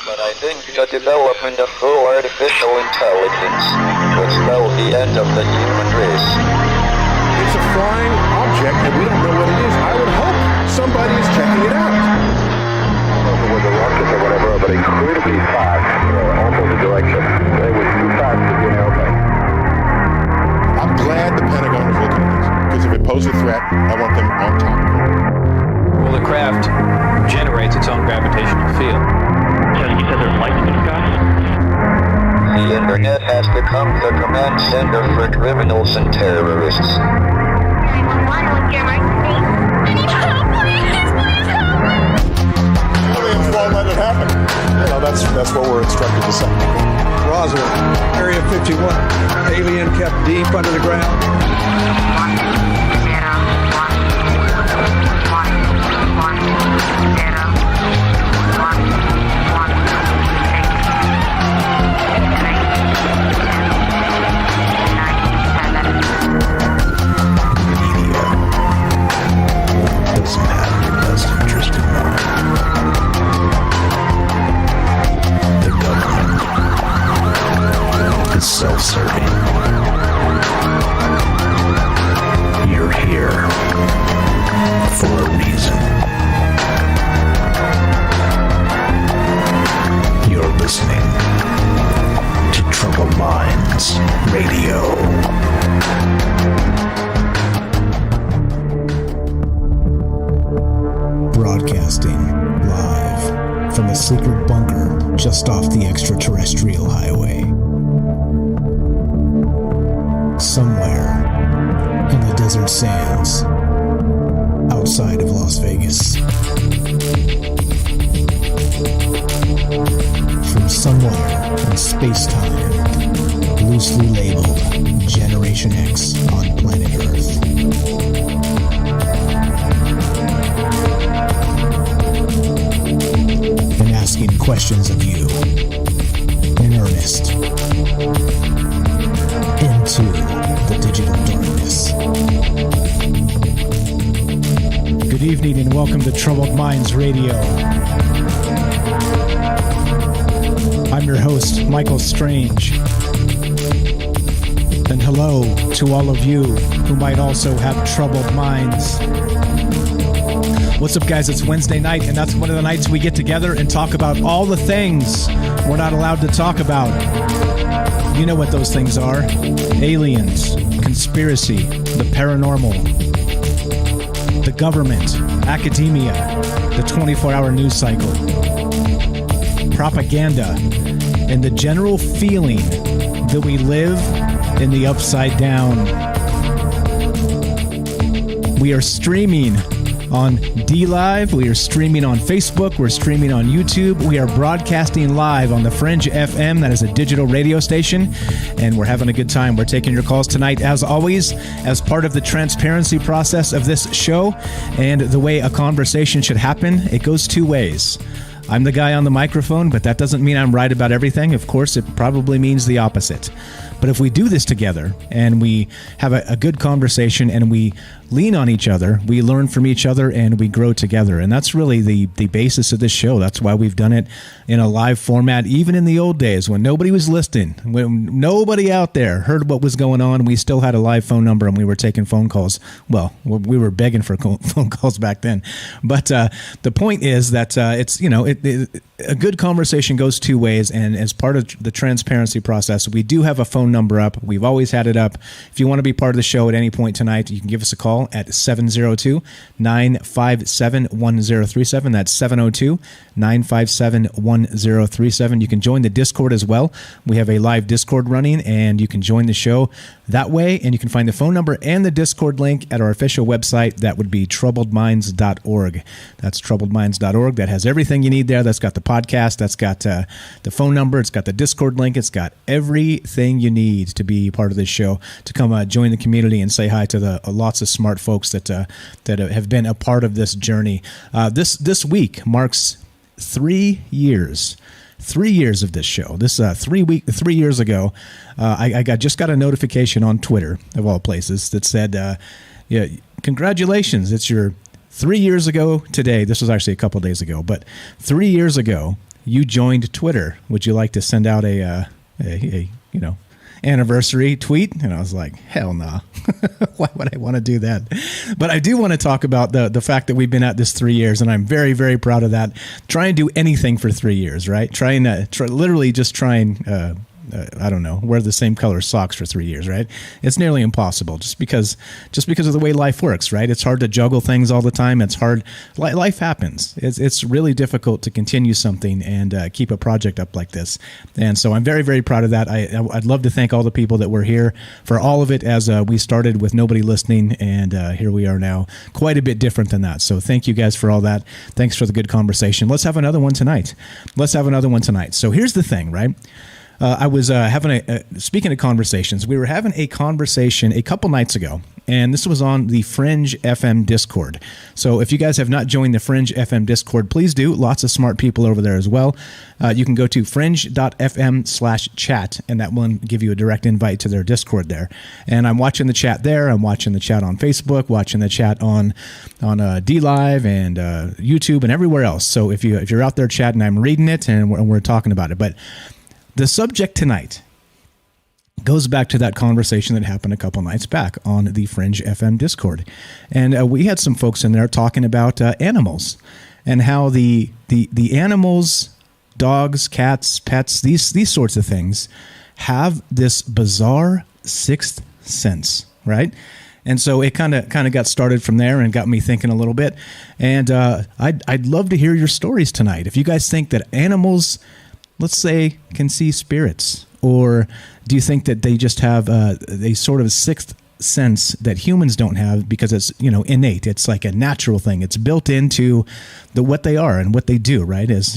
But I think the development of full artificial intelligence will spell the end of the human race. It's a flying object and we don't know what it is. I would hope somebody is checking it out. With the rocket or whatever, but incredibly fast, almost the direction. It was too fast to be an airplane. I'm glad the Pentagon is looking at this, because if it poses a threat, I want them on top of it. Well, the craft generates its own gravitational field. You said there's lights in the sky? The internet has become the command center for criminals and terrorists. 911, what's your emergency? I need help, please, please help! Aliens won't let it happen. You know, that's what we're instructed to say. Roswell, Area 51. Alien kept deep under the ground. 1, 0, self-serving. You're here for a reason. You're listening to Troubled Minds Radio. Broadcasting live from a secret bunker just off the extraterrestrial highway. Somewhere in the desert sands outside of Las Vegas. From somewhere in space-time, loosely labeled Generation X on planet Earth. And asking questions of you in earnest into the digital darkness. Good evening and welcome to Troubled Minds Radio. I'm your host, Michael Strange. And hello to all of you who might also have troubled minds. What's up, guys? It's Wednesday night, and that's one of the nights we get together and talk about all the things we're not allowed to talk about. You know what those things are. Aliens, conspiracy, the paranormal, the government, academia, the 24-hour news cycle, propaganda, and the general feeling that we live in the upside down. We are streaming on DLive, we are streaming on Facebook, we're streaming on YouTube, we are broadcasting live on the Fringe FM, that is a digital radio station, and we're having a good time. We're taking your calls tonight, as always, as part of the transparency process of this show, and the way a conversation should happen, it goes two ways. I'm the guy on the microphone, but that doesn't mean I'm right about everything. Of course, it probably means the opposite. But if we do this together and we have a good conversation and we lean on each other, we learn from each other and we grow together. And that's really the basis of this show. That's why we've done it in a live format, even in the old days when nobody was listening, when nobody out there heard what was going on. We still had a live phone number and we were taking phone calls. Well, we were begging for phone calls back then. But the point is that it's, you know, a good conversation goes two ways. And as part of the transparency process, we do have a phone number up. We've always had it up. If you want to be part of the show at any point tonight, you can give us a call at 702-957-1037. That's 702-957-1037. You can join the Discord as well. We have a live Discord running, and you can join the show that way. And you can find the phone number and the Discord link at our official website. That would be troubledminds.org. That's troubledminds.org. That has everything you need there. That's got the podcast. That's got the phone number. It's got the Discord link. It's got everything you need to be part of this show, to come join the community and say hi to the lots of smart folks that have been a part of this journey. This week marks 3 years. 3 years of this show. This 3 years ago, I just got a notification on Twitter, of all places, that said, "Yeah, congratulations! It's your 3 years ago today." This was actually a couple days ago, but 3 years ago, you joined Twitter. Would you like to send out a anniversary tweet? And I was like, hell no. Why would I want to do that? But I do want to talk about the fact that we've been at this 3 years, and I'm very, very proud of that. Try and do anything for 3 years, right? Literally just try and I don't know, wear the same color socks for 3 years, right? It's nearly impossible just because of the way life works, right? It's hard to juggle things all the time. It's hard. Life happens. It's really difficult to continue something and keep a project up like this. And so I'm very, very proud of that. I'd love to thank all the people that were here for all of it as we started with nobody listening. And here we are now, quite a bit different than that. So thank you guys for all that. Thanks for the good conversation. Let's have another one tonight. So here's the thing, right? I was speaking of conversations, we were having a conversation a couple nights ago, and this was on the Fringe FM Discord. So if you guys have not joined the Fringe FM Discord, please do. Lots of smart people over there as well. You can go to fringe.fm/chat, and that will give you a direct invite to their Discord there. And I'm watching the chat there. I'm watching the chat on Facebook, watching the chat on DLive and YouTube and everywhere else. So if you're out there chatting, I'm reading it and we're talking about it. But the subject tonight goes back to that conversation that happened a couple nights back on the Fringe FM Discord. And we had some folks in there talking about animals and how the animals, dogs, cats, pets, these sorts of things have this bizarre sixth sense, right? And so it kind of got started from there and got me thinking a little bit. And I'd love to hear your stories tonight. If you guys think that animals, let's say, can see spirits, or do you think that they just have a sort of sixth sense that humans don't have because it's innate? It's like a natural thing. It's built into what they are and what they do, right? As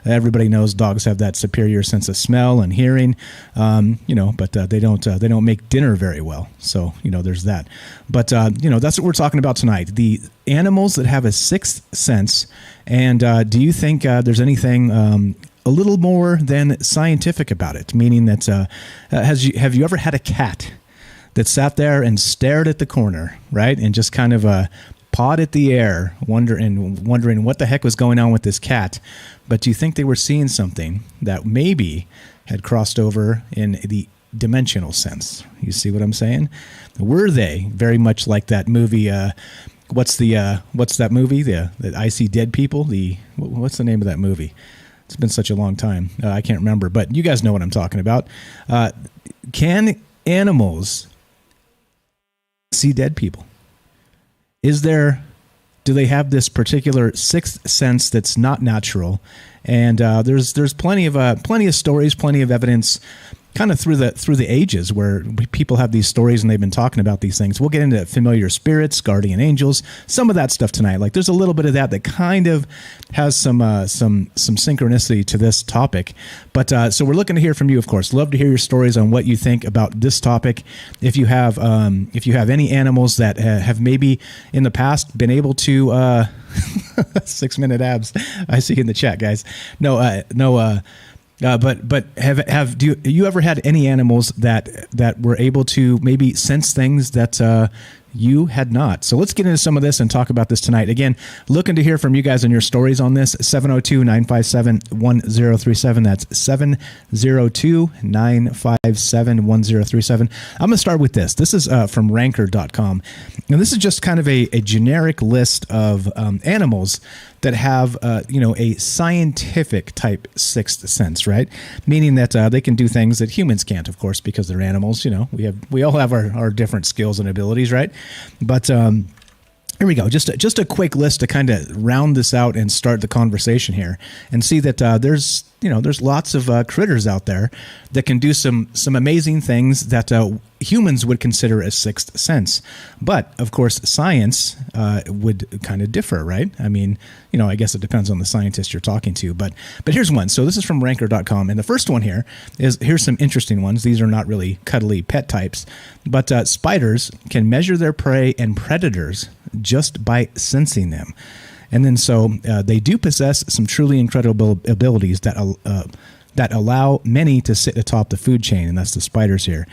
everybody knows, dogs have that superior sense of smell and hearing, but they don't make dinner very well. So there's that. But that's what we're talking about tonight: the animals that have a sixth sense. And do you think there's anything a little more than scientific about it? Meaning that have you ever had a cat that sat there and stared at the corner, right, and just kind of pawed at the air, wondering what the heck was going on with this cat? But do you think they were seeing something that maybe had crossed over in the dimensional sense? You see what I'm saying? Were they very much like that movie? What's that movie? The I See Dead People. What's the name of that movie? It's been such a long time. I can't remember, but you guys know what I'm talking about. Can animals see dead people? Do they have this particular sixth sense that's not natural? And there's plenty of stories, plenty of evidence, kind of through the ages, where people have these stories and they've been talking about these things. We'll get into familiar spirits, guardian angels, some of that stuff tonight. Like there's a little bit of that kind of has some synchronicity to this topic. But so we're looking to hear from you, of course. Love to hear your stories on what you think about this topic. If you have any animals that have maybe in the past been able to 6 minute abs, I see in the chat, guys. But have you ever had any animals that were able to maybe sense things that you had not? So let's get into some of this and talk about this tonight. Again, looking to hear from you guys and your stories on this. 702-957-1037. That's 702-957-1037. I'm going to start with this. This is from ranker.com. And this is just kind of a generic list of animals that have a scientific type sixth sense, right? Meaning that they can do things that humans can't, of course, because they're animals. We all have our different skills and abilities, right? But here we go. Just a quick list to kind of round this out and start the conversation here, and see that there's lots of critters out there that can do some amazing things that humans would consider a sixth sense. But of course, science would kind of differ, right? I mean, I guess it depends on the scientist you're talking to. But here's one. So this is from ranker.com, and the first one here's some interesting ones. These are not really cuddly pet types, but spiders can measure their prey and predators just by sensing them. And then so they do possess some truly incredible abilities that that allow many to sit atop the food chain, and that's the spiders here.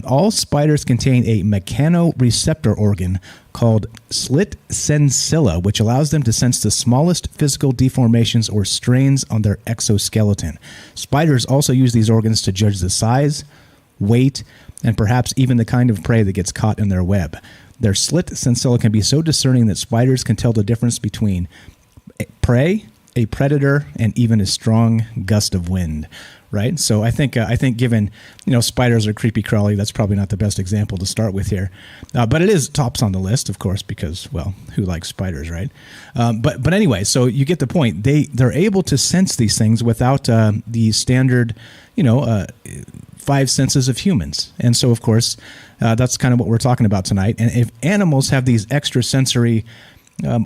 All spiders contain a mechanoreceptor organ called slit sensilla, which allows them to sense the smallest physical deformations or strains on their exoskeleton. Spiders also use these organs to judge the size, weight, and perhaps even the kind of prey that gets caught in their web. Their slit sensilla can be so discerning that spiders can tell the difference between prey, a predator, and even a strong gust of wind. Right, so I think given spiders are creepy crawly, that's probably not the best example to start with here, but it is tops on the list, of course, because who likes spiders, right? But anyway, so you get the point. They're able to sense these things without the standard, 5 senses of humans, and so of course that's kind of what we're talking about tonight. And if animals have these extrasensory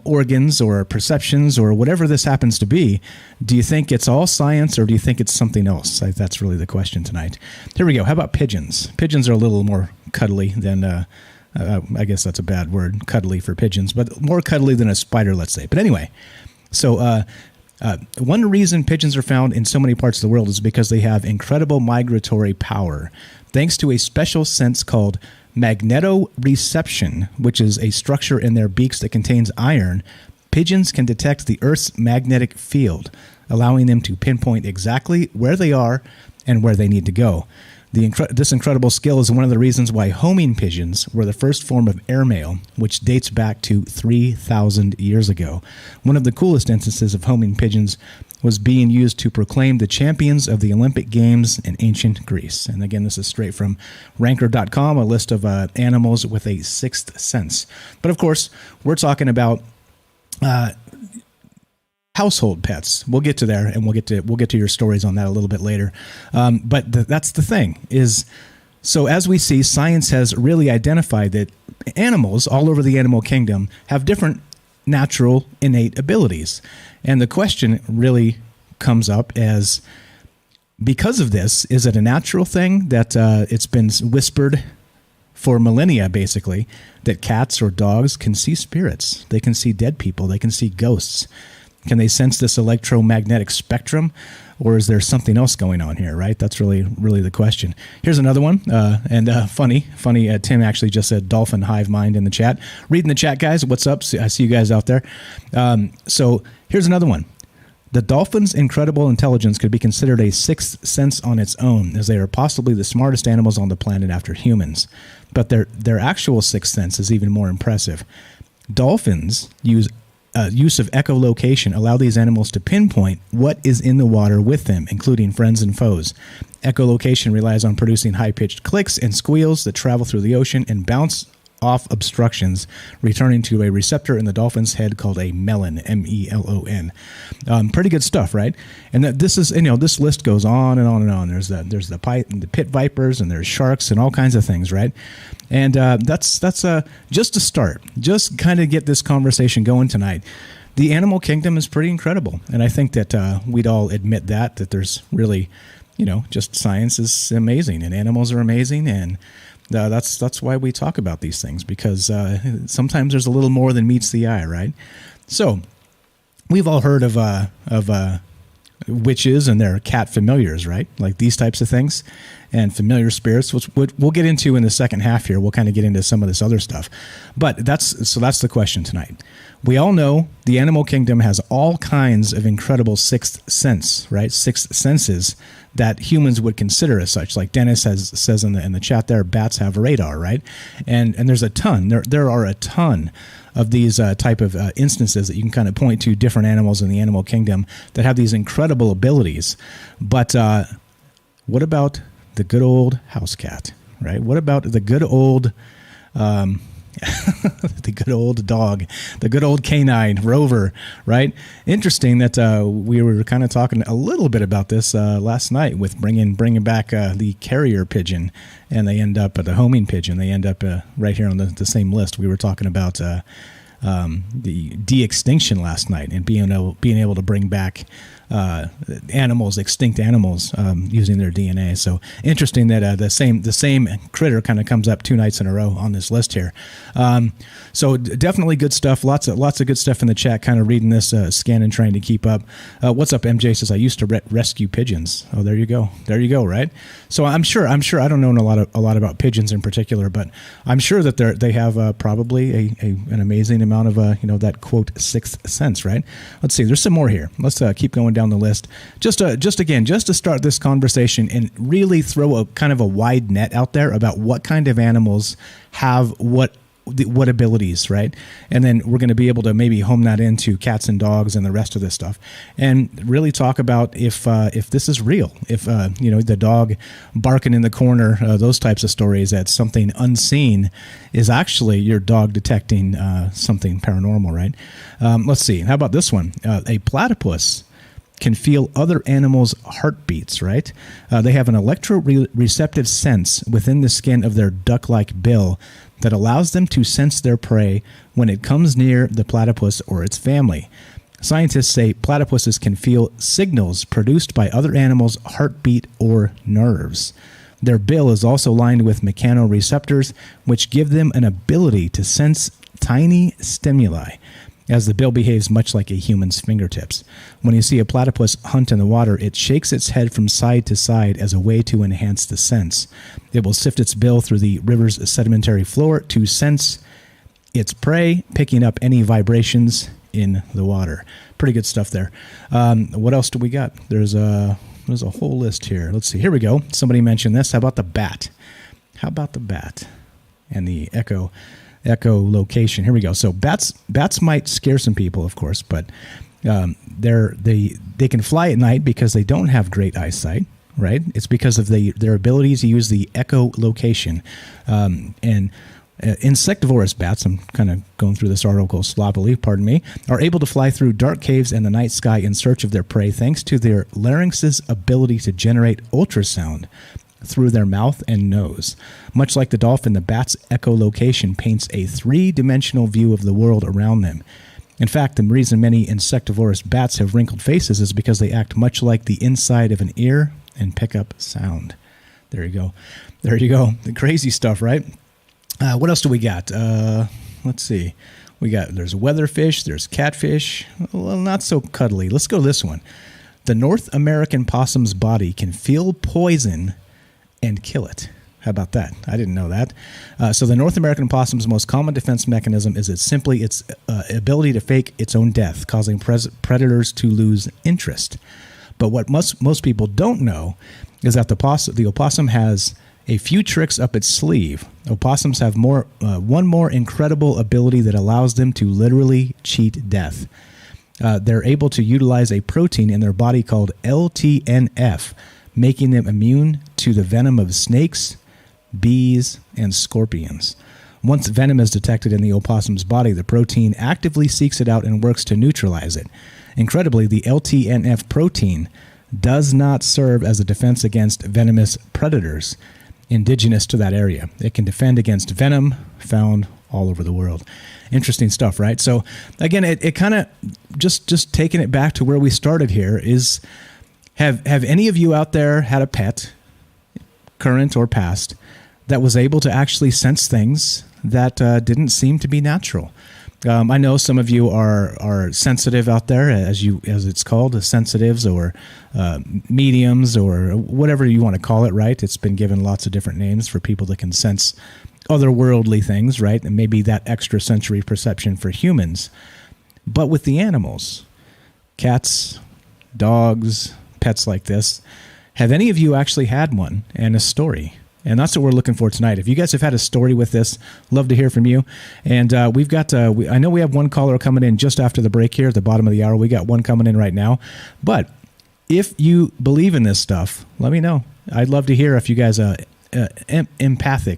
organs or perceptions or whatever this happens to be, do you think it's all science or do you think it's something else? That's really the question tonight. Here we go. How about pigeons? Pigeons are a little more cuddly than, I guess that's a bad word, cuddly for pigeons, but more cuddly than a spider, let's say. But anyway, so one reason pigeons are found in so many parts of the world is because they have incredible migratory power, thanks to a special sense called magnetoreception, which is a structure in their beaks that contains iron. Pigeons can detect the Earth's magnetic field, allowing them to pinpoint exactly where they are and where they need to go. This incredible skill is one of the reasons why homing pigeons were the first form of airmail, which dates back to 3,000 years ago. One of the coolest instances of homing pigeons was being used to proclaim the champions of the Olympic Games in ancient Greece. And again, this is straight from ranker.com, a list of animals with a sixth sense. But of course, we're talking about household pets. We'll get to there, and we'll get to your stories on that a little bit later. But that's the thing is, so as we see, science has really identified that animals all over the animal kingdom have different natural innate abilities. And the question really comes up as, because of this, is it a natural thing that it's been whispered for millennia, basically, that cats or dogs can see spirits? They can see dead people. They can see ghosts. Can they sense this electromagnetic spectrum, or is there something else going on here, right? That's really the question. Here's another one, and funny, Tim actually just said dolphin hive mind in the chat. Reading the chat, guys. What's up? I see you guys out there. So here's another one. The dolphin's incredible intelligence could be considered a sixth sense on its own, as they are possibly the smartest animals on the planet after humans. But their actual sixth sense is even more impressive. Dolphins use of echolocation allow these animals to pinpoint what is in the water with them, including friends and foes. Echolocation relies on producing high-pitched clicks and squeals that travel through the ocean and bounce off obstructions, returning to a receptor in the dolphin's head called a melon, M-E-L-O-N. Pretty good stuff, right? And this is, this list goes on and on and on. There's the pit vipers, and there's sharks and all kinds of things, right? And that's just to start, just kind of get this conversation going tonight. The animal kingdom is pretty incredible, and I think that we'd all admit that there's really, just science is amazing, and animals are amazing, and that's why we talk about these things, because sometimes there's a little more than meets the eye, right? So we've all heard of witches and their cat familiars, right? Like these types of things, and familiar spirits, which we'll get into in the second half here. We'll kind of get into some of this other stuff. But that's the question tonight. We all know the animal kingdom has all kinds of incredible sixth sense, right? Sixth senses that humans would consider as such. Like Dennis says in the chat there, bats have radar, right? And there's a ton. There are a ton of these type of instances that you can kind of point to different animals in the animal kingdom that have these incredible abilities. But what about the good old house cat, right? What about the good old the good old dog, the good old canine Rover, right? Interesting that we were kind of talking a little bit about this last night with bringing back the carrier pigeon, and they end up the homing pigeon. They end up right here on the same list. We were talking about the de-extinction last night and being able to bring back extinct animals, using their DNA. So interesting that the same critter kind of comes up 2 nights in a row on this list here. So definitely good stuff. Lots of good stuff in the chat. Kind of reading this, scanning, trying to keep up. What's up? MJ says I used to rescue pigeons. Oh, there you go. Right. So I'm sure. I don't know a lot about pigeons in particular, but I'm sure that they have probably an amazing amount of that quote sixth sense. Right. Let's see. There's some more here. Let's keep going down the list. Just to start this conversation and really throw a kind of a wide net out there about what kind of animals have what abilities, right? And then we're going to be able to maybe home that into cats and dogs and the rest of this stuff, and really talk about if this is real, if the dog barking in the corner, those types of stories, that something unseen is actually your dog detecting something paranormal, right? Let's see. How about this one? A platypus can feel other animals' heartbeats, right? They have an electroreceptive sense within the skin of their duck-like bill that allows them to sense their prey when it comes near the platypus or its family. Scientists say platypuses can feel signals produced by other animals' heartbeat or nerves. Their bill is also lined with mechanoreceptors, which give them an ability to sense tiny stimuli, as the bill behaves much like a human's fingertips. When you see a platypus hunt in the water, it shakes its head from side to side as a way to enhance the sense. It will sift its bill through the river's sedimentary floor to sense its prey, picking up any vibrations in the water. Pretty good stuff there. What else do we got? There's a whole list here. Let's see. Here we go. Somebody mentioned this. How about the bat? And the echolocation. Here we go. So bats might scare some people, of course, but they can fly at night because they don't have great eyesight, right? It's because of their ability to use the echolocation. And insectivorous bats, I'm kind of going through this article sloppily, pardon me, are able to fly through dark caves and the night sky in search of their prey thanks to their larynx's ability to generate ultrasound through their mouth and nose. Much like the dolphin, the bat's echolocation paints a three-dimensional view of the world around them. In fact, the reason many insectivorous bats have wrinkled faces is because they act much like the inside of an ear and pick up sound. There you go. The crazy stuff, right? What else do we got? Let's see. There's weatherfish, there's catfish. Well, not so cuddly. Let's go this one. The North American possum's body can feel poison and kill it. How about that? I didn't know that. So the North American possum's most common defense mechanism is its ability to fake its own death, causing predators to lose interest. But what most people don't know is that the opossum has a few tricks up its sleeve. Opossums have one more incredible ability that allows them to literally cheat death. They're able to utilize a protein in their body called LTNF, making them immune to the venom of snakes, bees, and scorpions. Once venom is detected in the opossum's body, the protein actively seeks it out and works to neutralize it. Incredibly, the LTNF protein does not serve as a defense against venomous predators indigenous to that area. It can defend against venom found all over the world. Interesting stuff, right? So again, it kind of just taking it back to where we started here is, have any of you out there had a pet, current or past, that was able to actually sense things that didn't seem to be natural? I know some of you are sensitive out there, as it's called, sensitives or mediums or whatever you want to call it, right? It's been given lots of different names for people that can sense otherworldly things, right? And maybe that extrasensory perception for humans. But with the animals, cats, dogs, pets like this, have any of you actually had one and a story? And that's what we're looking for tonight. If you guys have had a story with this, love to hear from you. And we've got, I know we have one caller coming in just after the break here at the bottom of the hour. We got one coming in right now. But if you believe in this stuff, let me know. I'd love to hear if you guys empath,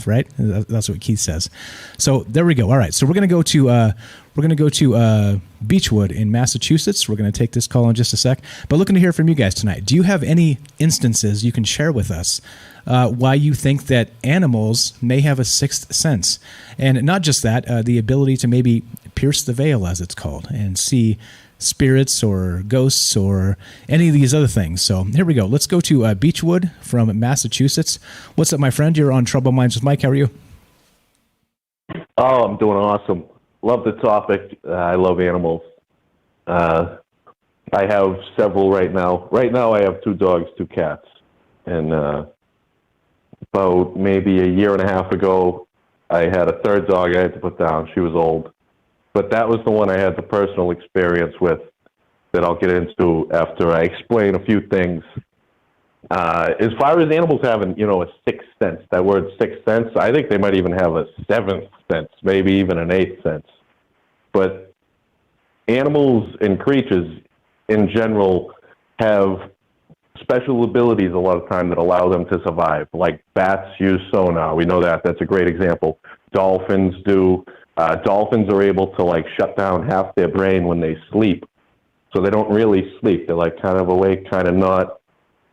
right? That's what Keith says. So there we go. All right. So we're going to go to We're going to go to Beechwood in Massachusetts. We're going to take this call in just a sec. But looking to hear from you guys tonight. Do you have any instances you can share with us why you think that animals may have a sixth sense? And not just that, the ability to maybe pierce the veil, as it's called, and see spirits or ghosts or any of these other things. So here we go. Let's go to Beechwood from Massachusetts. What's up, my friend? You're on Troubled Minds with Mike. How are you? Oh, I'm doing awesome. Love the topic. I love animals. I have several right now. Right now I have 2 dogs, 2 cats. And about maybe a year and a half ago, I had a 3rd dog I had to put down. She was old. But that was the one I had the personal experience with that I'll get into after I explain a few things. As far as animals having, a sixth sense, that word sixth sense, I think they might even have a 7th sense, maybe even an 8th sense. But animals and creatures in general have special abilities a lot of time that allow them to survive. Like bats use sonar. We know that. That's a great example. Dolphins do. Dolphins are able to shut down half their brain when they sleep. So they don't really sleep. They're kind of awake, kind of not.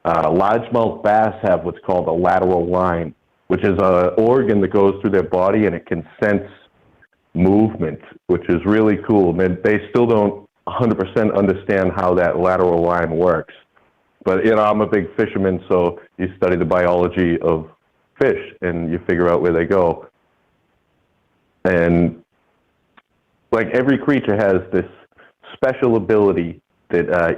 Largemouth bass have what's called a lateral line, which is an organ that goes through their body and it can sense movement, which is really cool. They still don't 100% understand how that lateral line works. But, I'm a big fisherman, so you study the biology of fish and you figure out where they go. And every creature has this special ability that,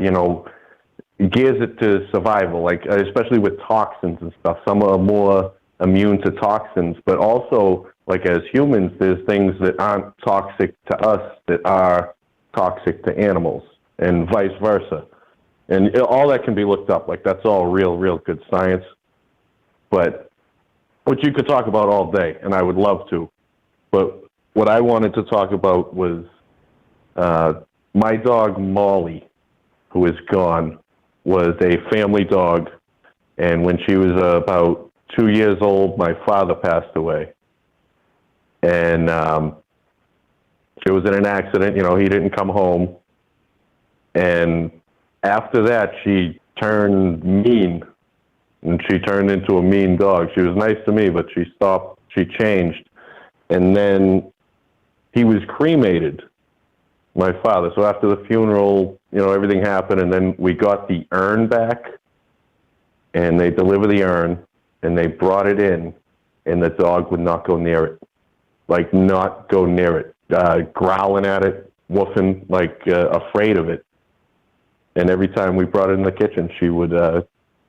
gears it to survival, especially with toxins and stuff. Some are more immune to toxins, but also, as humans, there's things that aren't toxic to us that are toxic to animals, and vice versa. And all that can be looked up. That's all real good science. But which you could talk about all day, and I would love to. But what I wanted to talk about was my dog Molly, who is gone, was a family dog. And when she was about 2 years old, my father passed away. And she was in an accident. He didn't come home. And after that, she turned mean. And she turned into a mean dog. She was nice to me, but she changed. And then he was cremated, my father. So after the funeral, everything happened, and then we got the urn back, and they delivered the urn, and they brought it in, and the dog would not go near it. Not go near it, growling at it, woofing, afraid of it. And every time we brought it in the kitchen, she would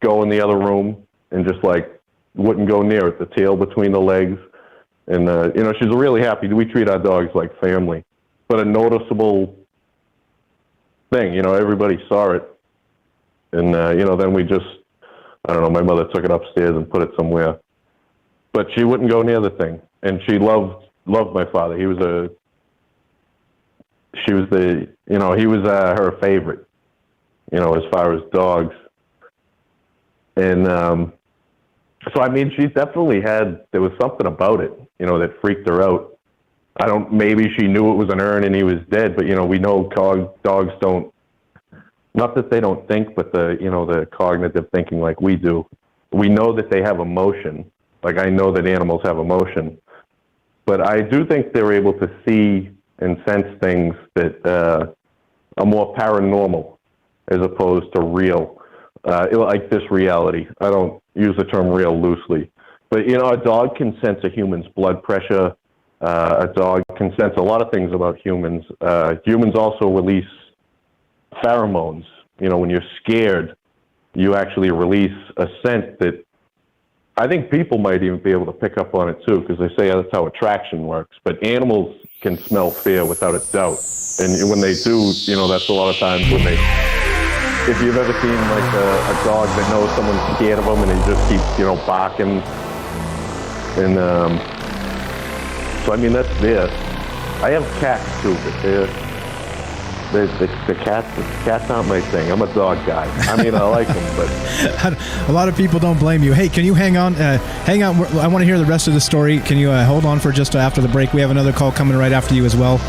go in the other room and just wouldn't go near it, the tail between the legs. And, she's really happy. We treat our dogs like family. But a noticeable thing, everybody saw it. And, then we just, I don't know, my mother took it upstairs and put it somewhere. But she wouldn't go near the thing. And she loved my father. He was her favorite, as far as dogs. And, so, she definitely there was something about it, that freaked her out. Maybe she knew it was an urn and he was dead, but, we know dogs don't, not that they don't think, but the cognitive thinking like we do. We know that they have emotion. I know that animals have emotion. But I do think they're able to see and sense things that are more paranormal as opposed to real. Like this reality. I don't use the term real loosely. But, a dog can sense a human's blood pressure. A dog can sense a lot of things about humans. Humans also release pheromones. When you're scared, you actually release a scent that I think people might even be able to pick up on it too, because they say that's how attraction works. But animals can smell fear without a doubt. And when they do, that's a lot of times when they... If you've ever seen a dog that knows someone's scared of them and he just keeps, barking. And so that's there. I have cats too, but the cats aren't my thing. I'm a dog guy. I like them, but a lot of people don't blame you. Hey, can you hang on? Hang on. I want to hear the rest of the story. Can you hold on for just after the break? We have another call coming right after you as well.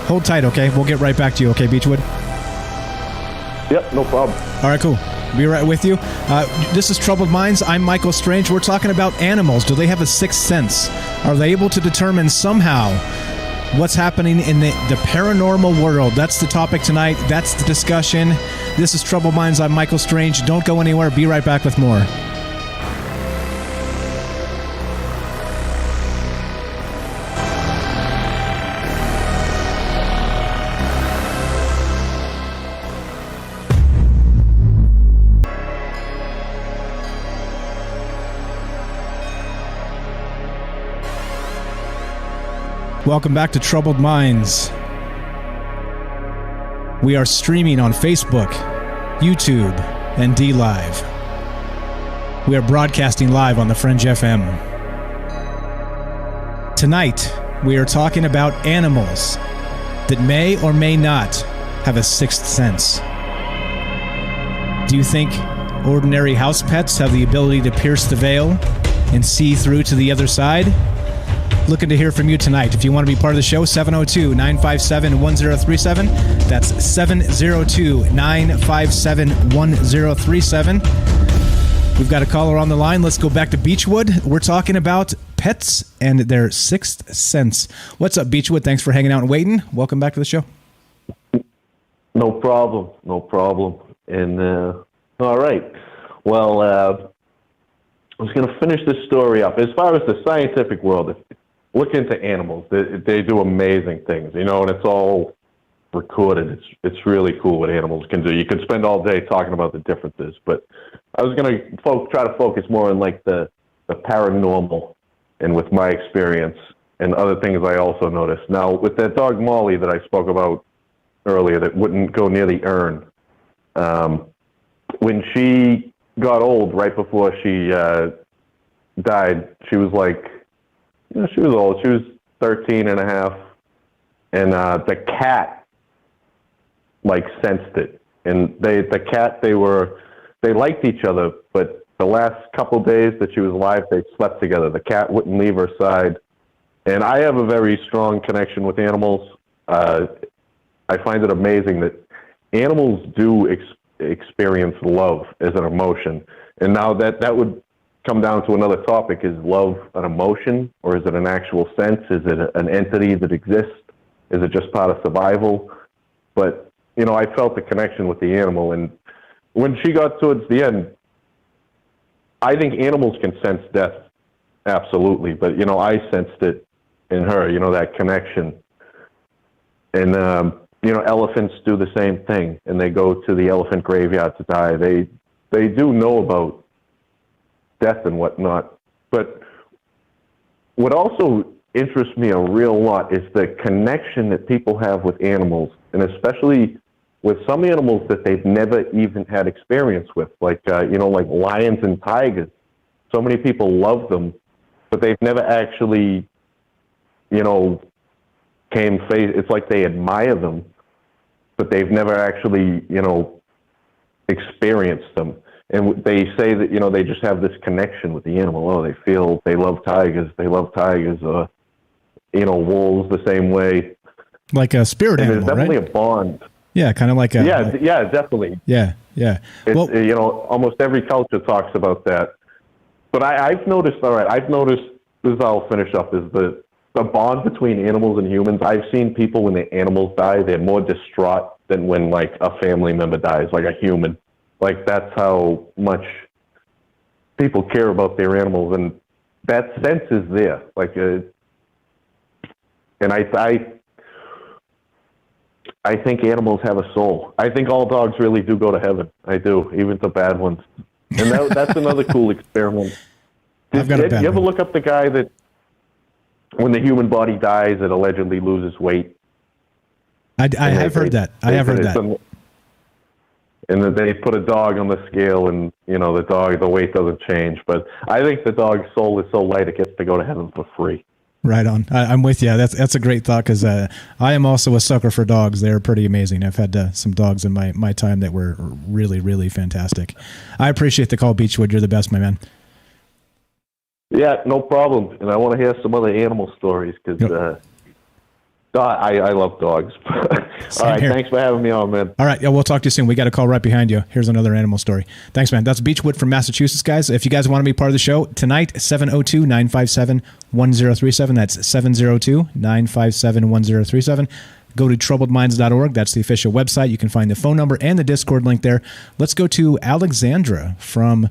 Hold tight, okay? We'll get right back to you, okay, Beechwood? Yep, no problem. All right, cool. Be right with you. This is Troubled Minds. I'm Michael Strange. We're talking about animals. Do they have a sixth sense? Are they able to determine somehow what's happening in the paranormal world? That's the topic tonight. That's the discussion. This is Troubled Minds. I'm Michael Strange. Don't go anywhere. Be right back with more. Welcome back to Troubled Minds. We are streaming on Facebook, YouTube, and DLive. We are broadcasting live on the Fringe FM. Tonight, we are talking about animals that may or may not have a sixth sense. Do you think ordinary house pets have the ability to pierce the veil and see through to the other side? Looking to hear from you tonight. If you want to be part of the show, 702-957-1037. That's 702-957-1037. We've got a caller on the line. Let's go back to Beechwood. We're talking about pets and their sixth sense. What's up, Beechwood? Thanks for hanging out and waiting. Welcome back to the show. No problem. No problem. And, all right. Well, I was going to finish this story up. As far as the scientific world, look into animals. They do amazing things, and it's all recorded. It's really cool what animals can do. You can spend all day talking about the differences, but I was going to try to focus more on like the paranormal and with my experience and other things I also noticed. Now, with that dog Molly that I spoke about earlier that wouldn't go near the urn, when she got old right before she died, she was like, she was old. She was 13 and a half. And the cat, sensed it. And they liked each other, but the last couple days that she was alive, they slept together. The cat wouldn't leave her side. And I have a very strong connection with animals. I find it amazing that animals do experience love as an emotion. And now that would come down to another topic. Is love an emotion, or is it an actual sense? Is it an entity that exists? Is it just part of survival? But, I felt the connection with the animal. And when she got towards the end, I think animals can sense death. Absolutely. But, I sensed it in her, that connection. And, elephants do the same thing, and they go to the elephant graveyard to die. They do know about death and whatnot. But what also interests me a real lot is the connection that people have with animals, and especially with some animals that they've never even had experience with, like lions and tigers. So many people love them, but they've never actually, came face. It's like they admire them, but they've never actually, experienced them. And they say that, they just have this connection with the animal. Oh, they feel they love tigers. They love tigers. Wolves the same way. Like a spirit and animal, there's definitely right? a bond. Yeah, kind of like a... Yeah, definitely. Yeah. It's, almost every culture talks about that. But I've noticed, this is how I'll finish up, is the bond between animals and humans. I've seen people, when the animals die, they're more distraught than when, a family member dies, like a human. That's how much people care about their animals, and that sense is there. And I think animals have a soul. I think all dogs really do go to heaven. I do, even the bad ones. And that's another cool experiment. I've got a bad you ever one. look up the guy that, when the human body dies, it allegedly loses weight? I have heard that. And then they put a dog on the scale, and the weight doesn't change. But I think the dog's soul is so light it gets to go to heaven for free. Right on. I'm with you. That's a great thought, because I am also a sucker for dogs. They're pretty amazing. I've had some dogs in my time that were really, really fantastic. I appreciate the call, Beechwood. You're the best, my man. Yeah, no problem. And I want to hear some other animal stories, because I love dogs. All right, here. thanks for having me on, man. All right, yeah, we'll talk to you soon. We got a call right behind you. Here's another animal story. Thanks, man. That's Beechwood from Massachusetts, guys. If you guys want to be part of the show tonight, 702-957-1037. That's 702-957-1037. Go to troubledminds.org. That's the official website. You can find the phone number and the Discord link there. Let's go to Alexandra from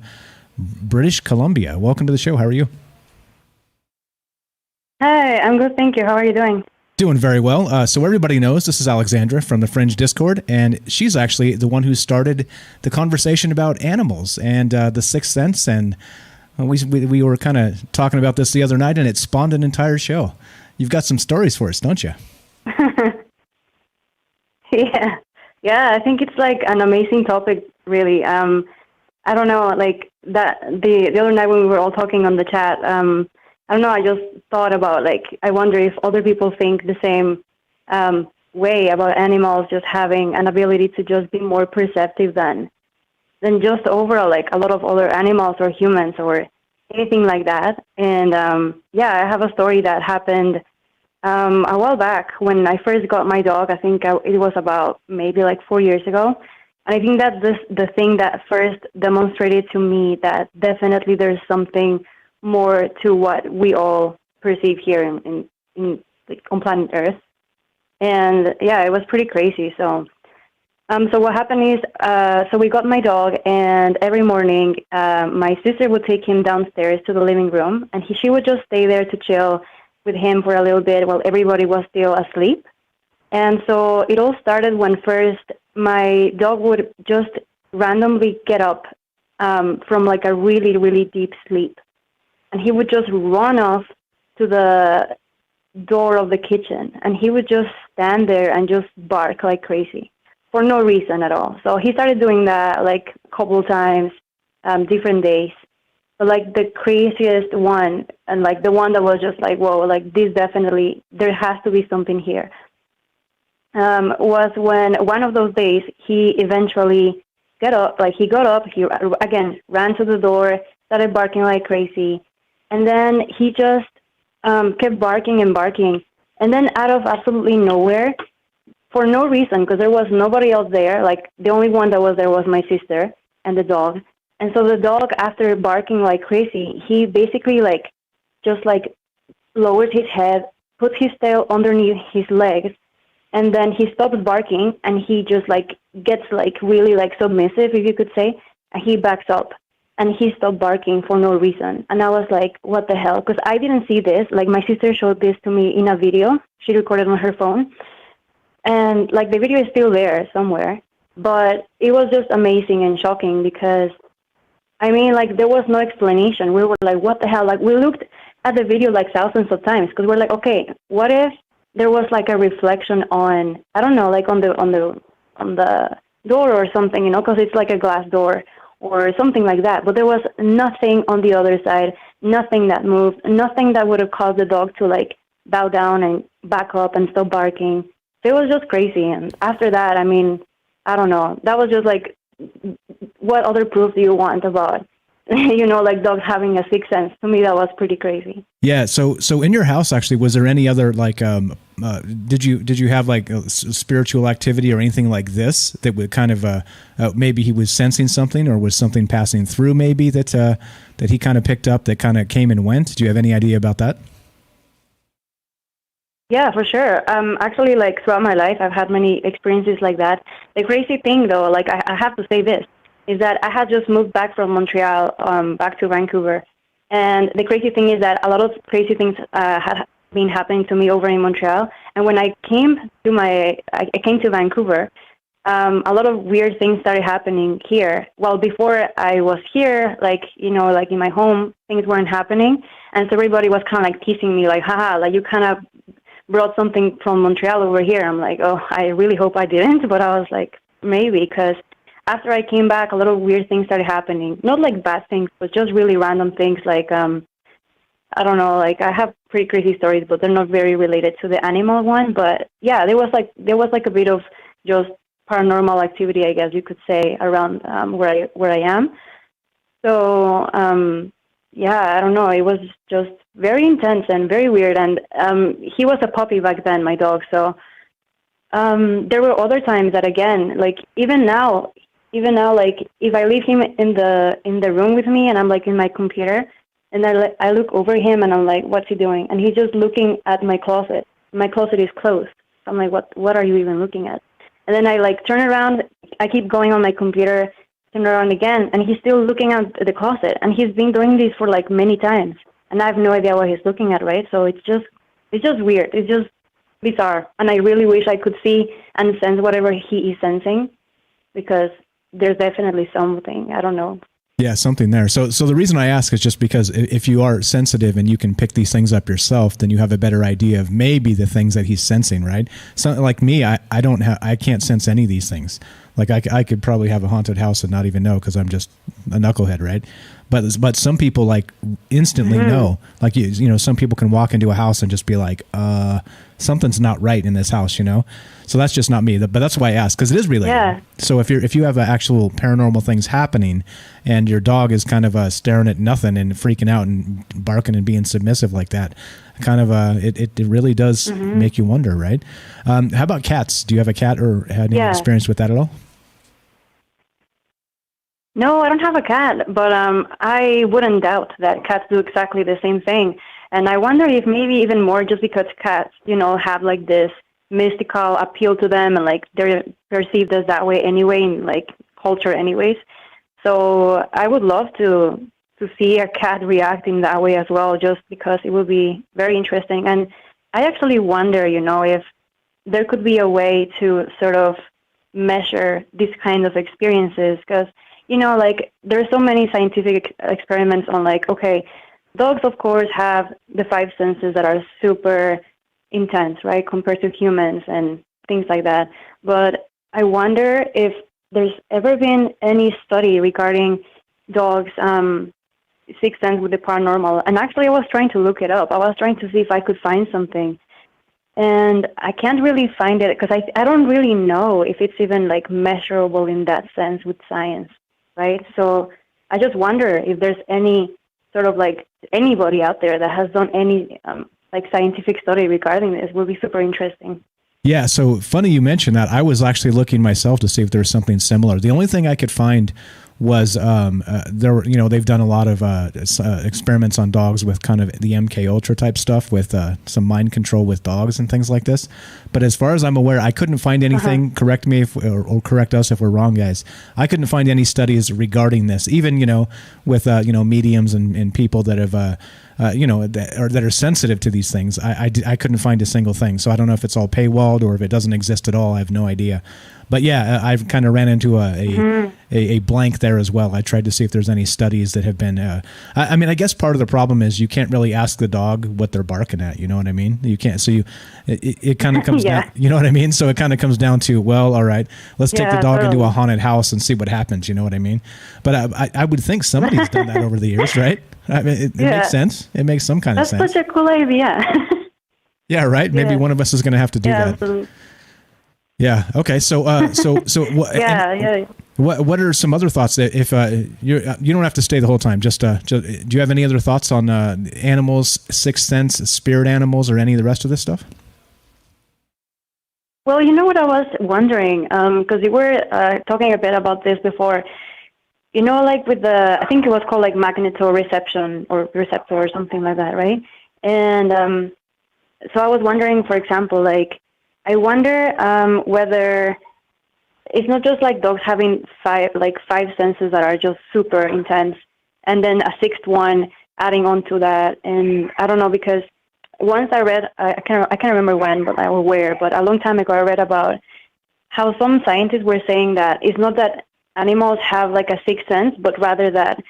British Columbia. Welcome to the show. How are you? Hi, I'm good, thank you. How are you doing? Doing very well. So everybody knows this is Alexandra from the Fringe Discord, and she's actually the one who started the conversation about animals and the Sixth Sense, and we were kind of talking about this the other night, and it spawned an entire show. You've got some stories for us, don't you? Yeah, I think it's like an amazing topic, really. I don't know, like that the other night when we were all talking on the chat, I don't know, I just thought about, like, I wonder if other people think the same way about animals just having an ability to just be more perceptive than just overall, like, a lot of other animals or humans or anything like that. And, yeah, I have a story that happened a while back when I first got my dog. I think it was about maybe like 4 years ago. And I think that's the thing that first demonstrated to me that definitely there's something more to what we all perceive here on planet Earth. And yeah, it was pretty crazy. So what happened is, so we got my dog, and every morning my sister would take him downstairs to the living room, and she would just stay there to chill with him for a little bit while everybody was still asleep. And so it all started when first my dog would just randomly get up from like a really, really deep sleep. And he would just run off to the door of the kitchen, and he would just stand there and just bark like crazy for no reason at all. So he started doing that like a couple of times, different days. But like the craziest one, and like the one that was just like, whoa, like this definitely, there has to be something here, was when one of those days he eventually got up, he again ran to the door, started barking like crazy. And then he just kept barking and barking. And then out of absolutely nowhere, for no reason, because there was nobody else there, like the only one that was there was my sister and the dog. And so the dog, after barking like crazy, he basically just lowered his head, put his tail underneath his legs, and then he stops barking, and he just gets really submissive, if you could say, and he backs up. And he stopped barking for no reason. And I was like, what the hell? Because I didn't see this. Like, my sister showed this to me in a video. She recorded on her phone. And, the video is still there somewhere. But it was just amazing and shocking because, I mean, there was no explanation. We were like, what the hell? We looked at the video, thousands of times because we're like, okay, what if there was, a reflection on, I don't know, on the door or something, because it's like a glass door, or something like that. But there was nothing on the other side, nothing that moved, nothing that would have caused the dog to bow down and back up and stop barking. It was just crazy. And after that, I mean, I don't know. That was just what other proof do you want about, dogs having a sixth sense? To me, that was pretty crazy. Yeah. So in your house, actually, was there any other did you have a spiritual activity or anything like this that would kind of maybe he was sensing something, or was something passing through maybe that he kind of picked up that kind of came and went? Do you have any idea about that? Yeah, for sure. Actually, throughout my life, I've had many experiences like that. The crazy thing, though, I have to say this, is that I had just moved back from Montreal back to Vancouver. And the crazy thing is that a lot of crazy things had been happening to me over in Montreal. And when I came to Vancouver, a lot of weird things started happening here. Well, before I was here, in my home, things weren't happening. And so everybody was kind of teasing me, haha, you kind of brought something from Montreal over here. I'm like, oh, I really hope I didn't. But I was like, maybe, because after I came back, a lot of weird things started happening. Not bad things, but just really random things I don't know, I have pretty crazy stories, but they're not very related to the animal one. But yeah, there was a bit of just paranormal activity, I guess you could say, around where I am. So yeah, I don't know. It was just very intense and very weird. And he was a puppy back then, my dog. So there were other times that, again, like even now, like if I leave him in the room with me and I'm like in my computer, and I look over him and I'm like, what's he doing? And he's just looking at my closet. My closet is closed. I'm like, what are you even looking at? And then I like turn around. I keep going on my computer, turn around again, and he's still looking at the closet. And he's been doing this for like many times, and I have no idea what he's looking at, right? So it's just weird. It's just bizarre. And I really wish I could see and sense whatever he is sensing, because there's definitely something. I don't know. Yeah, something there. So the reason I ask is just because if you are sensitive and you can pick these things up yourself, then you have a better idea of maybe the things that he's sensing, right? So like me, I can't sense any of these things. Like I could probably have a haunted house and not even know because I'm just a knucklehead, right? But some people like instantly know. Like you know, some people can walk into a house and just be like, something's not right in this house, you know. So that's just not me. But that's why I asked, because it is related. Yeah. So if you have actual paranormal things happening, and your dog is kind of staring at nothing and freaking out and barking and being submissive like that, kind of it really does make you wonder, right? How about cats? Do you have a cat or had any experience with that at all? No, I don't have a cat, but I wouldn't doubt that cats do exactly the same thing. And I wonder if maybe even more just because cats, you know, have like this mystical appeal to them, and like they're perceived as that way anyway in like culture anyways. So I would love to see a cat reacting that way as well, just because it would be very interesting. And I actually wonder, you know, if there could be a way to sort of measure these kind of experiences, because, you know, like there's so many scientific experiments on like, okay, dogs of course have the five senses that are super intense, right, compared to humans and things like that. But I wonder if there's ever been any study regarding dogs' sixth sense with the paranormal. And actually I was trying to look it up. I was trying to see if I could find something. And I can't really find it because I don't really know if it's even like measurable in that sense with science, right? So I just wonder if there's any sort of like anybody out there that has done any like scientific study regarding this. Would be super interesting. Yeah, so funny you mentioned that. I was actually looking myself to see if there was something similar. The only thing I could find was there were, you know, they've done a lot of experiments on dogs with kind of the MK Ultra type stuff with some mind control with dogs and things like this. But as far as I'm aware, I couldn't find anything. Correct me if, or correct us if we're wrong, guys. I couldn't find any studies regarding this. Even, you know, with you know, mediums and people that have you know, that are sensitive to these things. I couldn't find a single thing. So I don't know if it's all paywalled or if it doesn't exist at all. I have no idea. But yeah, I've kind of ran into a blank there as well. I tried to see if there's any studies that have been. I mean, I guess part of the problem is you can't really ask the dog what they're barking at. You know what I mean? You can't. So it kind of comes down. You know what I mean? So it kind of comes down to, well, all right, let's take the dog into a haunted house and see what happens. You know what I mean? But I would think somebody's done that over the years, right? I mean, it makes sense. It makes some kind of sense. That's such a cool idea. Yeah, right. Maybe one of us is going to have to do that. Absolutely. Yeah. Okay. So what? What are some other thoughts that if you don't have to stay the whole time. Just do you have any other thoughts on animals, sixth sense, spirit animals, or any of the rest of this stuff? Well, you know what I was wondering, because you were talking a bit about this before. You know, like with I think it was called like magnetoreception or receptor or something like that, right? And so I was wondering, for example, like I wonder whether it's not just like dogs having five senses that are just super intense, and then a sixth one adding on to that. And I don't know, because once I read, I can't remember when, but a long time ago I read about how some scientists were saying that it's not that animals have like a sixth sense, but rather that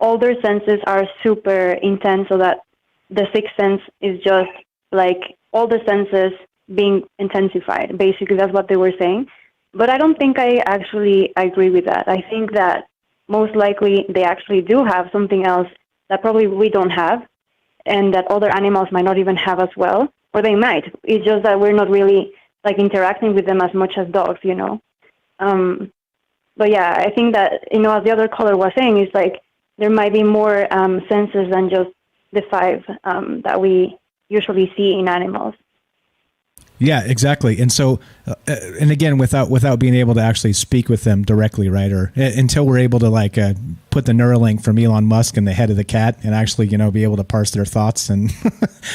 all their senses are super intense, so that the sixth sense is just like all the senses being intensified. Basically, that's what they were saying. But I don't think I actually agree with that. I think that most likely they actually do have something else that probably we don't have, and that other animals might not even have as well, or they might. It's just that we're not really like interacting with them as much as dogs, you know. But yeah, I think that, you know, as the other caller was saying, is like there might be more senses than just the five that we usually see in animals. Yeah, exactly. And so, and again, without being able to actually speak with them directly, right? Or until we're able to like put the Neuralink from Elon Musk in the head of the cat and actually, be able to parse their thoughts and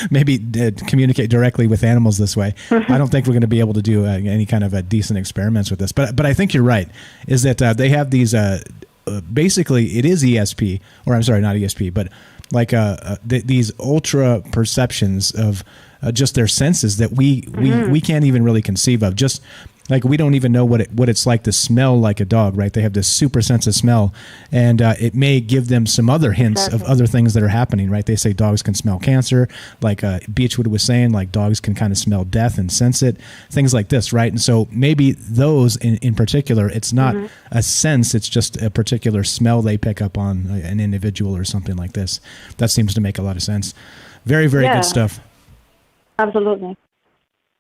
maybe communicate directly with animals this way. I don't think we're going to be able to do any kind of decent experiments with this. But I think you're right. Is that they have these basically it is ESP, or I'm sorry, not ESP, but like these ultra perceptions of just their senses that we can't even really conceive of. Just like we don't even know what it's like to smell like a dog, right? They have this super sense of smell, and it may give them some other hints of other things that are happening, right? They say dogs can smell cancer, like Beechwood was saying, like dogs can kind of smell death and sense it, things like this, right? And so maybe those in particular, it's not a sense, it's just a particular smell they pick up on an individual or something like this. That seems to make a lot of sense. Very, very good stuff. Absolutely.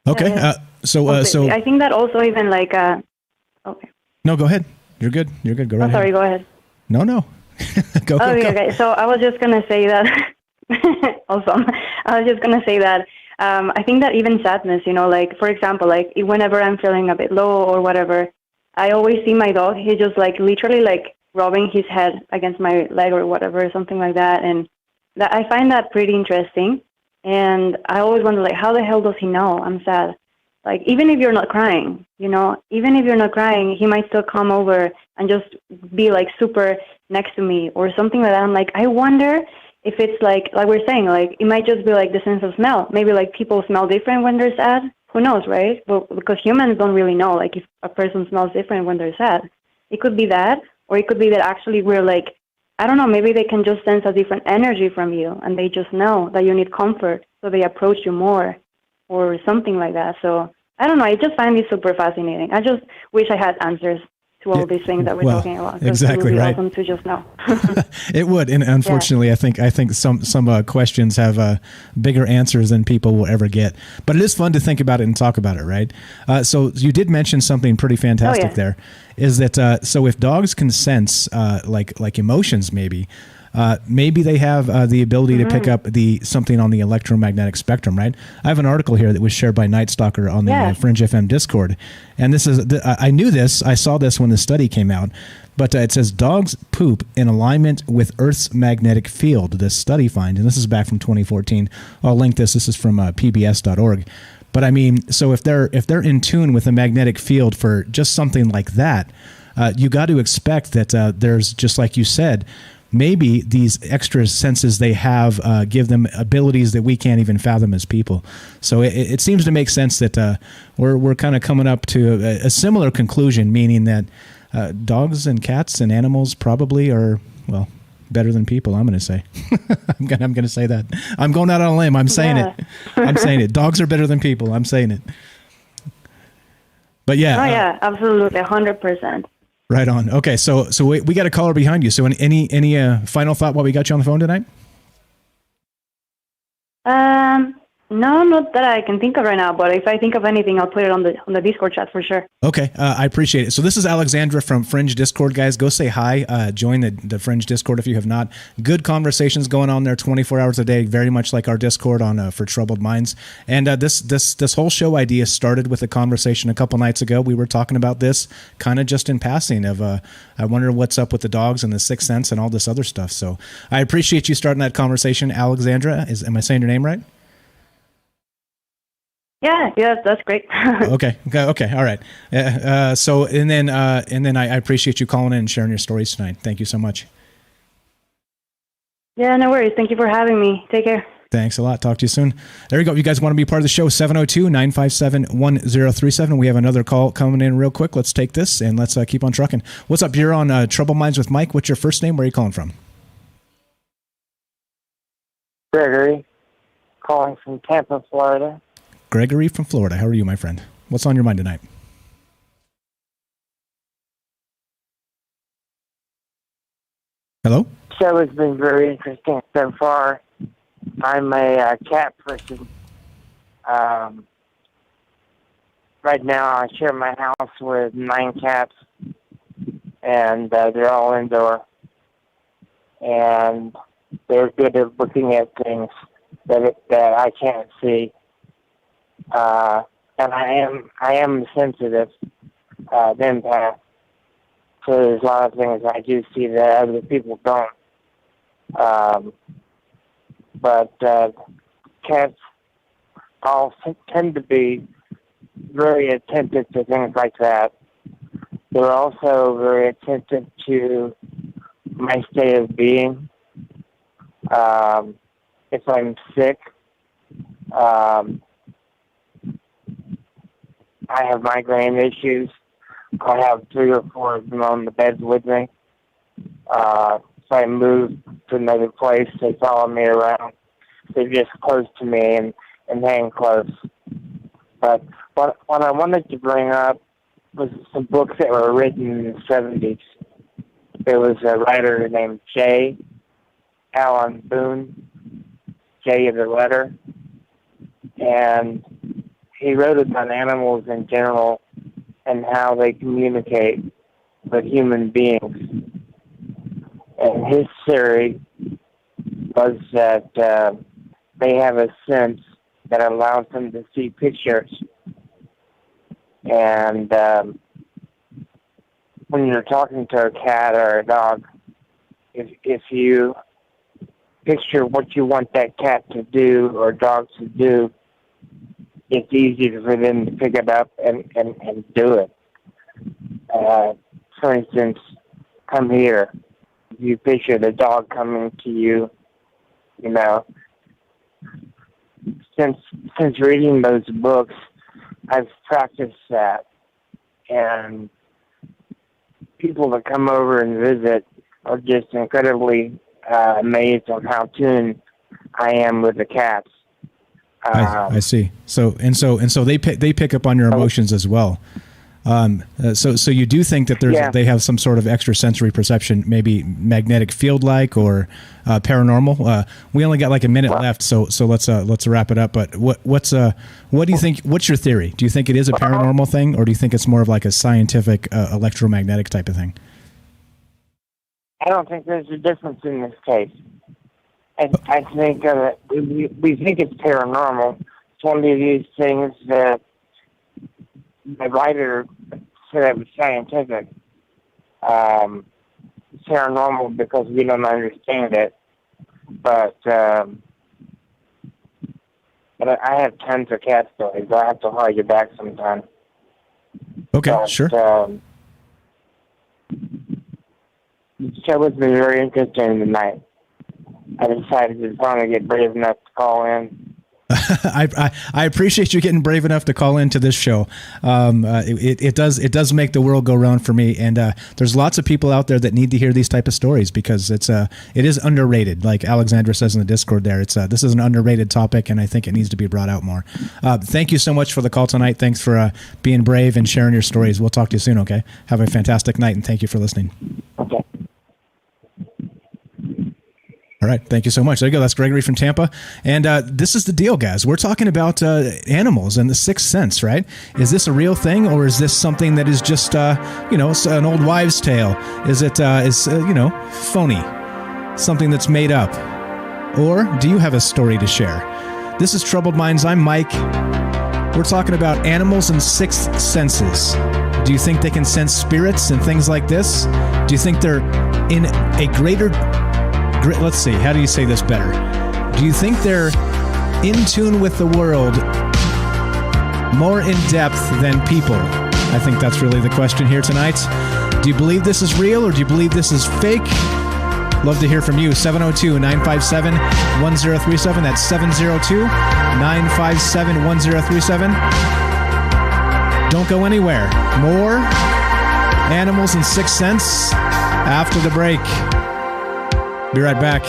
Okay. So I think that also even like okay. No, go ahead. You're good. You're good. Go right sorry. ahead. Go ahead. No. Go. Okay. So I was just gonna say that. Awesome. I was just gonna say that. I think that even sadness, like for example, like whenever I'm feeling a bit low or whatever, I always see my dog. He's just like literally like rubbing his head against my leg or whatever, something like that, and that I find that pretty interesting. And I always wonder, like, how the hell does he know I'm sad? Like, even if you're not crying, even if you're not crying, he might still come over and just be, like, super next to me or something like that. I'm like, I wonder if it's, like we're saying, like, it might just be, like, the sense of smell. Maybe, like, people smell different when they're sad. Who knows, right? But because humans don't really know, like, if a person smells different when they're sad. It could be that, or it could be that actually we're, like, I don't know, maybe they can just sense a different energy from you, and they just know that you need comfort, so they approach you more, or something like that. So, I don't know, I just find this super fascinating. I just wish I had answers to all these things that we're talking about. Exactly, it would be right. awesome to just know. It would, and unfortunately, I think some questions have bigger answers than people will ever get. But it is fun to think about it and talk about it, right? So you did mention something pretty fantastic there. Is that so? If dogs can sense like emotions, maybe they have the ability to pick up something on the electromagnetic spectrum, right? I have an article here that was shared by Night Stalker on the Fringe FM Discord, and this is I knew this. I saw this when the study came out, but it says dogs poop in alignment with Earth's magnetic field. This study finds, and this is back from 2014. I'll link this. This is from pbs.org. But I mean, so if they're in tune with the magnetic field for just something like that, you got to expect that there's, just like you said, maybe these extra senses they have give them abilities that we can't even fathom as people. So it seems to make sense that we're kind of coming up to a similar conclusion, meaning that dogs and cats and animals probably are, well, better than people, I'm going to say. I'm going to say that. I'm going out on a limb. I'm saying it. I'm saying it. Dogs are better than people. I'm saying it. But yeah. Oh, yeah, absolutely. 100%. Right on. Okay, so we got a caller behind you. So any final thought while we got you on the phone tonight? No, not that I can think of right now, but if I think of anything, I'll put it on the Discord chat for sure. Okay, I appreciate it. So this is Alexandra from Fringe Discord, guys. Go say hi. Join the Fringe Discord if you have not. Good conversations going on there 24 hours a day, very much like our Discord on For Troubled Minds. And this whole show idea started with a conversation a couple nights ago. We were talking about this kind of just in passing of I wonder what's up with the dogs and the Sixth Sense and all this other stuff. So I appreciate you starting that conversation, Alexandra. Am I saying your name right? Yeah, that's great. Okay, all right. So and then I appreciate you calling in and sharing your stories tonight. Thank you so much. Yeah, no worries. Thank you for having me. Take care. Thanks a lot. Talk to you soon. There you go. You guys want to be part of the show? 702-957-1037. We have another call coming in real quick. Let's take this and let's keep on trucking. What's up? You're on Trouble Minds with Mike. What's your first name? Where are you calling from? Gregory, calling from Tampa, Florida. Gregory from Florida. How are you, my friend? What's on your mind tonight? Hello? The show has been very interesting so far. I'm a cat person. Right now, I share my house with 9 cats, and they're all indoor. and they're good at looking at things that I can't see. And I am sensitive, empath. So there's a lot of things I do see that other people don't. But cats all tend to be very attentive to things like that. They're also very attentive to my state of being. If I'm sick, I have migraine issues. I have 3 or 4 of them on the bed with me. If I move to another place, they follow me around. They're just close to me and hang close. But what I wanted to bring up was some books that were written in the 70s. There was a writer named J. Allen Boone, J of the letter, and he wrote about animals in general and how they communicate with human beings. And his theory was that they have a sense that allows them to see pictures. And when you're talking to a cat or a dog, if you picture what you want that cat to do or dog to do, it's easy for them to pick it up and do it. For instance, come here. If you picture the dog coming to you, you know, since reading those books, I've practiced that. And people that come over and visit are just incredibly amazed on how tuned I am with the cats. I see. So they pick up on your emotions as well. So you do think that they have some sort of extrasensory perception, maybe magnetic field-like or paranormal. We only got like a minute left, so let's wrap it up. But what do you think? What's your theory? Do you think it is a paranormal thing, or do you think it's more of like a scientific electromagnetic type of thing? I don't think there's a difference in this case. I think we think it's paranormal. It's one of these things that the writer said it was scientific. It's paranormal because we don't understand it. But I have tons of cat stories. I'll have to call you back sometime. Okay, sure. The show has been very interesting tonight. I decided to finally get brave enough to call in. I appreciate you getting brave enough to call into this show. It does make the world go round for me, and there's lots of people out there that need to hear these type of stories because it is underrated. Like Alexandra says in the Discord there, this is an underrated topic, and I think it needs to be brought out more. Thank you so much for the call tonight. Thanks for being brave and sharing your stories. We'll talk to you soon. Okay, have a fantastic night, and thank you for listening. Okay. All right. Thank you so much. There you go. That's Gregory from Tampa. And this is the deal, guys. We're talking about animals and the sixth sense, right? Is this a real thing, or is this something that is just, an old wives' tale? Is it, phony? Something that's made up? Or do you have a story to share? This is Troubled Minds. I'm Mike. We're talking about animals and sixth senses. Do you think they can sense spirits and things like this? Do you think they're in a greater... Let's see, how do you say this better? Do you think they're in tune with the world more in depth than people? I think that's really the question here tonight. Do you believe this is real, or do you believe this is fake? Love to hear from you. 702-957-1037. That's 702-957-1037. Don't go anywhere. More Animals and Sixth Sense after the break. Be right back.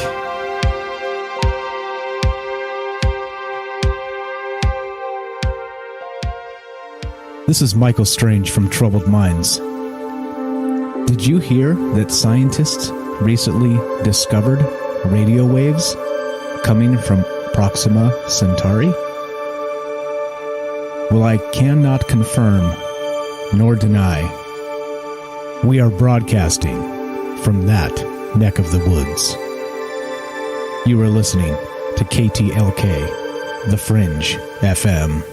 This is Michael Strange from Troubled Minds. Did you hear that scientists recently discovered radio waves coming from Proxima Centauri? Well, I cannot confirm nor deny. We are broadcasting from that neck of the woods. You are listening to KTLK, The Fringe FM.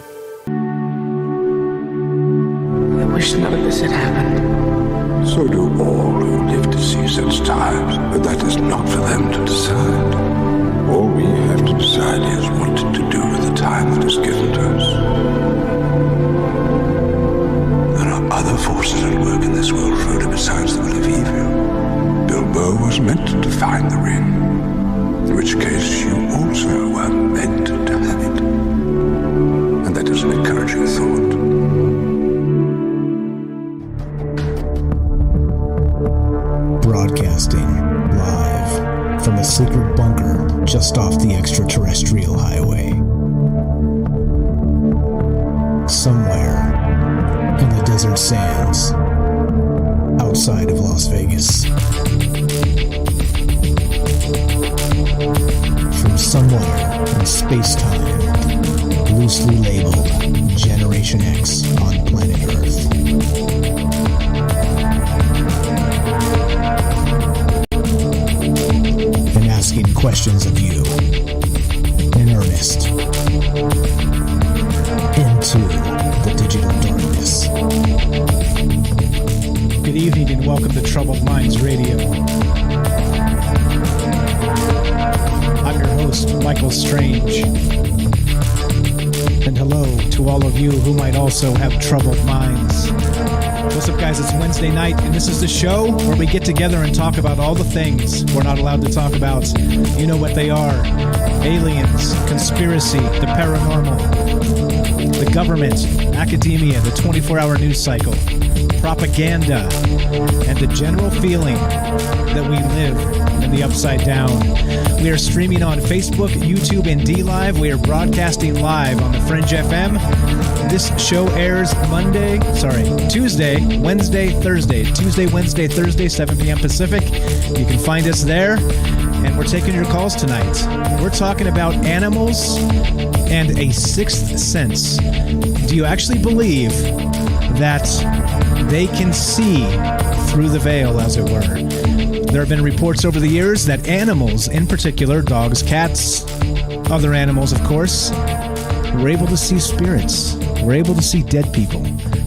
I wish none of this had happened. So do all who live to see such times, but that is not for them to decide. All we have to decide is what to do with the time that is given to us. There are other forces at work in this world, Frodo, besides the will of evil. Bilbo was meant to find the ring, in which case you also were meant to have it. And that is an encouraging thought. Broadcasting live from a secret bunker just off the extraterrestrial highway. Somewhere in the desert sands outside of Las Vegas. From somewhere in space-time, loosely labeled Generation X on planet Earth. And asking questions of you in earnest into the digital darkness. Good evening and welcome to Troubled Minds Radio. I'm your host, Michael Strange. And hello to all of you who might also have troubled minds. What's up, guys? It's Wednesday night, and this is the show where we get together and talk about all the things we're not allowed to talk about. You know what they are. Aliens, conspiracy, the paranormal, the government, academia, the 24-hour news cycle, propaganda, and the general feeling that we live in the upside down. We are streaming on Facebook, YouTube, and D-Live. We are broadcasting live on the Fringe FM. This show airs Tuesday, Wednesday, Thursday, 7 p.m. Pacific. You can find us there, and we're taking your calls tonight. We're talking about animals and a sixth sense. Do you actually believe that they can see through the veil, as it were? There have been reports over the years that animals, in particular, dogs, cats, other animals, of course, were able to see spirits. We're able to see dead people.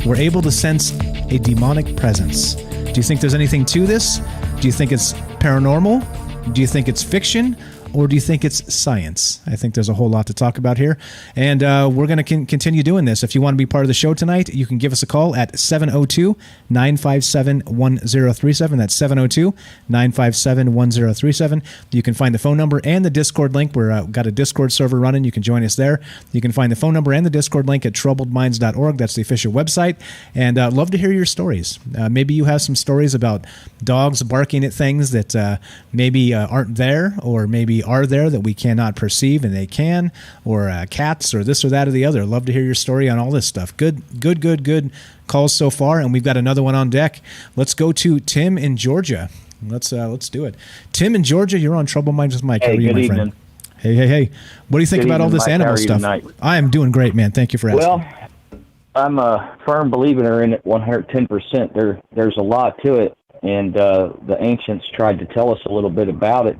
We're able to sense a demonic presence. Do you think there's anything to this? Do you think it's paranormal? Do you think it's fiction? Or do you think it's science? I think there's a whole lot to talk about here. And we're going to continue doing this. If you want to be part of the show tonight, you can give us a call at 702-957-1037. That's 702-957-1037. You can find the phone number and the Discord link. We've got a Discord server running. You can join us there. You can find the phone number and the Discord link at troubledminds.org. That's the official website. And love to hear your stories. Maybe you have some stories about dogs barking at things that maybe aren't there, or maybe are there that we cannot perceive and they can, or cats, or this or that or the other. Love to hear your story on all this stuff. Good calls so far, and we've got another one on deck. Let's go to Tim in Georgia. Let's do it. Tim in Georgia, you're on Troubled Minds with Mike. Hey, how are you, my friend? Hey. What do you think about all this animal stuff? I am doing great, man. Thank you for asking. Well, I'm a firm believer in it 110%. There's a lot to it, and the ancients tried to tell us a little bit about it.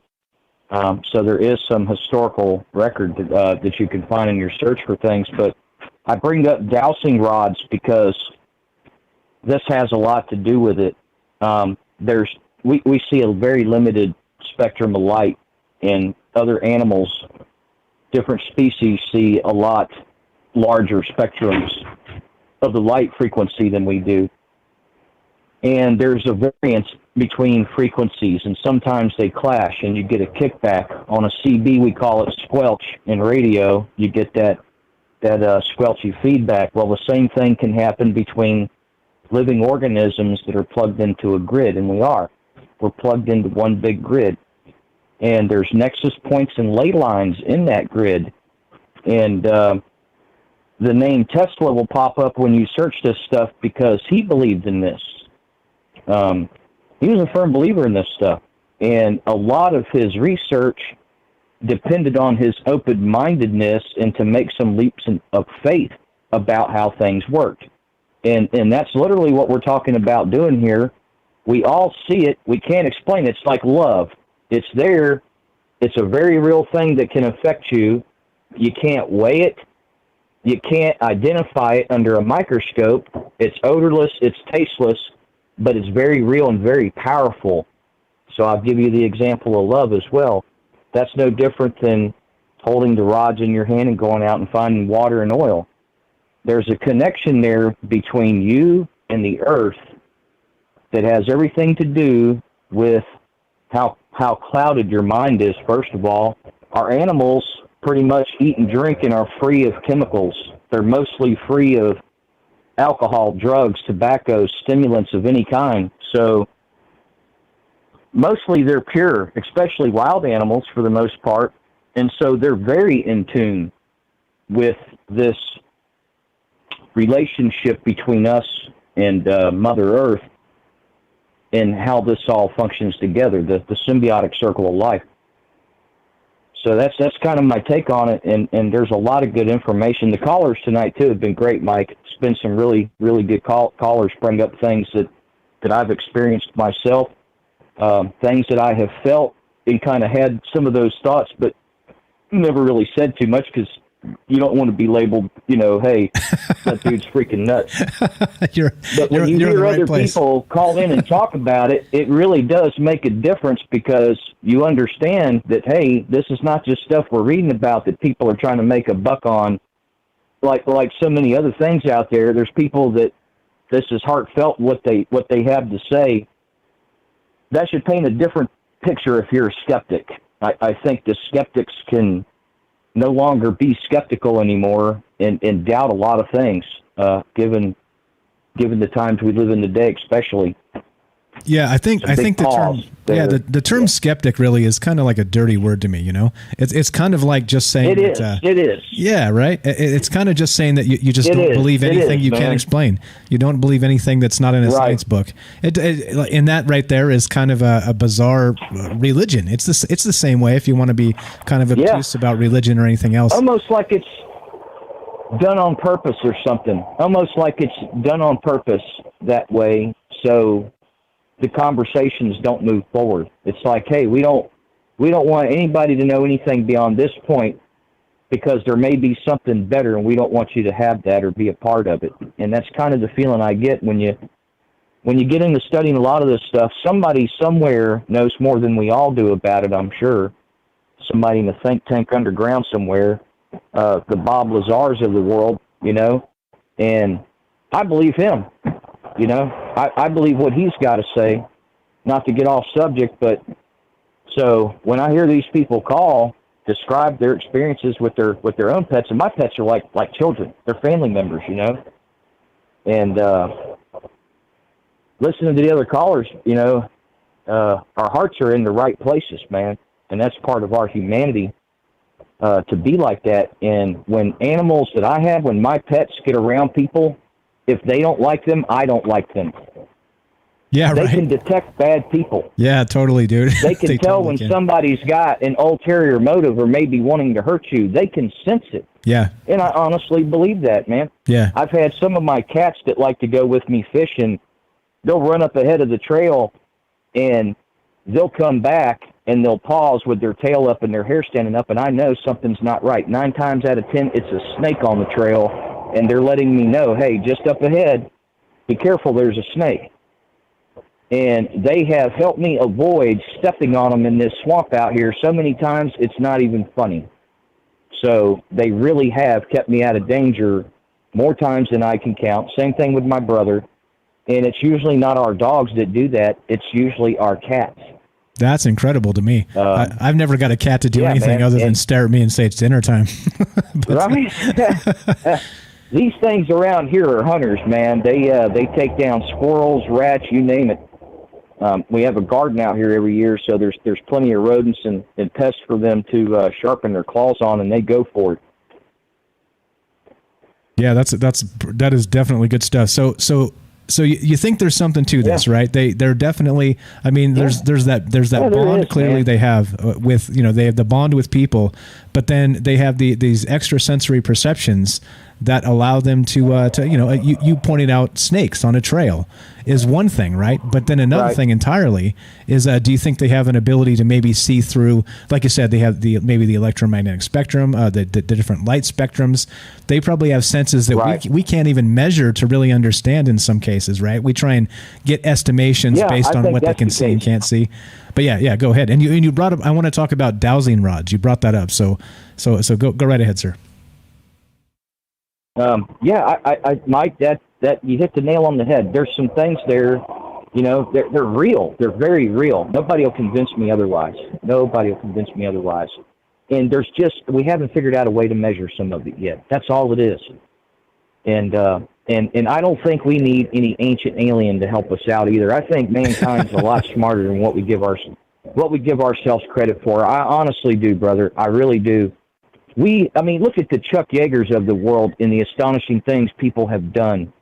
So there is some historical record that you can find in your search for things. But I bring up dowsing rods because this has a lot to do with it. We see a very limited spectrum of light, and other animals, different species, see a lot larger spectrums of the light frequency than we do. And there's a variance between frequencies, and sometimes they clash, and you get a kickback. On a CB, we call it squelch. In radio, you get that squelchy feedback. Well, the same thing can happen between living organisms that are plugged into a grid, and we're plugged into one big grid. And there's nexus points and ley lines in that grid. And the name Tesla will pop up when you search this stuff because he believed in this. He was a firm believer in this stuff, and a lot of his research depended on his open-mindedness and to make some leaps of faith about how things worked. And that's literally what we're talking about doing here We all see it. We can't explain it. It's like love. It's there. It's a very real thing that can affect you. You can't weigh it. You can't identify it under a microscope. It's odorless. It's tasteless, but it's very real and very powerful. So I'll give you the example of love as well. That's no different than holding the rods in your hand and going out and finding water and oil. There's a connection there between you and the earth that has everything to do with how clouded your mind is, first of all. Our animals pretty much eat and drink and are free of chemicals. They're mostly free of alcohol, drugs, tobacco, stimulants of any kind. So mostly they're pure, especially wild animals for the most part. And so they're very in tune with this relationship between us and Mother Earth and how this all functions together, the symbiotic circle of life. So that's kind of my take on it, and there's a lot of good information. The callers tonight, too, have been great, Mike. It's been some really, really good callers bring up things that I've experienced myself, things that I have felt and kind of had some of those thoughts, but never really said too much because you don't want to be labeled, hey, that dude's freaking nuts. But when you hear other people call in and talk about it, it really does make a difference because you understand that, hey, this is not just stuff we're reading about that people are trying to make a buck on. Like so many other things out there, there's people that this is heartfelt what they have to say. That should paint a different picture if you're a skeptic. I think the skeptics can no longer be skeptical anymore and doubt a lot of things, given the times we live in today, especially. Yeah, I think the term skeptic really is kind of like a dirty word to me. It's kind of like just saying it is. Yeah, right. It's kind of just saying that you just don't believe anything you can't explain. You don't believe anything that's not in a science book. And that right there is kind of a bizarre religion. It's the same way if you want to be kind of obtuse about religion or anything else. Almost like it's done on purpose or something. Almost like it's done on purpose that way. So the conversations don't move forward. It's like, hey, we don't want anybody to know anything beyond this point because there may be something better and we don't want you to have that or be a part of it. And that's kind of the feeling I get when you get into studying a lot of this stuff. Somebody somewhere knows more than we all do about it, I'm sure. Somebody in the think tank underground somewhere, the Bob Lazars of the world, and I believe him. I believe what he's got to say, not to get off subject, but so when I hear these people describe their experiences with their own pets, and my pets are like children, they're family members, and listening to the other callers, our hearts are in the right places, man, and that's part of our humanity, to be like that. And when animals that I have, when my pets get around people, if they don't like them, I don't like them. Yeah, they can detect bad people. Yeah, totally, dude. They can tell when somebody's got an ulterior motive or maybe wanting to hurt you. They can sense it. Yeah. And I honestly believe that, man. Yeah. I've had some of my cats that like to go with me fishing. They'll run up ahead of the trail, and they'll come back, and they'll pause with their tail up and their hair standing up, and I know something's not right. 9 times out of 10, it's a snake on the trail. And they're letting me know, hey, just up ahead, be careful, there's a snake. And they have helped me avoid stepping on them in this swamp out here so many times, it's not even funny. So they really have kept me out of danger more times than I can count. Same thing with my brother. And it's usually not our dogs that do that. It's usually our cats. That's incredible to me. I've never got a cat to do anything other than stare at me and say it's dinner time. Right? These things around here are hunters, man. They take down squirrels, rats, you name it. We have a garden out here every year, so there's plenty of rodents and pests for them to sharpen their claws on, and they go for it. Yeah, that is definitely good stuff. So you think there's something to this, right? They're definitely. I mean, there's that bond clearly they have with they have the bond with people, but then they have these extrasensory perceptions that allow them to you pointed out snakes on a trail is one thing, right? But then another thing entirely is, do you think they have an ability to maybe see through, like you said, they have maybe the electromagnetic spectrum, the different light spectrums. They probably have senses that we can't even measure to really understand in some cases, right? We try and get estimations based on what they can see and can't see. But yeah, go ahead. And you brought up, I want to talk about dowsing rods. You brought that up. So go right ahead, sir. I Mike, that you hit the nail on the head. There's some things there, they're real. They're very real. Nobody will convince me otherwise. And we haven't figured out a way to measure some of it yet. That's all it is. And I don't think we need any ancient alien to help us out either. I think mankind's a lot smarter than what we give ourselves credit for. I honestly do, brother. I really do. Look at the Chuck Yeagers of the world and the astonishing things people have done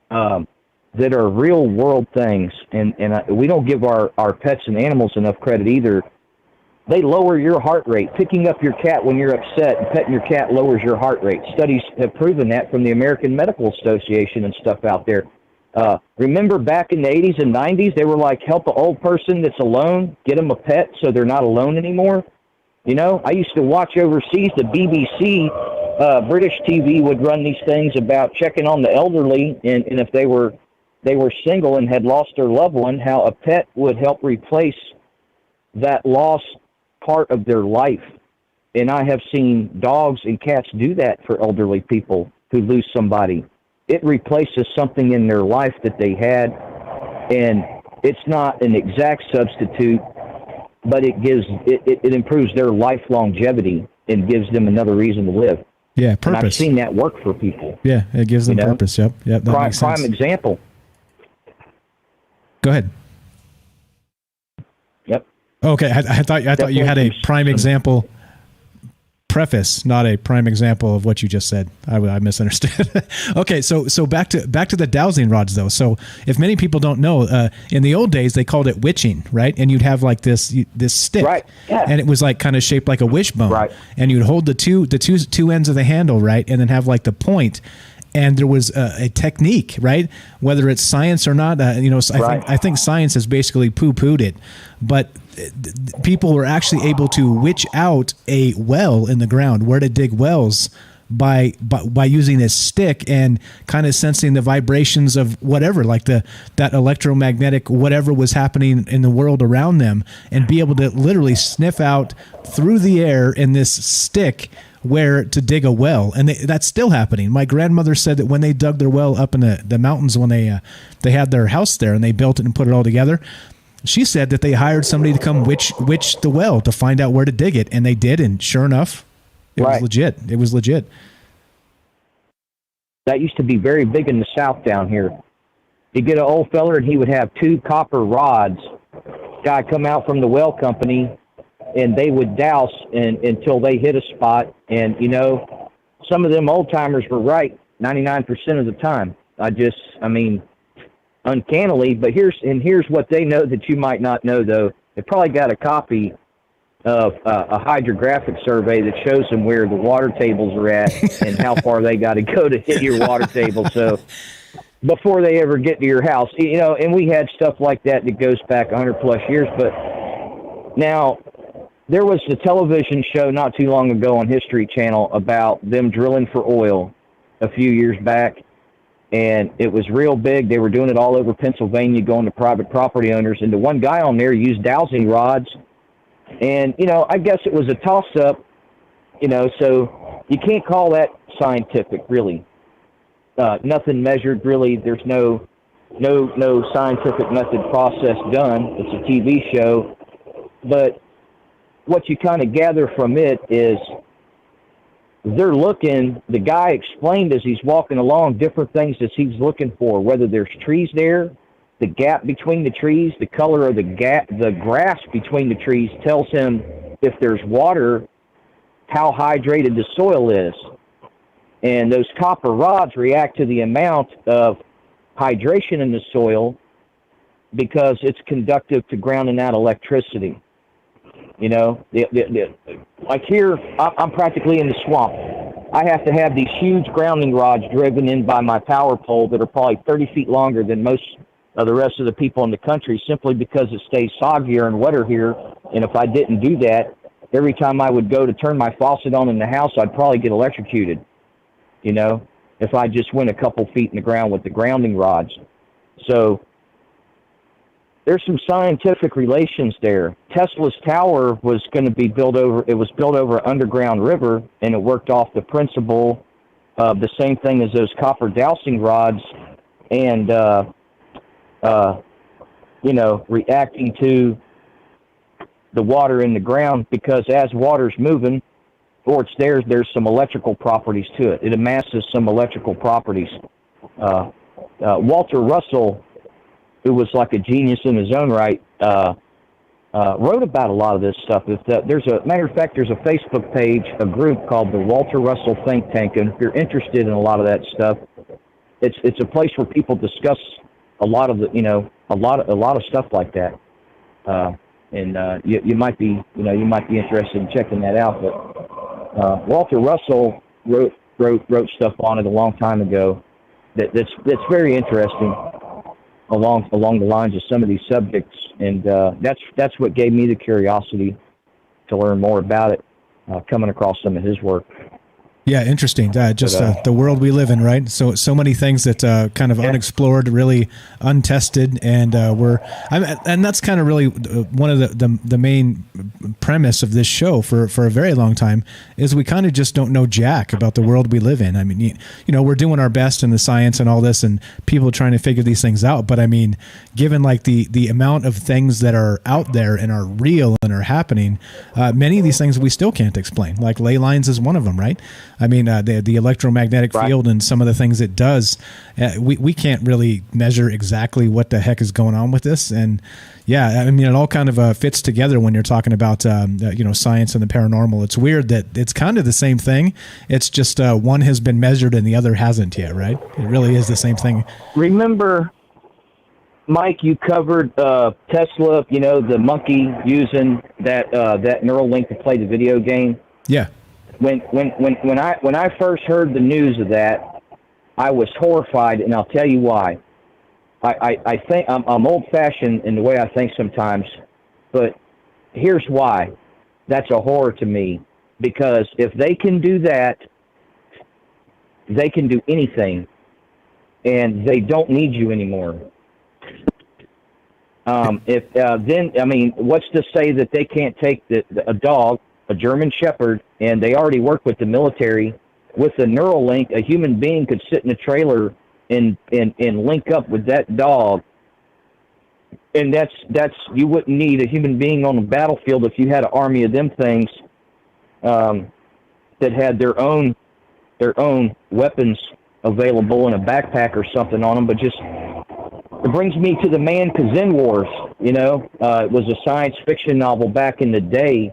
that are real world things. And we don't give our pets and animals enough credit either. They lower your heart rate. Picking up your cat when you're upset and petting your cat lowers your heart rate. Studies have proven that from the American Medical Association and stuff out there. Remember back in the 80s and 90s, they were like, help an old person that's alone, get them a pet so they're not alone anymore. I used to watch overseas, the BBC, British TV would run these things about checking on the elderly, and if they were single and had lost their loved one, how a pet would help replace that lost part of their life. And I have seen dogs and cats do that for elderly people who lose somebody. It replaces something in their life that they had, and it's not an exact substitute, but it improves their life longevity and gives them another reason to live. Yeah, purpose. And I've seen that work for people. Yeah, it gives them purpose. Yep, that makes sense. Prime example. Go ahead. Yep. Okay, I thought you had a prime example preface, not a prime example of what you just said. I misunderstood. Okay, so back to the dowsing rods though. So if many people don't know, in the old days they called it witching, right? And you'd have like this stick, right? Yeah. And it was like kind of shaped like a wishbone, right? And you'd hold the two ends of the handle, right, and then have like the point. And there was a technique, right? Whether it's science or not, I think science has basically poo-pooed it. But people were actually able to witch out a well in the ground, where to dig wells by using this stick and kind of sensing the vibrations of whatever, like that electromagnetic whatever was happening in the world around them, and be able to literally sniff out through the air in this stick where to dig a well. And that's still happening. My grandmother said that when they dug their well up in the mountains, when they had their house there and they built it and put it all together, she said that they hired somebody to come witch the well to find out where to dig it. And they did. And sure enough, it was legit. It was legit. That used to be very big in the South down here. You get an old feller and he would have 2 copper rods. Guy come out from the well company, and they would douse until they hit a spot. And, some of them old-timers were right 99% of the time. Uncannily. But here's what they know that you might not know, though. They probably got a copy of a hydrographic survey that shows them where the water tables are at and how far they got to go to hit your water table. So before they ever get to your house, and we had stuff like that goes back 100-plus years. But now, there was a television show not too long ago on History Channel about them drilling for oil a few years back, and it was real big. They were doing it all over Pennsylvania, going to private property owners, and the one guy on there used dowsing rods, and, I guess it was a toss-up, so you can't call that scientific, really. Nothing measured, really. There's no scientific method process done. It's a TV show, but what you kind of gather from it is the guy explained as he's walking along different things that he's looking for, whether there's trees there, the gap between the trees, the color of the grass between the trees tells him if there's water, how hydrated the soil is. And those copper rods react to the amount of hydration in the soil because it's conductive to grounding out electricity. Like here, I'm practically in the swamp. I have to have these huge grounding rods driven in by my power pole that are probably 30 feet longer than most of the rest of the people in the country, simply because it stays soggier and wetter here. And if I didn't do that, every time I would go to turn my faucet on in the house, I'd probably get electrocuted, you know, if I just went a couple feet in the ground with the grounding rods. So there's some scientific relations there. Tesla's tower was going to be built over an underground river, and it worked off the principle of the same thing as those copper dowsing rods, and, you know, reacting to the water in the ground, because as water's moving, or it's there's some electrical properties to it. It amasses some electrical properties. Walter Russell, who was like a genius in his own right, wrote about a lot of this stuff. There's a matter of fact, there's a Facebook page, a group called the Walter Russell Think Tank, and if you're interested in a lot of that stuff, it's a place where people discuss a lot of the, you know, a lot of stuff like that. And you might be interested in checking that out. But Walter Russell wrote stuff on it a long time ago that's very interesting along the lines of some of these subjects, and that's what gave me the curiosity to learn more about it, coming across some of his work. Yeah, interesting. The world we live in, right? So many things that kind of unexplored, really untested, and and that's kind of really one of the main premise of this show for a very long time is we kind of just don't know jack about the world we live in. I mean, you know, we're doing our best in the science and all this, and people trying to figure these things out. But I mean, given like the amount of things that are out there and are real and are happening, many of these things we still can't explain. Like ley lines is one of them, right? I mean, the electromagnetic field and some of the things it does, we can't really measure exactly what the heck is going on with this. And yeah, I mean, it all kind of fits together when you're talking about, you know, science and the paranormal. It's weird that it's kind of the same thing. It's just one has been measured and the other hasn't yet, right? It really is the same thing. Remember, Mike, you covered Tesla, you know, the monkey using that neural link to play the video game. Yeah. When I first heard the news of that, I was horrified, and I'll tell you why. I think I'm old-fashioned in the way I think sometimes, but here's why. That's a horror to me, because if they can do that, they can do anything, and they don't need you anymore. Then I mean, what's to say that they can't take a dog, a German Shepherd, and they already work with the military. With the Neuralink, a human being could sit in a trailer and link up with that dog. And that's you wouldn't need a human being on the battlefield if you had an army of them things that had their own weapons available in a backpack or something on them. But just it brings me to the Man-Kazin Wars. You know, it was a science fiction novel back in the day.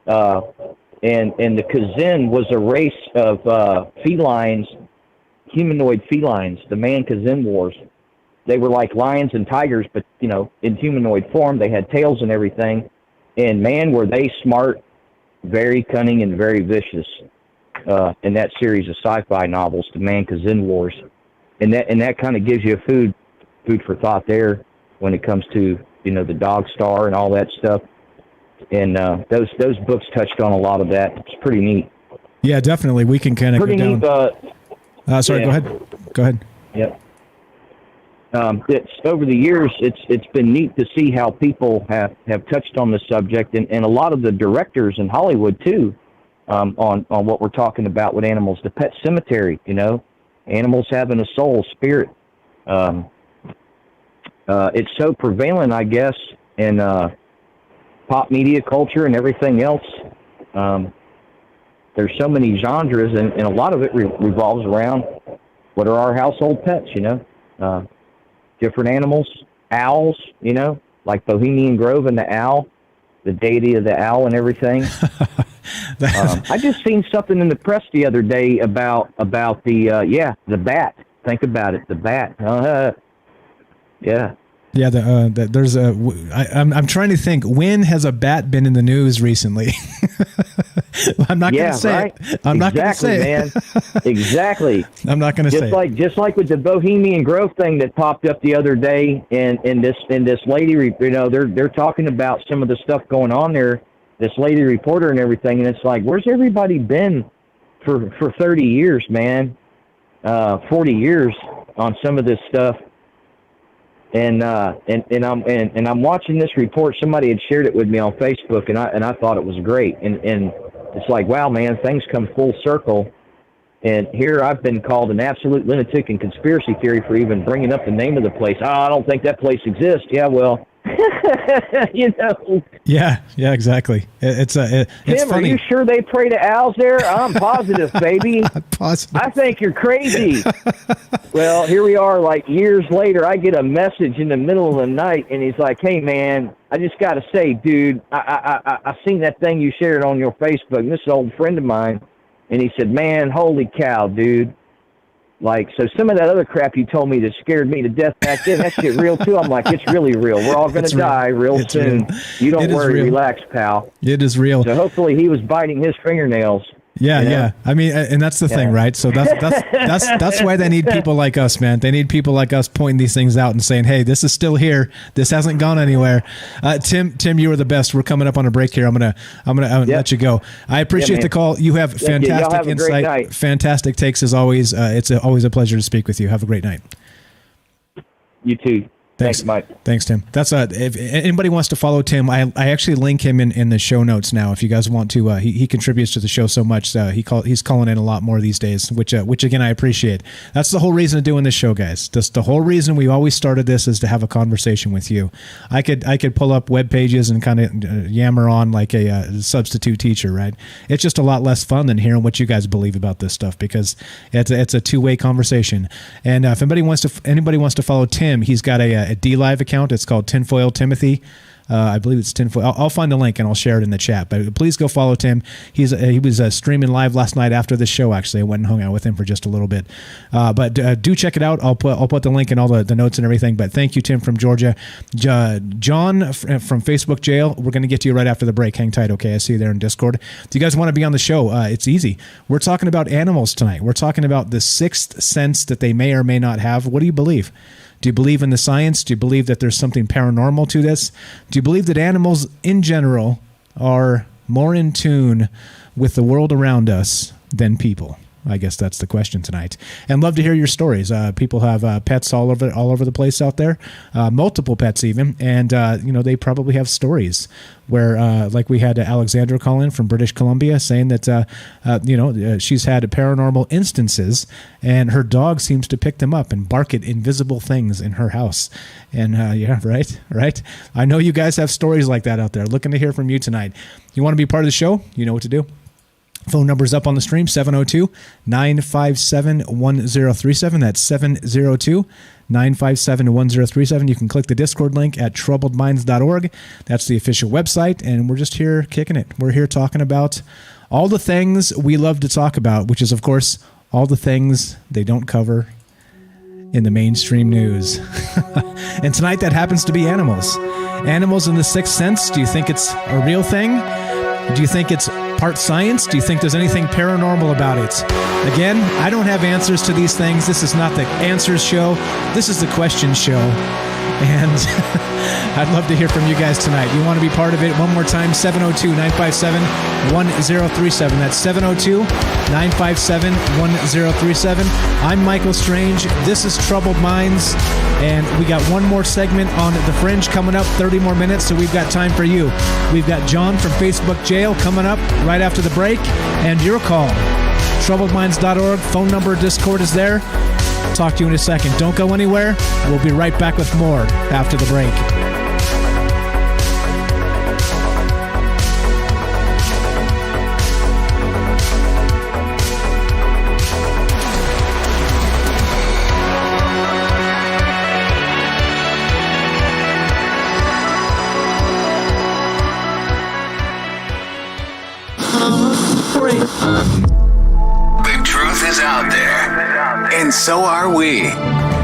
And the Kazin was a race of felines, humanoid felines, the Man-Kazin Wars. They were like lions and tigers, but, you know, in humanoid form. They had tails and everything. And, man, were they smart, very cunning, and very vicious in that series of sci-fi novels, the Man-Kazin Wars. And that kind of gives you food for thought there when it comes to, you know, the Dog Star and all that stuff. And those books touched on a lot of that. It's pretty neat. Yeah, definitely. We can kind of pretty go down. Neat. Sorry, yeah. Go ahead. Yep. It's over the years. It's been neat to see how people have touched on the subject, and a lot of the directors in Hollywood too, on what we're talking about with animals. The Pet Cemetery, you know, animals having a soul, spirit. It's so prevalent, I guess, in pop media culture and everything else. There's so many genres, and a lot of it revolves around what are our household pets, you know. Different animals, owls, you know, like Bohemian Grove and the owl, the deity of the owl and everything. I just seen something in the press the other day about the bat. Think about it, the bat. Yeah. Yeah, there's a. I'm trying to think. When has a bat been in the news recently? I'm not going to say it. I'm not going to say man. it. Exactly. I'm not going to say it. Just like with the Bohemian Grove thing that popped up the other day, and this lady, you know, they're talking about some of the stuff going on there. This lady reporter and everything, and it's like, where's everybody been for 30 years, man? 40 years on some of this stuff. And I'm watching this report. Somebody had shared it with me on Facebook, and I thought it was great. And it's like, wow, man, things come full circle. And here I've been called an absolute lunatic and conspiracy theory for even bringing up the name of the place. Oh, I don't think that place exists. Yeah, well, you know. Yeah, exactly. It's Tim, funny. Are you sure they pray to owls there? I'm positive, baby. Positive. I think you're crazy. Well, here we are, like years later. I get a message in the middle of the night, and he's like, "Hey, man, I just got to say, dude, I seen that thing you shared on your Facebook. And this is an old friend of mine." And he said, "Man, holy cow, dude. Like, so some of that other crap you told me that scared me to death back then, that shit real too." I'm like, it's really real. We're all going to die real soon. Real. You don't worry. Relax, pal. It is real. So hopefully he was biting his fingernails. Yeah, you know? yeah. I mean, and that's the thing, right? So that's why they need people like us, man. They need people like us pointing these things out and saying, "Hey, this is still here. This hasn't gone anywhere." Tim, you are the best. We're coming up on a break here. I'm gonna let you go. I appreciate the call. You have fantastic insight, fantastic takes as always. It's always a pleasure to speak with you. Have a great night. You too. Thanks, Mike. Thanks, Tim. That's if anybody wants to follow Tim, I actually link him in the show notes now. If you guys want to, he contributes to the show so much. He's calling in a lot more these days, which again I appreciate. That's the whole reason of doing this show, guys. Just the whole reason we always started this is to have a conversation with you. I could pull up web pages and kind of yammer on like a substitute teacher, right? It's just a lot less fun than hearing what you guys believe about this stuff because it's a two-way conversation. And if anybody wants to follow Tim, he's got a D-Live account. It's called Tinfoil Timothy. I believe it's Tinfoil. I'll find the link and I'll share it in the chat. But please go follow Tim. He was streaming live last night after the show. Actually, I went and hung out with him for just a little bit. But do check it out. I'll put the link in all the notes and everything. But thank you, Tim from Georgia. John from Facebook Jail. We're going to get to you right after the break. Hang tight, okay? I see you there in Discord. If you guys want to be on the show, it's easy. We're talking about animals tonight. We're talking about the sixth sense that they may or may not have. What do you believe? Do you believe in the science? Do you believe that there's something paranormal to this? Do you believe that animals in general are more in tune with the world around us than people? I guess that's the question tonight. And love to hear your stories. People have pets all over the place out there, multiple pets even, and they probably have stories where, like we had Alexandra call in from British Columbia saying that she's had paranormal instances, and her dog seems to pick them up and bark at invisible things in her house. And right. I know you guys have stories like that out there. Looking to hear from you tonight. You want to be part of the show? You know what to do. Phone number's up on the stream, 702-957-1037. That's 702-957-1037. You can click the Discord link at troubledminds.org. That's the official website, and we're just here kicking it. We're here talking about all the things we love to talk about, which is, of course, all the things they don't cover in the mainstream news. And tonight that happens to be animals. Animals in the sixth sense. Do you think it's a real thing? Do you think it's part science? Do you think there's anything paranormal about it? Again, I don't have answers to these things. This is not the answers show. This is the question show. And I'd love to hear from you guys tonight. You want to be part of it? One more time, 702-957-1037. That's 702-957-1037. I'm Michael Strange. This is Troubled Minds. And we got one more segment on The Fringe coming up, 30 more minutes, so we've got time for you. We've got John from Facebook Jail coming up right after the break, and your call. TroubledMinds.org, phone number, Discord is there. Talk to you in a second. Don't go anywhere. We'll be right back with more after the break. The truth is out there, and so are we.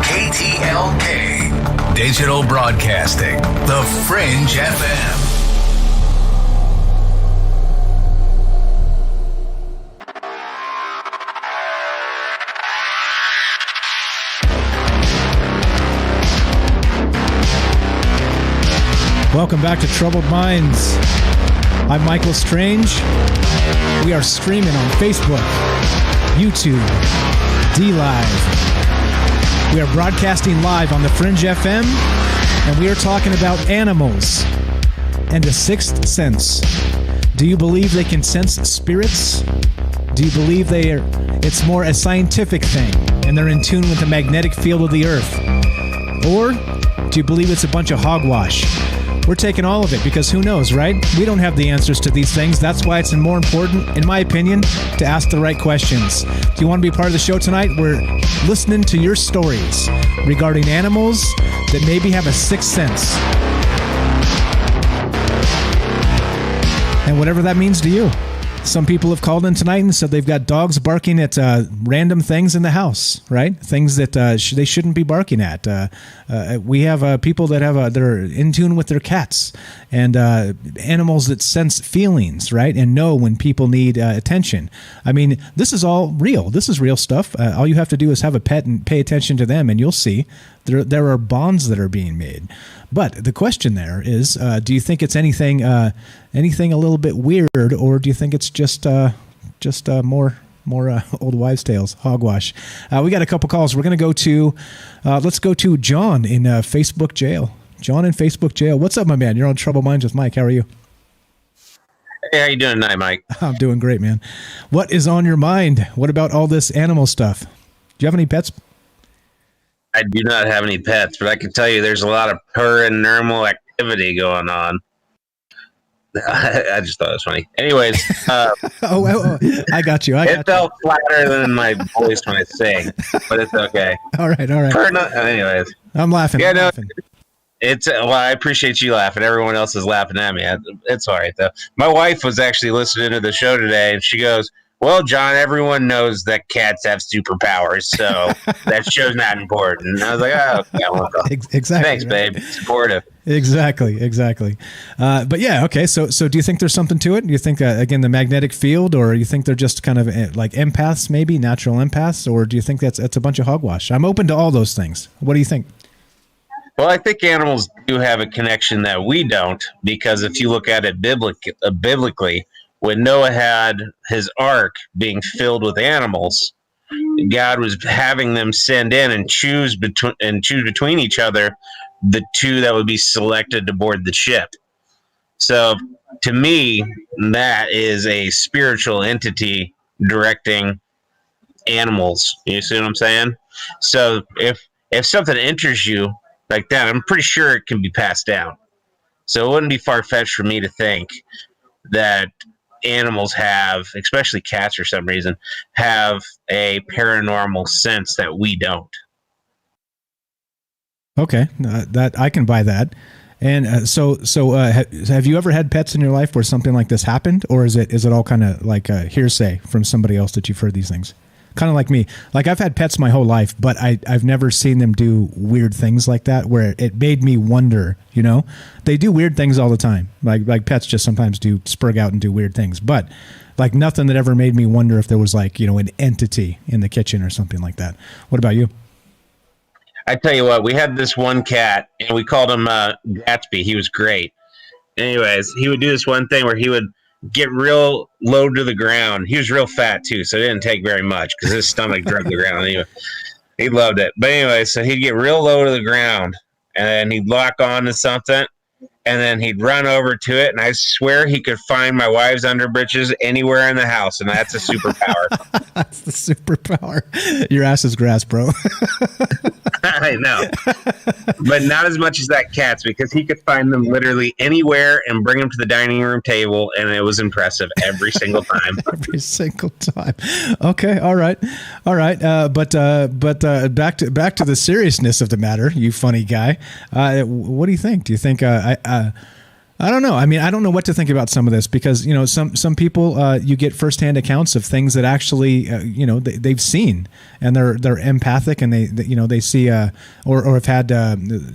KTLK, digital broadcasting, The Fringe FM. Welcome back to Troubled Minds. I'm Michael Strange. We are streaming on Facebook, YouTube, D-Live. We are broadcasting live on the Fringe FM, and we are talking about animals and a sixth sense. Do you believe they can sense spirits? Do you believe it's more a scientific thing and they're in tune with the magnetic field of the earth? Or do you believe it's a bunch of hogwash? We're taking all of it because who knows, right? We don't have the answers to these things. That's why it's more important, in my opinion, to ask the right questions. Do you want to be part of the show tonight? We're listening to your stories regarding animals that maybe have a sixth sense. And whatever that means to you. Some people have called in tonight and said they've got dogs barking at random things in the house, right? Things that they shouldn't be barking at. We have people that are in tune with their cats, and animals that sense feelings, right? And know when people need attention. I mean, this is all real. This is real stuff. All you have to do is have a pet and pay attention to them, and you'll see there are bonds that are being made. But the question there is, do you think it's anything a little bit weird, or do you think it's just more old wives' tales, hogwash? We got a couple calls. We're going to go to, let's go to John in Facebook jail. John in Facebook jail. What's up, my man? You're on Trouble Minds with Mike. How are you? Hey, how you doing tonight, Mike? I'm doing great, man. What is on your mind? What about all this animal stuff? Do you have any pets? I do not have any pets, but I can tell you there's a lot of paranormal activity going on. I just thought it was funny. Anyways. I got you. It felt flatter than my voice when I sing, but it's okay. All right. Anyways. I'm laughing. Yeah, no, I appreciate you laughing. Everyone else is laughing at me. It's all right, though. My wife was actually listening to the show today, and she goes, "Well, John, everyone knows that cats have superpowers, so that show's not important." And I was like, "Oh, okay, well, exactly. Thanks, babe. Supportive." Exactly. But yeah, okay. So do you think there's something to it? Do you think again the magnetic field, or you think they're just kind of like empaths, maybe natural empaths, or do you think that's a bunch of hogwash? I'm open to all those things. What do you think? Well, I think animals do have a connection that we don't, because if you look at it biblically, when Noah had his ark being filled with animals, God was having them send in and choose between each other the two that would be selected to board the ship. So to me, that is a spiritual entity directing animals. You see what I'm saying? So if something enters you like that, I'm pretty sure it can be passed down. So it wouldn't be far-fetched for me to think that animals have, especially cats for some reason, have a paranormal sense that we don't. Okay, that I can buy that. And so have you ever had pets in your life where something like this happened, or is it all kind of like a hearsay from somebody else that you've heard these things? Kind of like me. Like I've had pets my whole life, but I've never seen them do weird things like that where it made me wonder, you know? They do weird things all the time. Like pets just sometimes do spurg out and do weird things, but like nothing that ever made me wonder if there was like, you know, an entity in the kitchen or something like that. What about you? I tell you what, we had this one cat and we called him Gatsby. He was great. Anyways, he would do this one thing where he would get real low to the ground. He was real fat too, so it didn't take very much because his stomach drug the ground. He loved it. But anyway, so he'd get real low to the ground, and then he'd lock on to something, and then he'd run over to it, and I swear he could find my wife's underbritches anywhere in the house, and that's a superpower. That's the superpower. Your ass is grass, bro. I know. But not as much as that cat's, because he could find them literally anywhere and bring them to the dining room table, and it was impressive every single time. Every single time. Okay, all right. But back to the seriousness of the matter, you funny guy. What do you think? Do you think I don't know. I mean, I don't know what to think about some of this because, you know, some people, you get firsthand accounts of things that actually, you know, they've seen, and they're empathic, and they see, or have had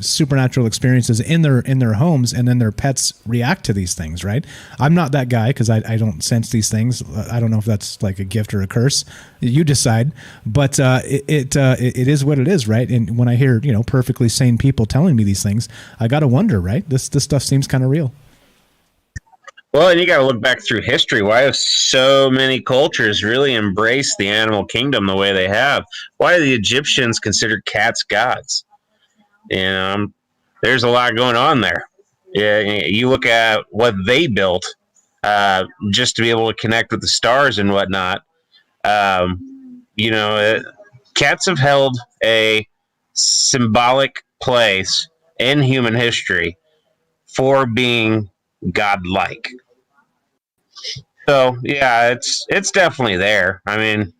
supernatural experiences in their homes, and then their pets react to these things. Right. I'm not that guy because I don't sense these things. I don't know if that's like a gift or a curse. You decide. But it is what it is. Right. And when I hear, you know, perfectly sane people telling me these things, I got to wonder, right? This stuff seems kind of real. Well, and you got to look back through history. Why have so many cultures really embraced the animal kingdom the way they have? Why do the Egyptians consider cats gods? You know, there's a lot going on there. Yeah, you look at what they built just to be able to connect with the stars and whatnot. You know, cats have held a symbolic place in human history for being godlike. So yeah, it's definitely there. I mean,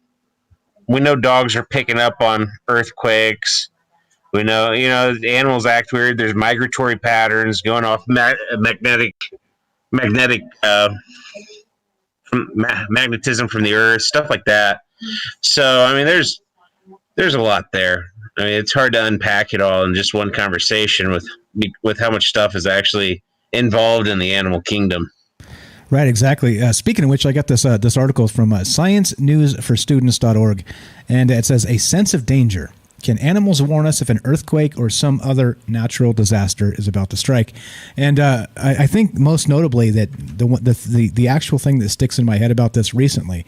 we know dogs are picking up on earthquakes. We know, you know, animals act weird. There's migratory patterns going off magnetism from the earth, stuff like that. So I mean, there's a lot there. I mean, it's hard to unpack it all in just one conversation with how much stuff is actually involved in the animal kingdom. Right, exactly. Speaking of which, I got this article from sciencenewsforstudents.org, and it says, a sense of danger. Can animals warn us if an earthquake or some other natural disaster is about to strike? And I think most notably that the actual thing that sticks in my head about this recently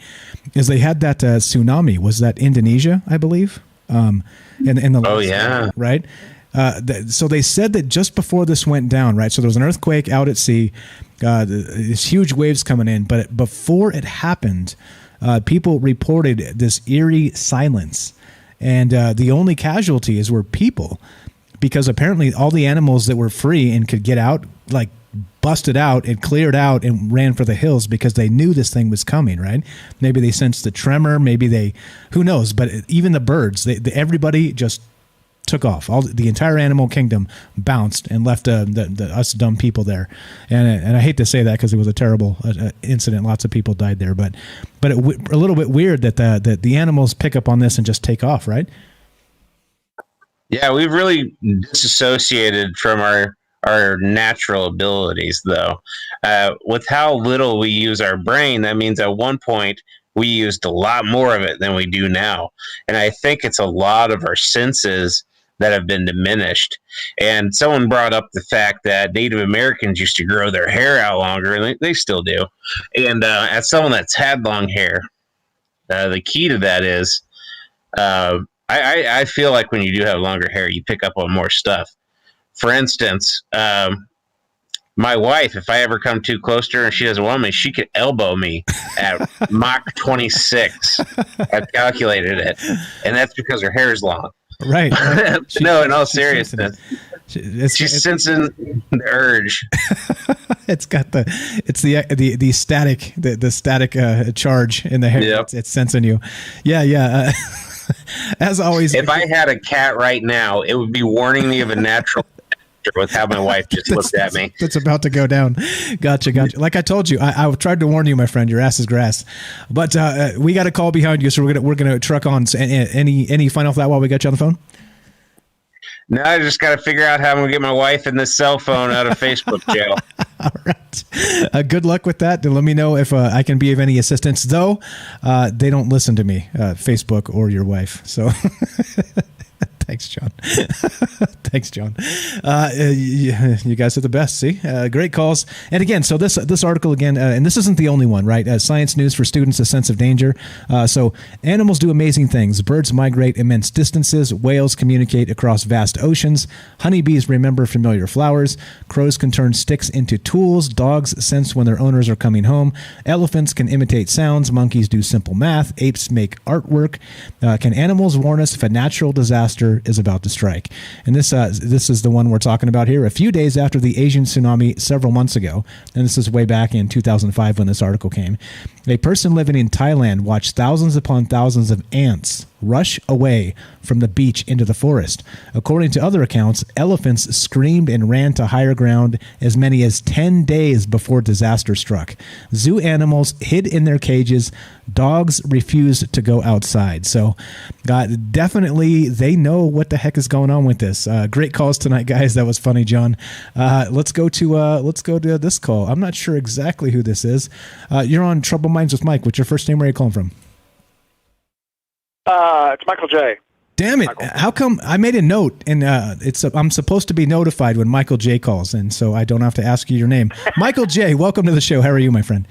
is they had that tsunami. Was that Indonesia, I believe? In the oh, yeah. Right? So they said that just before this went down, right? So there was an earthquake out at sea, these huge waves coming in, but before it happened, people reported this eerie silence, and the only casualties were people, because apparently all the animals that were free and could get out, like, busted out and cleared out and ran for the hills because they knew this thing was coming, right? Maybe they sensed the tremor, who knows? But even the birds, everybody just took off. The entire animal kingdom bounced and left us dumb people there. And I hate to say that because it was a terrible incident. Lots of people died there, but a little bit weird that the animals pick up on this and just take off, right? Yeah, we've really disassociated from our natural abilities, though. With how little we use our brain, that means at one point we used a lot more of it than we do now. And I think it's a lot of our senses that have been diminished. And someone brought up the fact that Native Americans used to grow their hair out longer, and they still do. And as someone that's had long hair, the key to that is I feel like when you do have longer hair, you pick up on more stuff. For instance, my wife, if I ever come too close to her and she doesn't want me, she could elbow me at Mach 26. I've calculated it. And that's because her hair is long. Right. No, in all seriousness, she's sensing the urge. It's got the static, the static charge in the hair. Yep. It's sensing you. Yeah. As always, if I had a cat right now, it would be warning me of a natural with how my wife just looked at me. That's about to go down. Gotcha. Like I told you, I tried to warn you, my friend. Your ass is grass. But we got a call behind you, so we're gonna truck on. Any final thought while we got you on the phone? No, I just got to figure out how I'm gonna get my wife and this cell phone out of Facebook jail. All right. Good luck with that. Let me know if I can be of any assistance. Though they don't listen to me, Facebook or your wife. So. Thanks, John. Thanks, John. You guys are the best. See, great calls. And again, so this article again, and this isn't the only one, right? Science News for Students: A Sense of Danger. So animals do amazing things. Birds migrate immense distances. Whales communicate across vast oceans. Honeybees remember familiar flowers. Crows can turn sticks into tools. Dogs sense when their owners are coming home. Elephants can imitate sounds. Monkeys do simple math. Apes make artwork. Can animals warn us if a natural disaster is about to strike? And this is the one we're talking about here. A few days after the Asian tsunami several months ago, and this is way back in 2005 when this article came, a person living in Thailand watched thousands upon thousands of ants rush away from the beach into the forest. According to other accounts, elephants screamed and ran to higher ground as many as 10 days before disaster struck. Zoo animals hid in their cages. Dogs refused to go outside. So definitely they know what the heck is going on with this. Great calls tonight, guys. That was funny, John. Let's go to this call. I'm not sure exactly who this is. You're on Trouble Minds with Mike. What's your first name? Where are you calling from? It's Michael J. Damn it! Michael. How come I made a note and I'm supposed to be notified when Michael J calls, and so I don't have to ask you your name. Michael J, welcome to the show. How are you, my friend?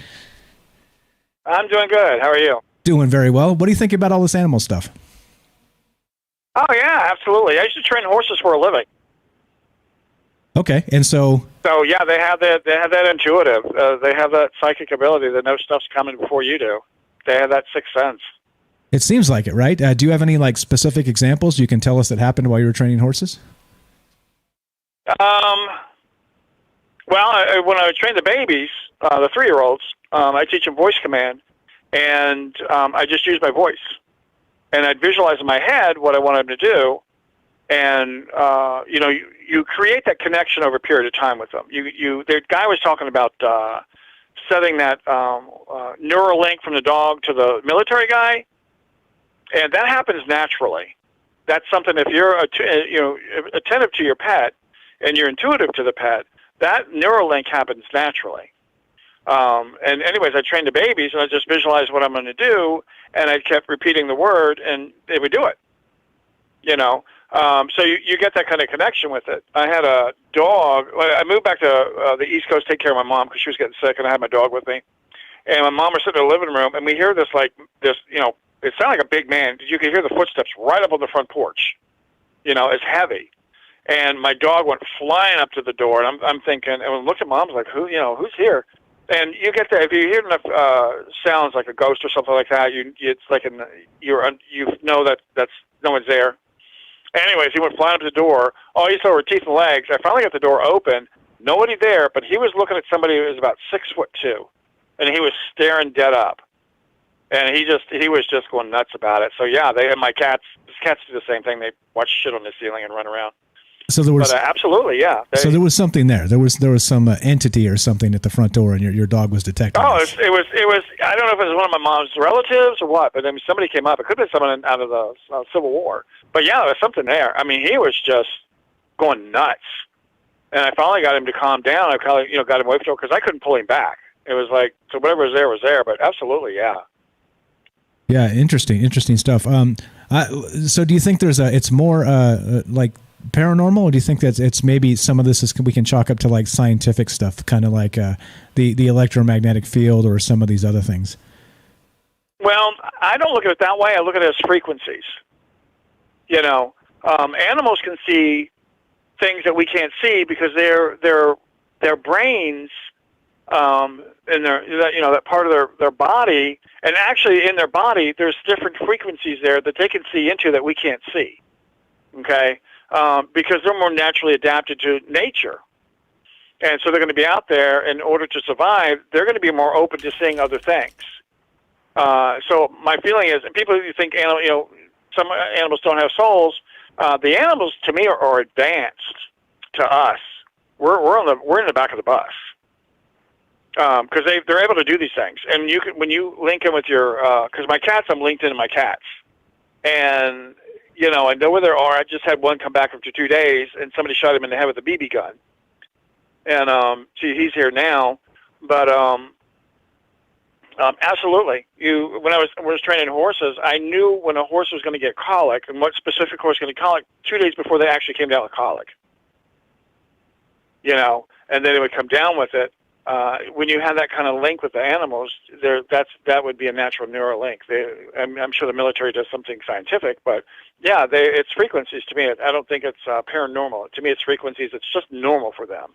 I'm doing good. How are you? Doing very well. What do you think about all this animal stuff? Oh yeah, absolutely. I used to train horses for a living. Okay, and so yeah, they have that intuitive. They have that psychic ability that know stuff's coming before you do. They have that sixth sense. it seems like it, right? Do you have any like specific examples you can tell us that happened while you were training horses? Well, when I train the babies, the 3-year-olds, I teach them voice command, and I just use my voice, and I'd visualize in my head what I want them to do, and you create that connection over a period of time with them. The guy was talking about setting that neural link from the dog to the military guy, and that happens naturally. That's something if you're attentive to your pet and you're intuitive to the pet, that neural link happens naturally. And anyways, I trained the babies, and I just visualized what I'm going to do, and I kept repeating the word, and they would do it. So you get that kind of connection with it. I had a dog. I moved back to the East Coast to take care of my mom because she was getting sick, and I had my dog with me. And my mom was sitting in the living room, and we hear this it sounded like a big man. You could hear the footsteps right up on the front porch. It's heavy. And my dog went flying up to the door, and I'm thinking, and I looked at Mom, I was like, who's here? And you get that if you hear enough sounds like a ghost or something like that, it's like you know that's no one's there. Anyways, he went flying up to the door. All you saw were teeth and legs. I finally got the door open. Nobody there, but he was looking at somebody who was about 6'2", and he was staring dead up. And he was just going nuts about it. So yeah, my cats do the same thing. They watch shit on the ceiling and run around. So there was absolutely, yeah. So there was something there. There was some entity or something at the front door, and your dog was detecting. Oh, it was. I don't know if it was one of my mom's relatives or what, but I mean, somebody came up. It could have been someone out of the Civil War. But yeah, there was something there. I mean, he was just going nuts, and I finally got him to calm down. I got him away from it because I couldn't pull him back. It was like, so whatever was there. But absolutely, yeah. Yeah, interesting stuff. So do you think it's more like paranormal, or do you think that it's maybe some of this we can chalk up to like scientific stuff, kind of like the electromagnetic field or some of these other things? Well, I don't look at it that way. I look at it as frequencies. Animals can see things that we can't see because their brains and that part of their body, and actually in their body, there's different frequencies there that they can see into that we can't see. Okay. Because they're more naturally adapted to nature. And so they're going to be out there in order to survive. They're going to be more open to seeing other things. So my feeling is, and people who think some animals don't have souls, the animals to me are advanced to us. We're in the back of the bus. Because they're able to do these things. And when you link in with your, because my cats, I'm linked into my cats. And I know where they are. I just had one come back after 2 days, and somebody shot him in the head with a BB gun. And he's here now. But absolutely, when I was training horses, I knew when a horse was going to get colic and what specific horse was going to get colic 2 days before they actually came down with colic. And then it would come down with it. When you have that kind of link with the animals, that would be a natural neural link. I'm sure the military does something scientific, but yeah, it's frequencies to me. I don't think it's paranormal. To me, it's frequencies. It's just normal for them.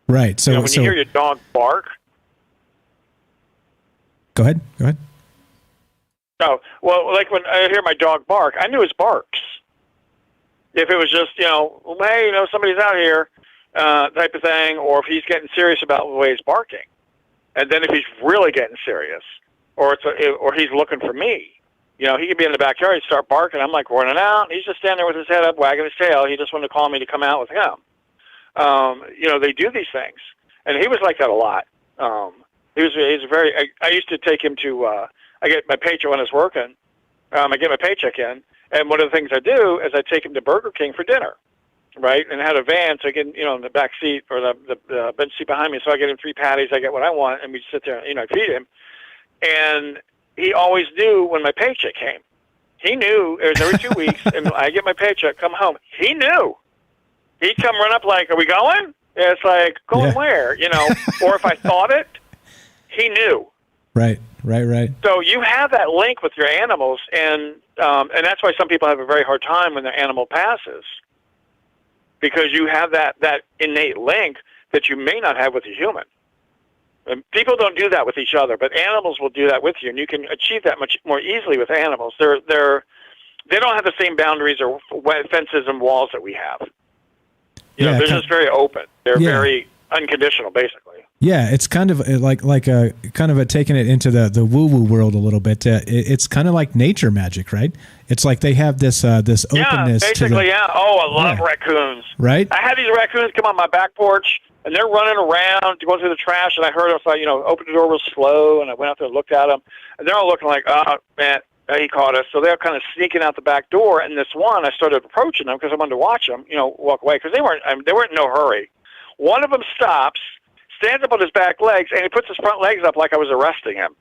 Right. So when you hear your dog bark. Go ahead. Oh, well, like when I hear my dog bark, I knew his barks. If it was just, hey, somebody's out here. Type of thing, or if he's getting serious about the way he's barking, and then if he's really getting serious, or he's looking for me, You know, he could be in the backyard, he'd start barking. I'm like running out. He's just standing there with his head up, wagging his tail. He just wanted to call me to come out with him. You know, they do these things, and he was like that a lot. He's very. I used to take him to. I get my paycheck when I was working. I get my paycheck in, and one of the things I do is I take him to Burger King for dinner, right? And I had a van, so I get, you know, in the back seat or the bench seat behind me. So I get him 3 patties. I get what I want, and we sit there, you know, I feed him. And he always knew when my paycheck came. He knew it was every 2 weeks, and I get my paycheck, come home. He knew. He'd come run up like, "Are we going?" And it's like, "Going where?" You know. Or if I thought it, he knew. Right. So you have that link with your animals, and that's why some people have a very hard time when their animal passes, because you have that innate link that you may not have with a human. And people don't do that with each other, but animals will do that with you, and you can achieve that much more easily with animals. They don't have the same boundaries or fences and walls that we have. You know, they're just very open. They're very unconditional, basically. Yeah, it's kind of like taking it into the woo-woo world a little bit. It's kind of like nature magic, right? It's like they have this openness. Yeah, basically, yeah. Oh, I love raccoons. Right? I had these raccoons come on my back porch, and they're running around, going through the trash, and I heard them, so I, you know, opened the door real slow, and I went out there and looked at them, and they're all looking like, "Oh, man, he caught us." So they're kind of sneaking out the back door, and this one, I started approaching them because I wanted to watch them, you know, walk away, because they weren't in no hurry. One of them stops, stands up on his back legs, and he puts his front legs up like I was arresting him.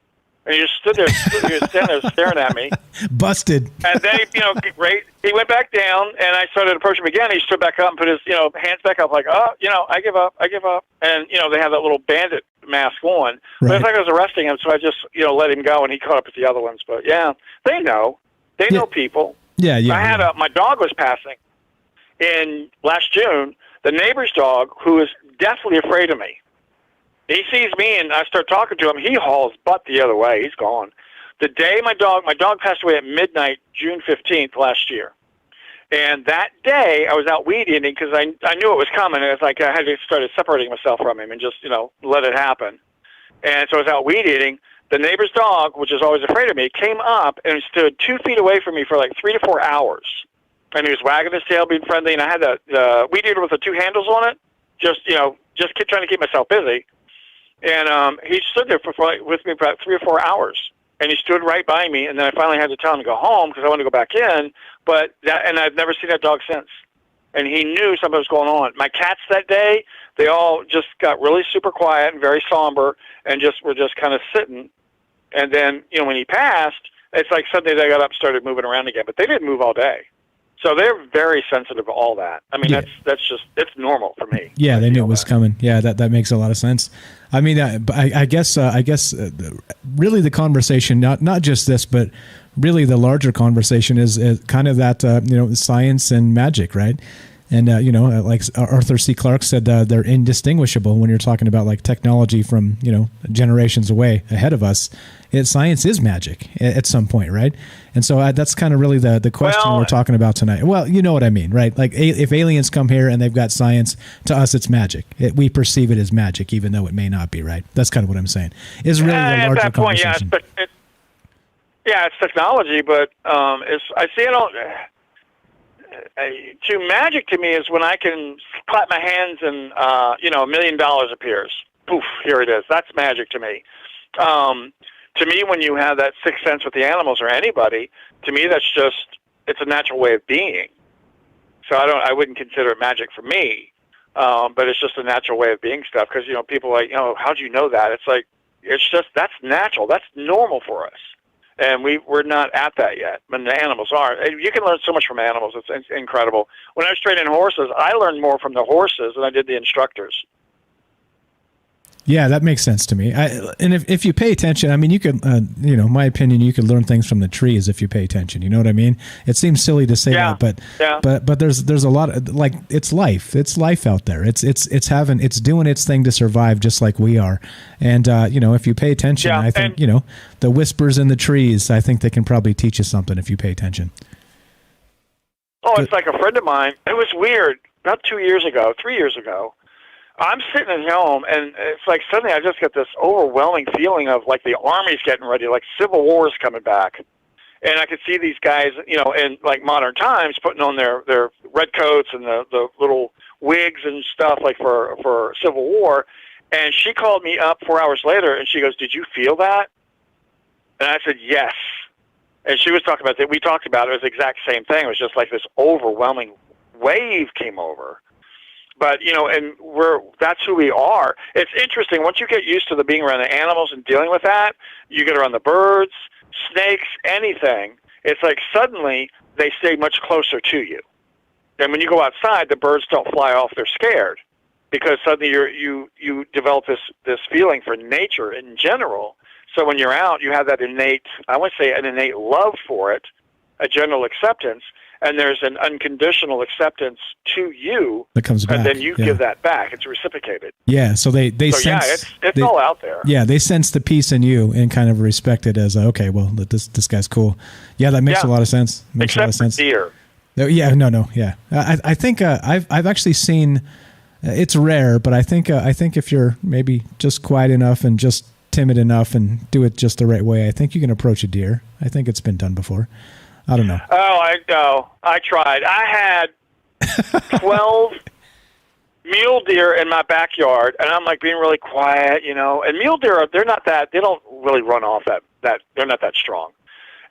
And he just stood there, standing there staring at me. Busted. And then, you know, he went back down, and I started approaching him again. He stood back up and put his, you know, hands back up like, "Oh, you know, I give up. And, you know, they have that little bandit mask on. But it's like I was arresting him, so I just, you know, let him go, and he caught up with the other ones. But, yeah, they know. They know people. Yeah. I had my dog was passing in last June. The neighbor's dog, who is deathly afraid of me. He sees me, and I start talking to him. He hauls butt the other way. He's gone. The day my dog passed away at midnight, June 15th last year. And that day, I was out weed eating because I knew it was coming. And it's like I had to start separating myself from him and just, you know, let it happen. And so I was out weed eating. The neighbor's dog, which is always afraid of me, came up and stood 2 feet away from me for like 3 to 4 hours. And he was wagging his tail, being friendly. And I had the weed eater with the 2 handles on it, just keep trying to keep myself busy. And he stood there with me for about 3 or 4 hours. And he stood right by me. And then I finally had to tell him to go home because I wanted to go back in. And I've never seen that dog since. And he knew something was going on. My cats that day, they all just got really super quiet and very somber and were just kind of sitting. And then, you know, when he passed, it's like suddenly they got up and started moving around again. But they didn't move all day. So they're very sensitive to all that. I mean, it's normal for me. Yeah, they knew it was coming. Yeah, that makes a lot of sense. I mean, I guess really the conversation, not just this, but really the larger conversation is kind of that, you know, science and magic, right? And, you know, like Arthur C. Clarke said, they're indistinguishable when you're talking about like technology from, you know, generations away ahead of us. Science is magic at some point, right? And so that's kind of really the question we're talking about tonight. Well, you know what I mean, right? Like if aliens come here and they've got science, to us it's magic. We perceive it as magic, even though it may not be, right? That's kind of what I'm saying. Is really the larger conversation. It's technology, but I see it all. Magic to me is when I can clap my hands and you know, $1 million appears. Poof, here it is. That's magic to me. To me, when you have that sixth sense with the animals or anybody, to me it's a natural way of being. So I wouldn't consider it magic for me, but it's just a natural way of being stuff. Because, you know, people are like, you know, how'd you know that? It's like that's natural. That's normal for us. And we're not at that yet, but the animals are. And you can learn so much from animals. It's incredible. When I was training horses, I learned more from the horses than I did the instructors. Yeah, that makes sense to me. And if you pay attention, I mean, you could, you know, my opinion, you could learn things from the trees if you pay attention. You know what I mean? It seems silly to say that, but there's a lot of, like, it's life out there. It's doing its thing to survive just like we are. And you know, if you pay attention, I think, you know, the whispers in the trees, I think they can probably teach you something if you pay attention. Oh, it's like a friend of mine. It was weird. About 3 years ago. I'm sitting at home, and it's like suddenly I just get this overwhelming feeling of like the army's getting ready, like Civil War is coming back. And I could see these guys, you know, in like modern times, putting on their red coats and the little wigs and stuff like for Civil War. And she called me up 4 hours later, and she goes, "Did you feel that?" And I said, "Yes." And she was talking about that. We talked about it. It was the exact same thing. It was just like this overwhelming wave came over. But, you know, and that's who we are. It's interesting. Once you get used to being around the animals and dealing with that, you get around the birds, snakes, anything. It's like suddenly they stay much closer to you. And when you go outside, the birds don't fly off. They're scared because suddenly you develop this feeling for nature in general. So when you're out, you have that innate, I would say an innate love for it, a general acceptance, and there's an unconditional acceptance to you that comes back. And then you give that back. It's reciprocated. Yeah, so they so sense... Yeah, it's all out there. Yeah, they sense the peace in you and kind of respect it as, okay, well, this guy's cool. Yeah, that makes a lot of sense. Makes a lot of sense. Deer. Yeah, no, yeah. I think I've actually seen... it's rare, but I think if you're maybe just quiet enough and just timid enough and do it just the right way, I think you can approach a deer. I think it's been done before. I don't know. Oh, I know. I tried. I had 12 mule deer in my backyard, and I'm like being really quiet, you know. And mule deer, they don't really run off that they're not that strong.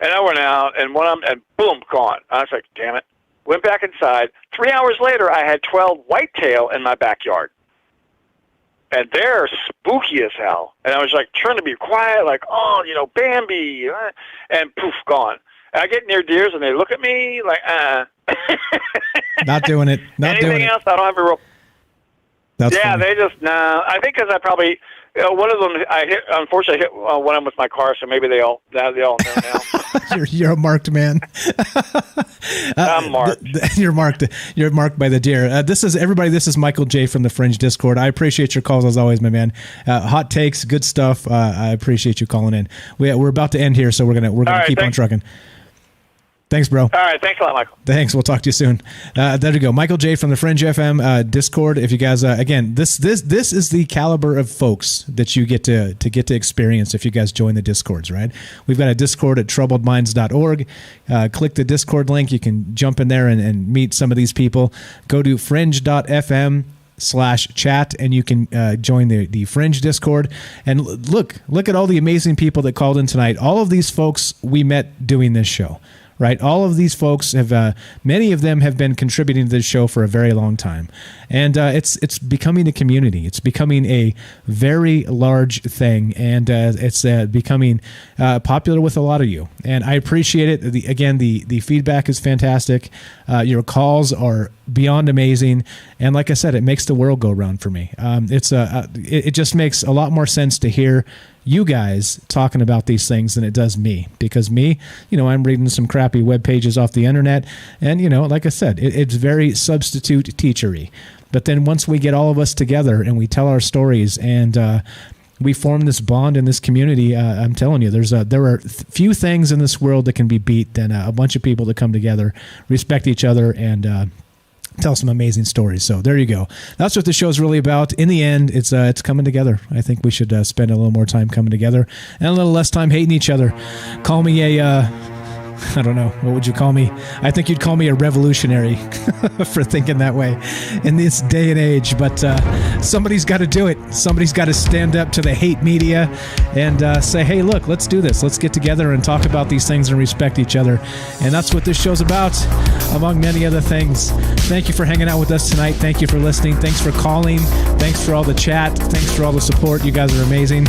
And I went out, and and boom, gone. I was like, damn it. Went back inside. 3 hours later, I had 12 whitetail in my backyard. And they're spooky as hell. And I was like trying to be quiet, like, oh, you know, Bambi, and poof, gone. And I get near deers and they look at me like, Not doing it. Not anything doing it. else, I don't have a real. That's yeah, funny. they just I think because I probably one of them unfortunately hit one of them with my car, so maybe they all know now. You're a marked man. I'm marked. You're marked. You're marked by the deer. This is Michael J from the Fringe Discord. I appreciate your calls as always, my man. Hot takes, good stuff. I appreciate you calling in. We're about to end here, so we're gonna keep on trucking. Thanks, bro. All right. Thanks a lot, Michael. Thanks. We'll talk to you soon. There you go. Michael J from the Fringe FM Discord. If you guys, again, this is the caliber of folks that you get to experience if you guys join the Discords, right? We've got a Discord at troubledminds.org. Click the Discord link. You can jump in there and meet some of these people. Go to fringe.fm/chat and you can join the Fringe Discord. And look at all the amazing people that called in tonight. All of these folks we met doing this show. Right, all of these folks have, many of them have been contributing to this show for a very long time, and it's becoming a community. It's becoming a very large thing, and it's becoming popular with a lot of you. And I appreciate it. The feedback is fantastic. Your calls are beyond amazing, and like I said, it makes the world go round for me. It just makes a lot more sense to hear you guys talking about these things than it does me, because me, you know, I'm reading some crappy web pages off the internet, and you know, like I said, it's very substitute teachery. But then once we get all of us together and we tell our stories and we form this bond in this community, I'm telling you, there are few things in this world that can be beat than a bunch of people that come together, respect each other, and tell some amazing stories. So there you go. That's what the show's really about. In the end, it's coming together. I think we should spend a little more time coming together and a little less time hating each other. Call me I don't know. What would you call me? I think you'd call me a revolutionary for thinking that way in this day and age. But somebody's got to do it. Somebody's got to stand up to the hate media and say, hey, look, let's do this. Let's get together and talk about these things and respect each other. And that's what this show's about, among many other things. Thank you for hanging out with us tonight. Thank you for listening. Thanks for calling. Thanks for all the chat. Thanks for all the support. You guys are amazing.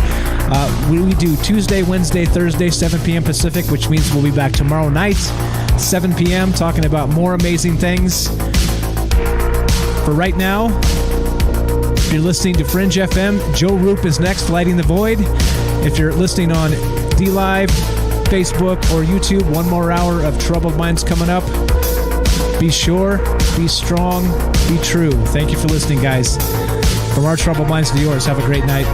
We do Tuesday, Wednesday, Thursday, 7 p.m. Pacific, which means we'll be back tomorrow night, 7 p.m., talking about more amazing things. For right now, if you're listening to Fringe FM, Joe Roop is next, Lighting the Void. If you're listening on DLive, Facebook, or YouTube, one more hour of Troubled Minds coming up. Be sure, be strong, be true. Thank you for listening, guys. From our Troubled Minds to yours, have a great night.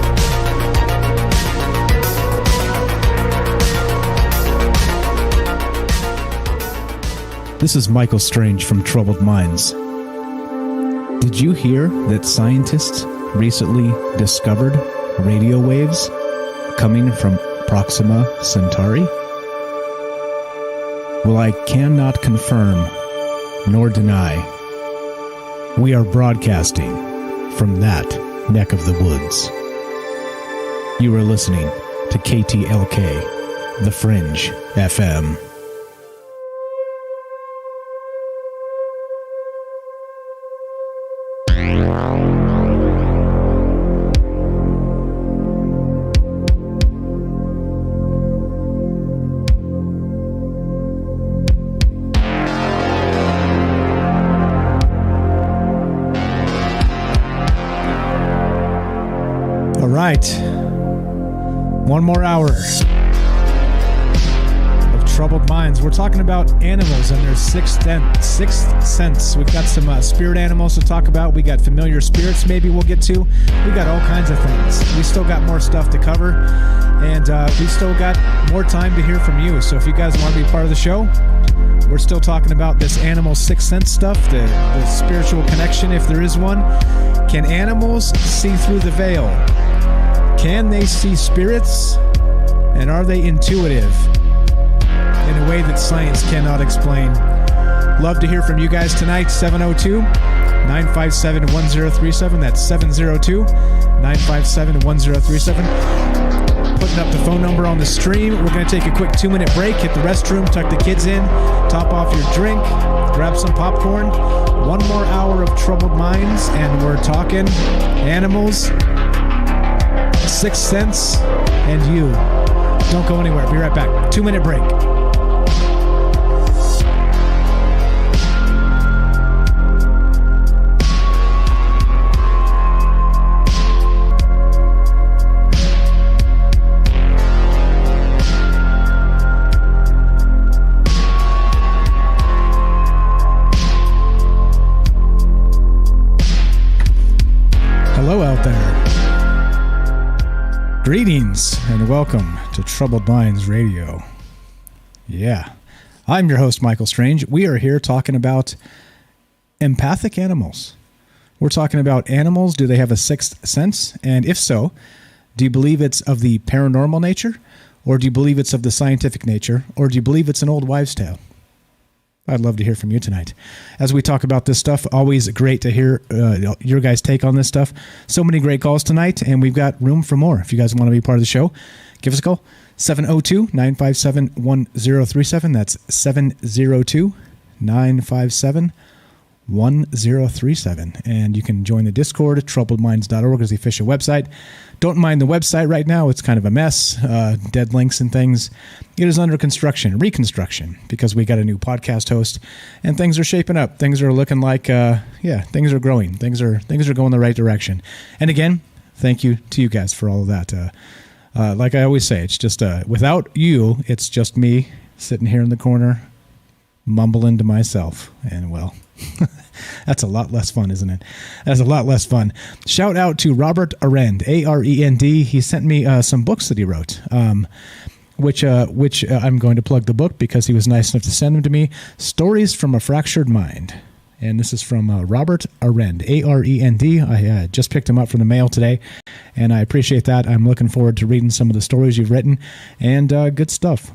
This is Michael Strange from Troubled Minds. Did you hear that scientists recently discovered radio waves coming from Proxima Centauri? Well, I cannot confirm nor deny. We are broadcasting from that neck of the woods. You are listening to KTLK, The Fringe FM. All right. One more hour of Troubled Minds. We're talking about animals and their sixth sense. We've got some spirit animals to talk about. We got familiar spirits maybe we'll get to. We got all kinds of things. We still got more stuff to cover. And we still got more time to hear from you. So if you guys want to be part of the show, we're still talking about this animal sixth sense stuff, the spiritual connection, if there is one. Can animals see through the veil? Can they see spirits? And are they intuitive in a way that science cannot explain? Love to hear from you guys tonight. 702-957-1037. That's 702-957-1037. Putting up the phone number on the stream. We're going to take a quick 2-minute break, hit the restroom, tuck the kids in, top off your drink, grab some popcorn. One more hour of Troubled Minds, and we're talking animals, sixth sense, and you. Don't go anywhere. Be right back. 2-minute break. Hello out there. Greetings and welcome to Troubled Minds Radio. Yeah, I'm your host, Michael Strange. We are here talking about empathic animals. We're talking about animals. Do they have a sixth sense? And if so, do you believe it's of the paranormal nature? Or do you believe it's of the scientific nature? Or do you believe it's an old wives' tale? I'd love to hear from you tonight. As we talk about this stuff, always great to hear your guys' take on this stuff. So many great calls tonight, and we've got room for more. If you guys want to be part of the show, give us a call. 702-957-1037. That's 702-957-1037. And you can join the Discord. TroubledMinds.org is the official website. Don't mind the website right now. It's kind of a mess. Dead links and things. It is under reconstruction, because we got a new podcast host, and things are shaping up. Things are looking like, things are growing. Things are going the right direction. And again, thank you to you guys for all of that. Like I always say, it's just without you, it's just me sitting here in the corner, mumbling to myself. And well, that's a lot less fun, isn't it? That's a lot less fun. Shout out to Robert Arend, A-R-E-N-D. He sent me some books that he wrote, which I'm going to plug the book because he was nice enough to send them to me. Stories from a Fractured Mind. And this is from Robert Arend, A-R-E-N-D. I just picked him up from the mail today, and I appreciate that. I'm looking forward to reading some of the stories you've written, and good stuff.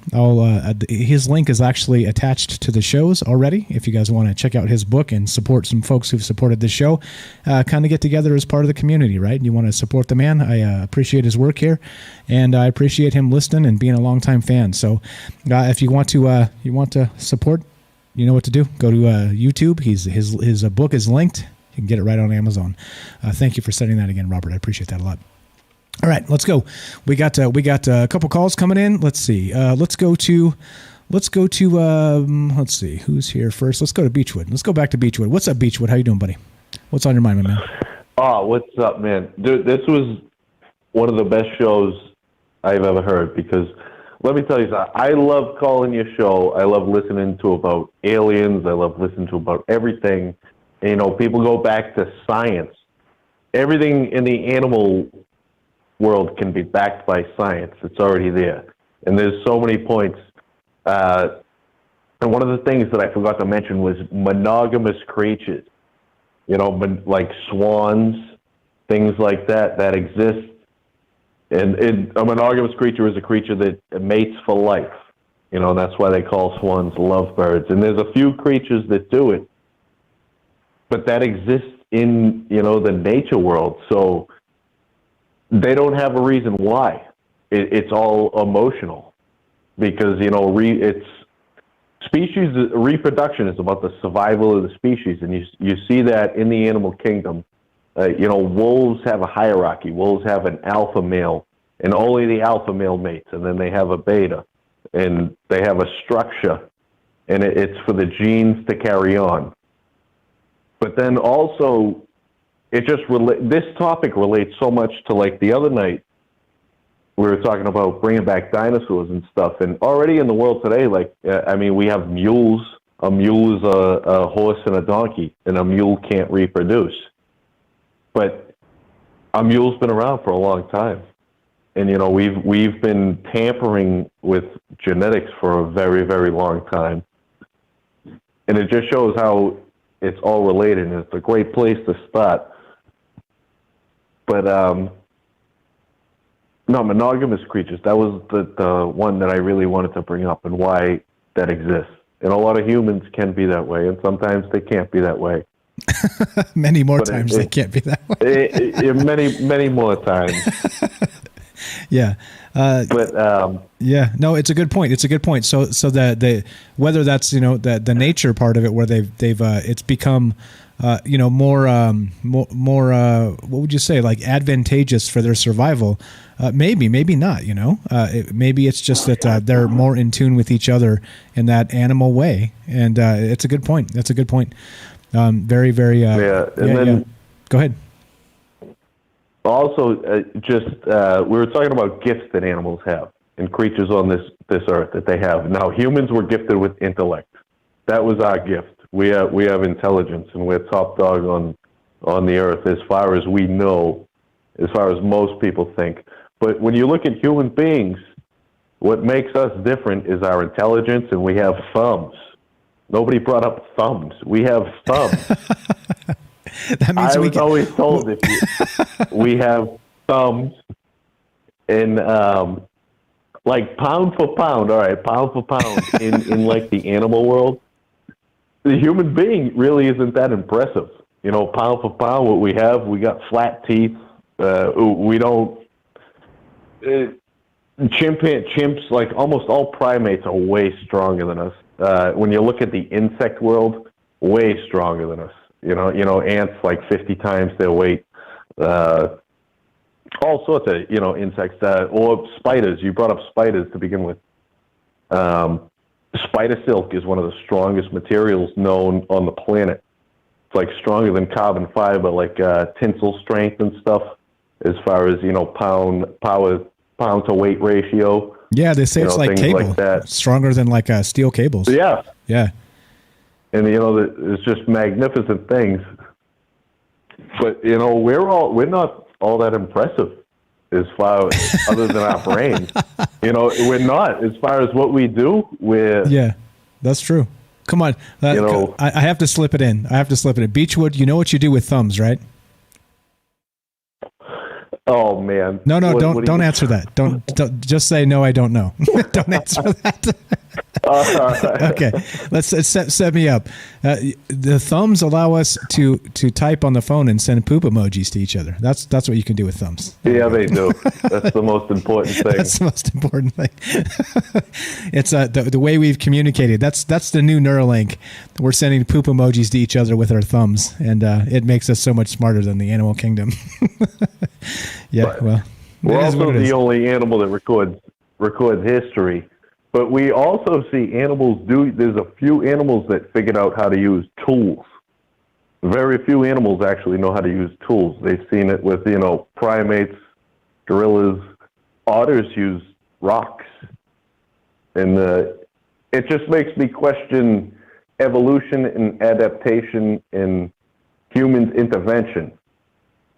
His link is actually attached to the shows already. If you guys want to check out his book and support some folks who've supported this show, kind of get together as part of the community, right? You want to support the man. I appreciate his work here, and I appreciate him listening and being a longtime fan. So if you want to support, you know what to do. Go to YouTube. His book is linked. You can get it right on Amazon. Thank you for sending that again, Robert. I appreciate that a lot. All right, let's go. We got a couple calls coming in. Let's see. Let's see who's here first. Let's go to Beechwood. Let's go back to Beechwood. What's up, Beechwood? How you doing, buddy? What's on your mind, my man? Oh, what's up, man? Dude, this was one of the best shows I've ever heard, because let me tell you something. I love calling your show. I love listening to about aliens. I love listening to about everything. And, you know, people go back to science. Everything in the animal world can be backed by science. It's already there. And there's so many points. And one of the things that I forgot to mention was monogamous creatures. You know, like swans, things like that exist. And a monogamous creature is a creature that mates for life. You know, and that's why they call swans lovebirds. And there's a few creatures that do it, but that exists in, you know, the nature world. So they don't have a reason why. It's all emotional because, you know, it's species reproduction is about the survival of the species. And you see that in the animal kingdom. You know, wolves have a hierarchy. Wolves have an alpha male, and only the alpha male mates, and then they have a beta, and they have a structure, and it's for the genes to carry on. But then also, this topic relates so much to, like, the other night, we were talking about bringing back dinosaurs and stuff, and already in the world today, like, I mean, we have mules. A mule is a horse and a donkey, and a mule can't reproduce. But a mule's been around for a long time. And, you know, we've been tampering with genetics for a very, very long time. And it just shows how it's all related, and it's a great place to start. But, no, monogamous creatures, that was the one that I really wanted to bring up and why that exists. And a lot of humans can be that way, and sometimes they can't be that way. Many more times they can't be that way. Many more times. Yeah. Yeah, no, it's a good point. It's a good point. So the whether that's, you know, the nature part of it, where they've it's become you know, more what would you say, like advantageous for their survival. Maybe not, you know. Maybe it's just that they're more in tune with each other in that animal way, and it's a good point. That's a good point. Very, very. Then go ahead. Also, we were talking about gifts that animals have and creatures on this earth that they have. Now, humans were gifted with intellect. That was our gift. We have intelligence, and we're top dog on the earth as far as we know, as far as most people think. But when you look at human beings, what makes us different is our intelligence, and we have thumbs. Nobody brought up thumbs. We have thumbs. That means I was always told we have thumbs, and like pound for pound. All right, pound for pound in like the animal world, the human being really isn't that impressive. You know, pound for pound, what we got flat teeth. We don't. Chimps, like almost all primates, are way stronger than us. When you look at the insect world, way stronger than us. You know, ants like 50 times their weight. All sorts of, you know, insects. Or spiders. You brought up spiders to begin with. Spider silk is one of the strongest materials known on the planet. It's like stronger than carbon fiber, like tensile strength and stuff, as far as, you know, pound to weight ratio. Yeah, they say it's like cable, like that. Stronger than like steel cables. Yeah. Yeah. And, you know, it's just magnificent things. But, you know, we're not all that impressive as far as other than our brains. You know, we're not. As far as what we do, Yeah, that's true. Come on. You know, I have to slip it in. Beechwood, you know what you do with thumbs, right? Oh, man. No, don't answer that. Don't just say, no, I don't know. Don't answer that. Okay, let's set me up. The thumbs allow us to type on the phone and send poop emojis to each other. That's what you can do with thumbs. Yeah, they do. That's the most important thing. That's the most important thing. It's the way we've communicated. That's the new Neuralink. We're sending poop emojis to each other with our thumbs, and it makes us so much smarter than the animal kingdom. Yeah, right. Well, we're also the only animal that records history. But we also see animals there's a few animals that figured out how to use tools. Very few animals actually know how to use tools. They've seen it with, you know, primates, gorillas. Otters use rocks. And it just makes me question evolution and adaptation and humans' intervention.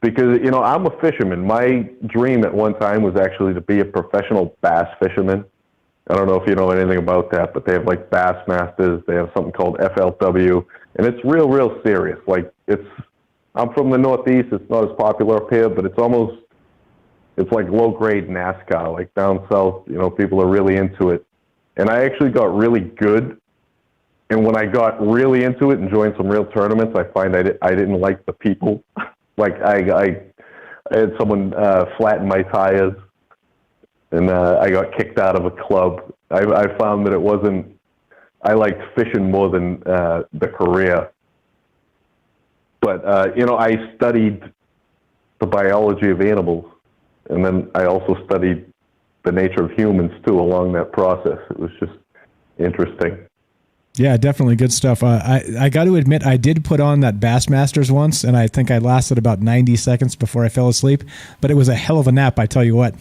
Because, you know, I'm a fisherman. My dream at one time was actually to be a professional bass fisherman. I don't know if you know anything about that, but they have like Bassmasters. They have something called FLW, and it's real serious. Like I'm from the Northeast. It's not as popular up here, but it's like low grade NASCAR. Like down south, you know, people are really into it, and I actually got really good. And when I got really into it and joined some real tournaments, I find I didn't like the people. Like I had someone flatten my tires, and I got kicked out of a club. I found that it wasn't. I liked fishing more than the career. But I studied the biology of animals, and then I also studied the nature of humans too along that process. It was just interesting. Yeah, definitely good stuff. I got to admit, I did put on that Bassmasters once, and I think I lasted about 90 seconds before I fell asleep. But it was a hell of a nap, I tell you what.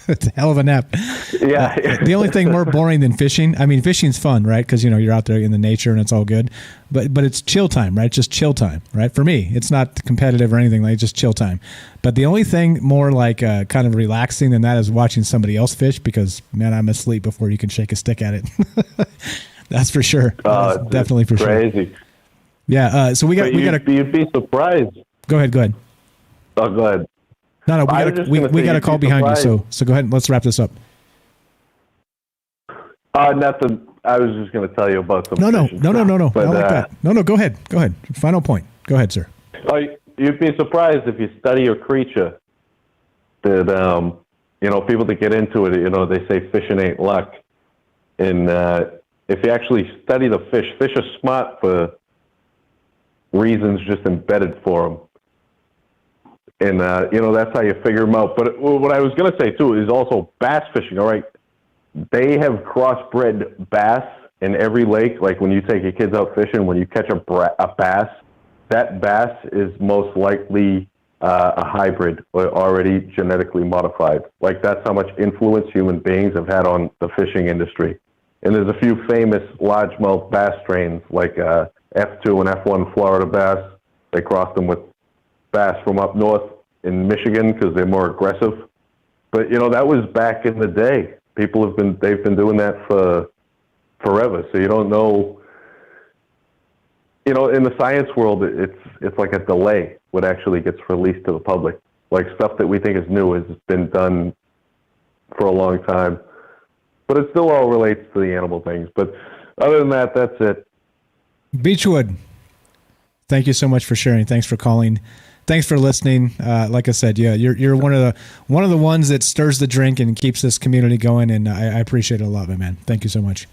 It's a hell of a nap. Yeah. The only thing more boring than fishing, I mean, fishing's fun, right? Because, you're out there in the nature and it's all good. But it's chill time, right? Just chill time, right? For me, it's not competitive or anything, like just chill time. But the only thing more like kind of relaxing than that is watching somebody else fish because, man, I'm asleep before you can shake a stick at it. That's for sure. That's definitely for crazy. Sure. Yeah. So we got to. You'd be surprised. Go ahead. Oh, go ahead. No. We got a call behind you. So go ahead and let's wrap this up. Nothing. I was just going to tell you about some. No. But, I like that. No. Go ahead. Final point. Go ahead, sir. You'd be surprised if you study a creature that people that get into it. They say fishing ain't luck, and if you actually study the fish are smart for reasons just embedded for them. And, that's how you figure them out. But what I was going to say, too, is also bass fishing, all right? They have crossbred bass in every lake. Like when you take your kids out fishing, when you catch a bass, that bass is most likely a hybrid or already genetically modified. Like that's how much influence human beings have had on the fishing industry. And there's a few famous largemouth bass strains like F2 and F1 Florida bass. They crossed them with bass from up north in Michigan because they're more aggressive. But that was back in the day. They've been doing that for forever. So you don't know. In the science world, it's like a delay what actually gets released to the public. Like stuff that we think is new has been done for a long time. But it still all relates to the animal things. But other than that, that's it. Beechwood, thank you so much for sharing. Thanks for calling. Thanks for listening. Like I said, yeah, you're one of the ones that stirs the drink and keeps this community going, and I appreciate it a lot, man. Thank you so much.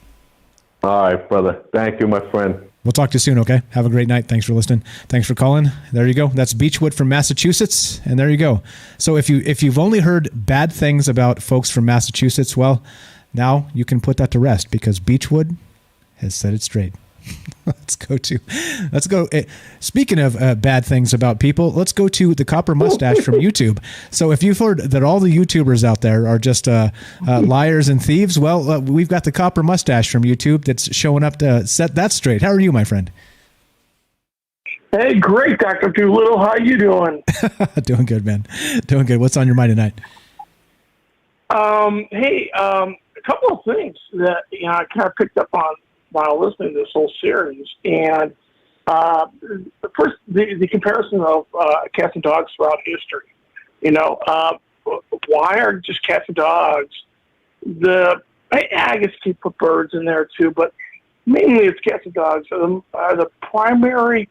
All right, brother. Thank you, my friend. We'll talk to you soon, okay? Have a great night. Thanks for listening. Thanks for calling. There you go. That's Beechwood from Massachusetts, and there you go. So if you've only heard bad things about folks from Massachusetts, well, now you can put that to rest because Beechwood has set it straight. Let's go. Speaking of bad things about people, let's go to the Copper Mustache from YouTube. So if you've heard that all the YouTubers out there are just liars and thieves, well, we've got the Copper Mustache from YouTube that's showing up to set that straight. How are you, my friend? Hey, great, Dr. Doolittle. How you doing? Doing good, man. Doing good. What's on your mind tonight? A couple of things that I kind of picked up on while listening to this whole series, and first the comparison of cats and dogs throughout history. Why are just cats and dogs? I guess you put birds in there too, but mainly it's cats and dogs are the primary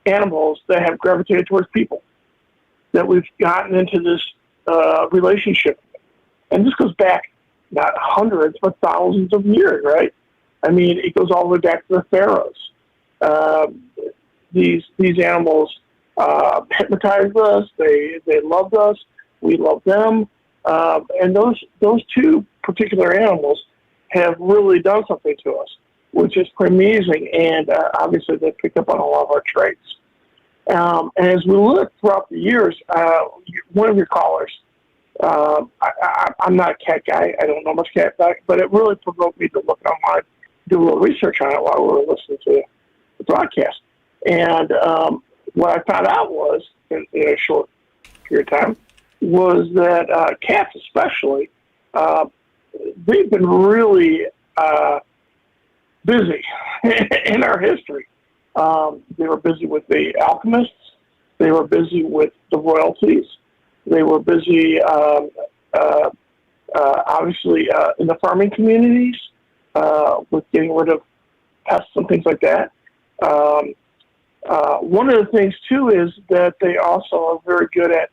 animals that have gravitated towards people. That we've gotten into this relationship, and this goes back not hundreds but thousands of years, right? I mean, it goes all the way back to the pharaohs. These animals hypnotized us. They loved us. We loved them. And those two particular animals have really done something to us, which is pretty amazing. And obviously, they picked up on a lot of our traits. And as we look throughout the years, one of your callers, I'm not a cat guy. I don't know much cat guy, but it really provoked me to look online, do a little research on it while we were listening to the broadcast. And what I found out was, in a short period of time, was that cats especially, they've been really busy in our history. They were busy with the alchemists. They were busy with the royalties. They were busy, obviously, in the farming communities. with getting rid of pests and things like that. One of the things, too, is that they also are very good at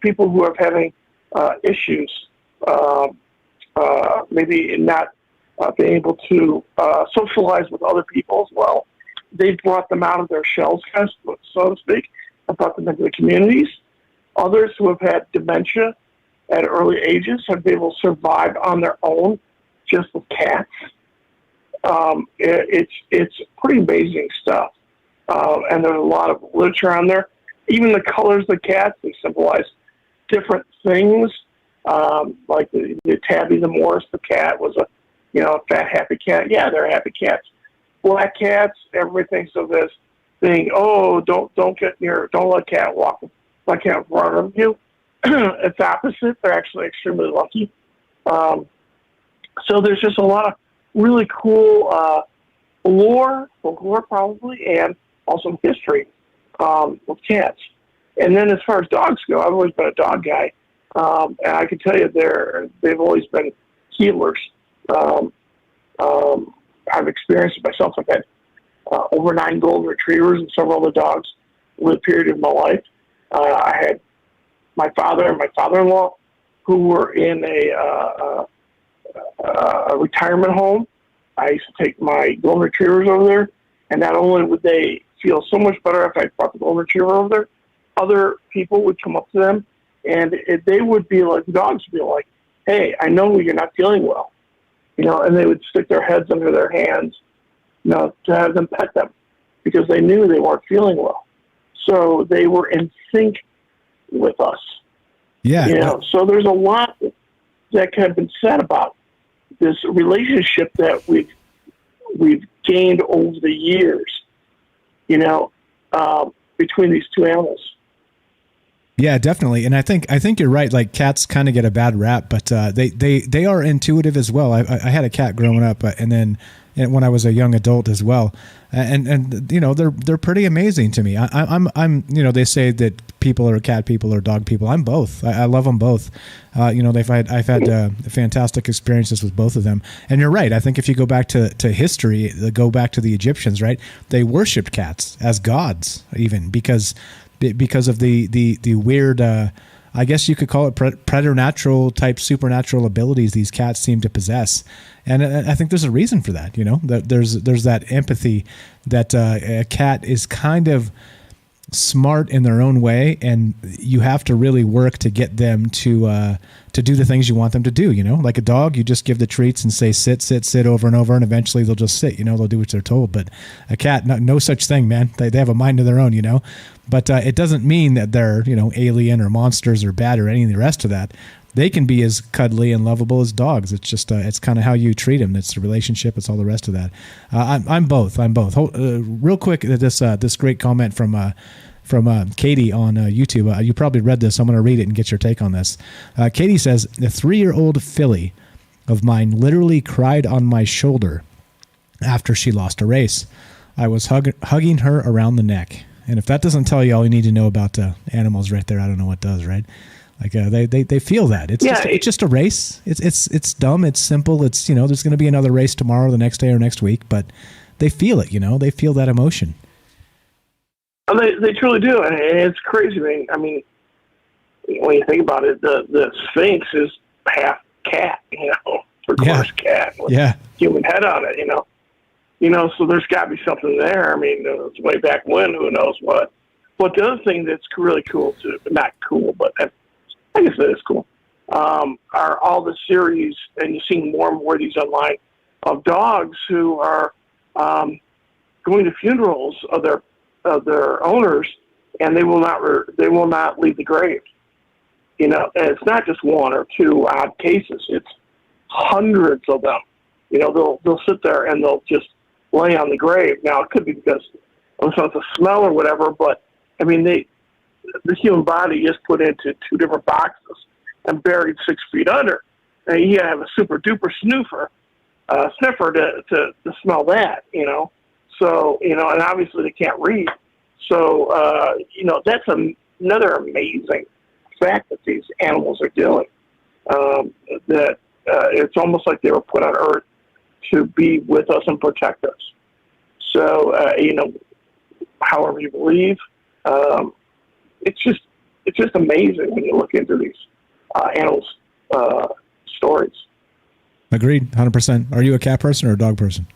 people who are having issues, maybe not being able to socialize with other people as well. They've brought them out of their shells, so to speak, and brought them into the communities. Others who have had dementia at early ages have been able to survive on their own just with cats. It's pretty amazing stuff. And there's a lot of literature on there. Even the colors of the cats, they symbolize different things. Like the Tabby the Morris, the cat was a fat, happy cat. Yeah, they're happy cats. Black cats, everybody thinks of this thing, don't get near, don't let a cat walk, let a cat in front of you. It's opposite. They're actually extremely lucky. So there's just a lot of really cool folklore probably, and also history with cats. And then as far as dogs go, I've always been a dog guy. And I can tell you they've always been healers. I've experienced it myself. I've had over 9 golden retrievers and several other dogs over the period of my life. I had my father and my father-in-law who were in a retirement home. I used to take my golden retrievers over there, and not only would they feel so much better if I brought the golden retriever over there, other people would come up to them, and they would be like, the dogs would be like, hey, I know you're not feeling well. And they would stick their heads under their hands, to have them pet them because they knew they weren't feeling well. So they were in sync with us. Yeah. So there's a lot that can have been said about this relationship that we've gained over the years, between these two animals. Yeah, definitely. And I think you're right. Like cats kind of get a bad rap, but they are intuitive as well. I had a cat growing up, and then when I was a young adult as well, and they're pretty amazing to me. I'm they say that people are cat people or dog people. I'm both. I love them both. I've had fantastic experiences with both of them. And you're right. I think if you go back to history, go back to the Egyptians, right? They worshipped cats as gods, even because of the weird, I guess you could call it preternatural type supernatural abilities these cats seem to possess. And I think there's a reason for that, that there's that empathy that a cat is kind of smart in their own way, and you have to really work to get them to do the things you want them to do. Like a dog, you just give the treats and say sit over and over, and eventually they'll just sit. They'll do what they're told. But a cat, no such thing, man. They have a mind of their own. But it doesn't mean that they're alien or monsters or bad or any of the rest of that. They can be as cuddly and lovable as dogs. It's just it's kind of how you treat them. It's the relationship. It's all the rest of that. I'm both. Real quick, this great comment from Katie on YouTube. You probably read this. I'm going to read it and get your take on this. Katie says, a 3-year-old filly of mine literally cried on my shoulder after she lost a race. I was hugging her around the neck. And if that doesn't tell you all you need to know about animals right there, I don't know what does, right? Like they feel that. It's just a race. It's dumb. It's simple. It's there's going to be another race tomorrow, the next day, or next week, but they feel it. They feel that emotion. They truly do, and it's crazy. I mean, when you think about it, the Sphinx is half cat, three-quarters cat with human head on it, so there's got to be something there. I mean, it's way back when, who knows what. But the other thing that's really cool, too, not cool, but I guess it is cool, are all the series, and you're seeing more and more of these online, of dogs who are going to funerals of their owners, and they will not leave the grave. And it's not just one or two odd cases; it's hundreds of them. They'll sit there and they'll just lay on the grave. Now it could be because of the smell or whatever, but I mean the human body is put into 2 different boxes and buried 6 feet under, and you gotta have a super duper sniffer to smell that. So, and obviously they can't read. So, that's another amazing fact that these animals are doing. That it's almost like they were put on Earth to be with us and protect us. So, however you believe, it's just amazing when you look into these animals' stories. Agreed, 100%. Are you a cat person or a dog person?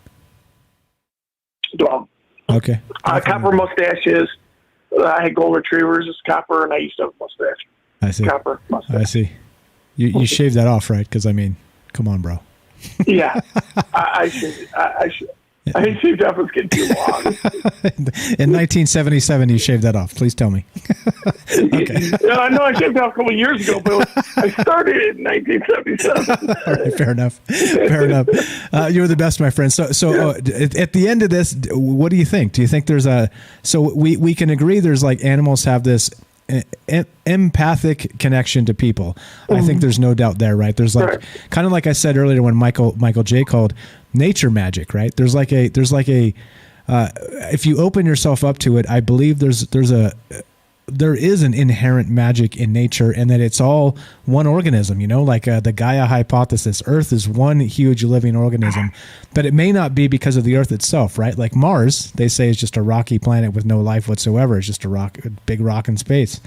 Dog. Okay. Copper mustaches. I had golden retrievers as copper, and I used to have a mustache. I see. Copper mustache. I see. You shaved that off, right? Because, I mean, come on, bro. Yeah. I should. I think shaved off was getting too long. In 1977, you shaved that off. Please tell me. Okay. I know I shaved off a couple of years ago, but I started in 1977. All right, fair enough. Fair enough. You're the best, my friend. So at the end of this, what do you think? Do you think there's so we can agree there's like animals have this empathic connection to people. I think there's no doubt there, right? There's like kind of like I said earlier when Michael J called nature magic, right? There's like a if you open yourself up to it, I believe there is an inherent magic in nature, and that it's all one organism, like the Gaia hypothesis. Earth is one huge living organism, but it may not be because of the Earth itself, right? Like Mars, they say, is just a rocky planet with no life whatsoever. It's just a big rock in space.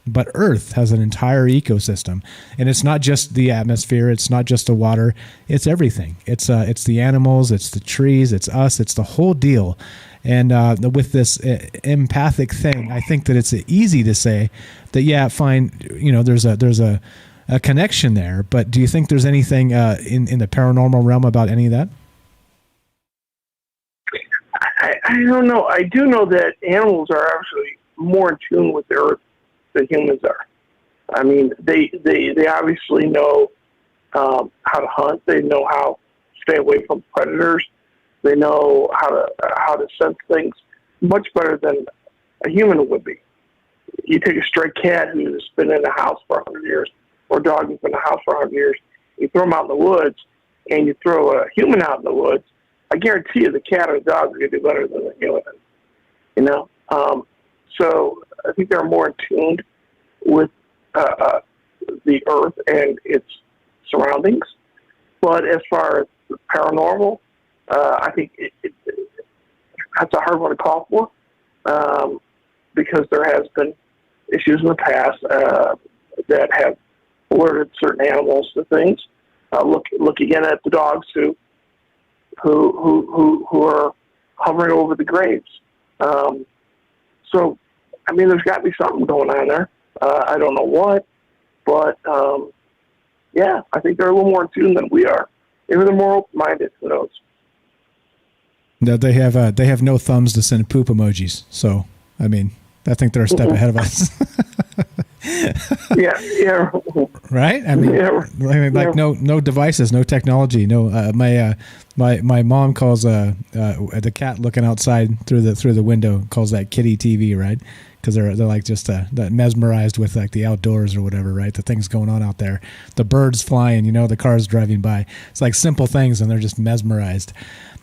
But Earth has an entire ecosystem, and it's not just the atmosphere. It's not just the water. It's everything. It's the animals. It's the trees. It's us. It's the whole deal. And with this empathic thing, I think that it's easy to say that, yeah, fine, there's a connection there. But do you think there's anything in the paranormal realm about any of that? I don't know. I do know that animals are actually more in tune with the earth than humans are. I mean, they obviously know how to hunt. They know how to stay away from predators. They know how to sense things much better than a human would be. You take a stray cat who's been in the house for 100 years, or a dog who's been in the house for 100 years, you throw them out in the woods, and you throw a human out in the woods, I guarantee you the cat or the dog are going to do better than the human. So I think they're more in tune with the earth and its surroundings. But as far as the paranormal, I think that's a hard one to call for because there has been issues in the past that have alerted certain animals to things. Look again at the dogs who are hovering over the graves. So, I mean, there's got to be something going on there. I don't know what, but yeah, I think they're a little more in tune than we are. Maybe they're more open-minded. Who knows? No, they have no thumbs to send poop emojis. So, I mean, I think they're a step ahead of us. Yeah. Right? I mean, no devices, no technology, no. My mom calls the cat looking outside through the window, calls that kitty TV, right? Because they're like just mesmerized with like the outdoors or whatever, right? The things going on out there, the birds flying, the cars driving by. It's like simple things, and they're just mesmerized.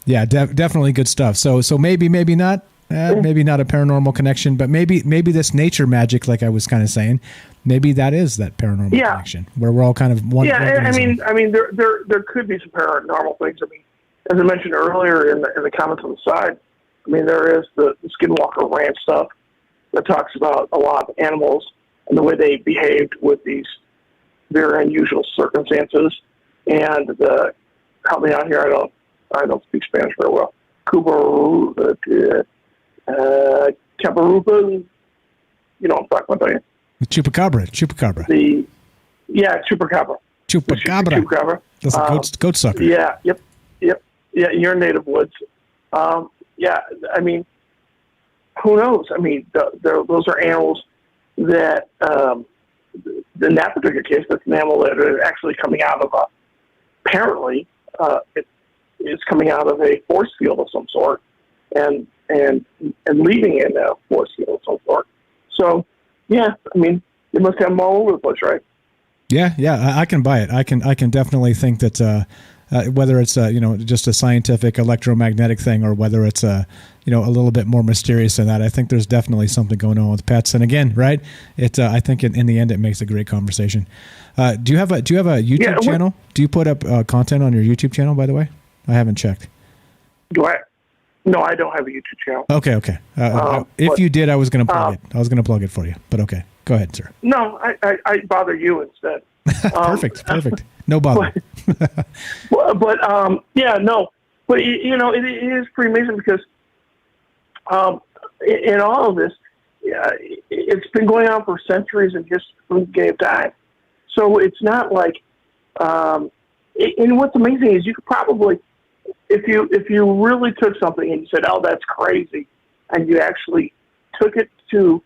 Yeah, definitely good stuff. So maybe not. Maybe not a paranormal connection, but maybe this nature magic, like I was kind of saying, maybe that is that paranormal connection where we're all kind of one. Yeah, organism. I mean, there could be some paranormal things. I mean, as I mentioned earlier in the comments on the side, I mean, there is the Skinwalker Ranch stuff that talks about a lot of animals and the way they behaved with these very unusual circumstances. And help me out here, I don't speak Spanish very well. Caparupa, I'm talking about that. Chupacabra. Chupacabra. That's a goat sucker. Yeah, yep. Yeah, in your native woods. Yeah, I mean, who knows? I mean, those are animals that, in that particular case, that's an animal that is actually coming out of apparently, it's coming out of a force field of some sort, and leaving in a force field of some sort. So, yeah, I mean, they must have them all over the place, right? Yeah, I can buy it. I can definitely think that whether it's just a scientific electromagnetic thing or whether it's a little bit more mysterious than that, I think there's definitely something going on with pets. And again, right? I think in the end it makes a great conversation. Do you have a YouTube channel? Do you put up content on your YouTube channel, by the way? I haven't checked. Do I? No, I don't have a YouTube channel. Okay. If but, you did, I was going to plug it. I was going to plug it for you. But okay, go ahead, sir. No, I bother you instead. Perfect. No bother. But yeah, no. But you know, it is pretty amazing because in all of this, it's been going on for centuries and just from the beginning of time. So it's not like. And what's amazing is you could probably, if you really took something and you said, "Oh, that's crazy," and you actually took it to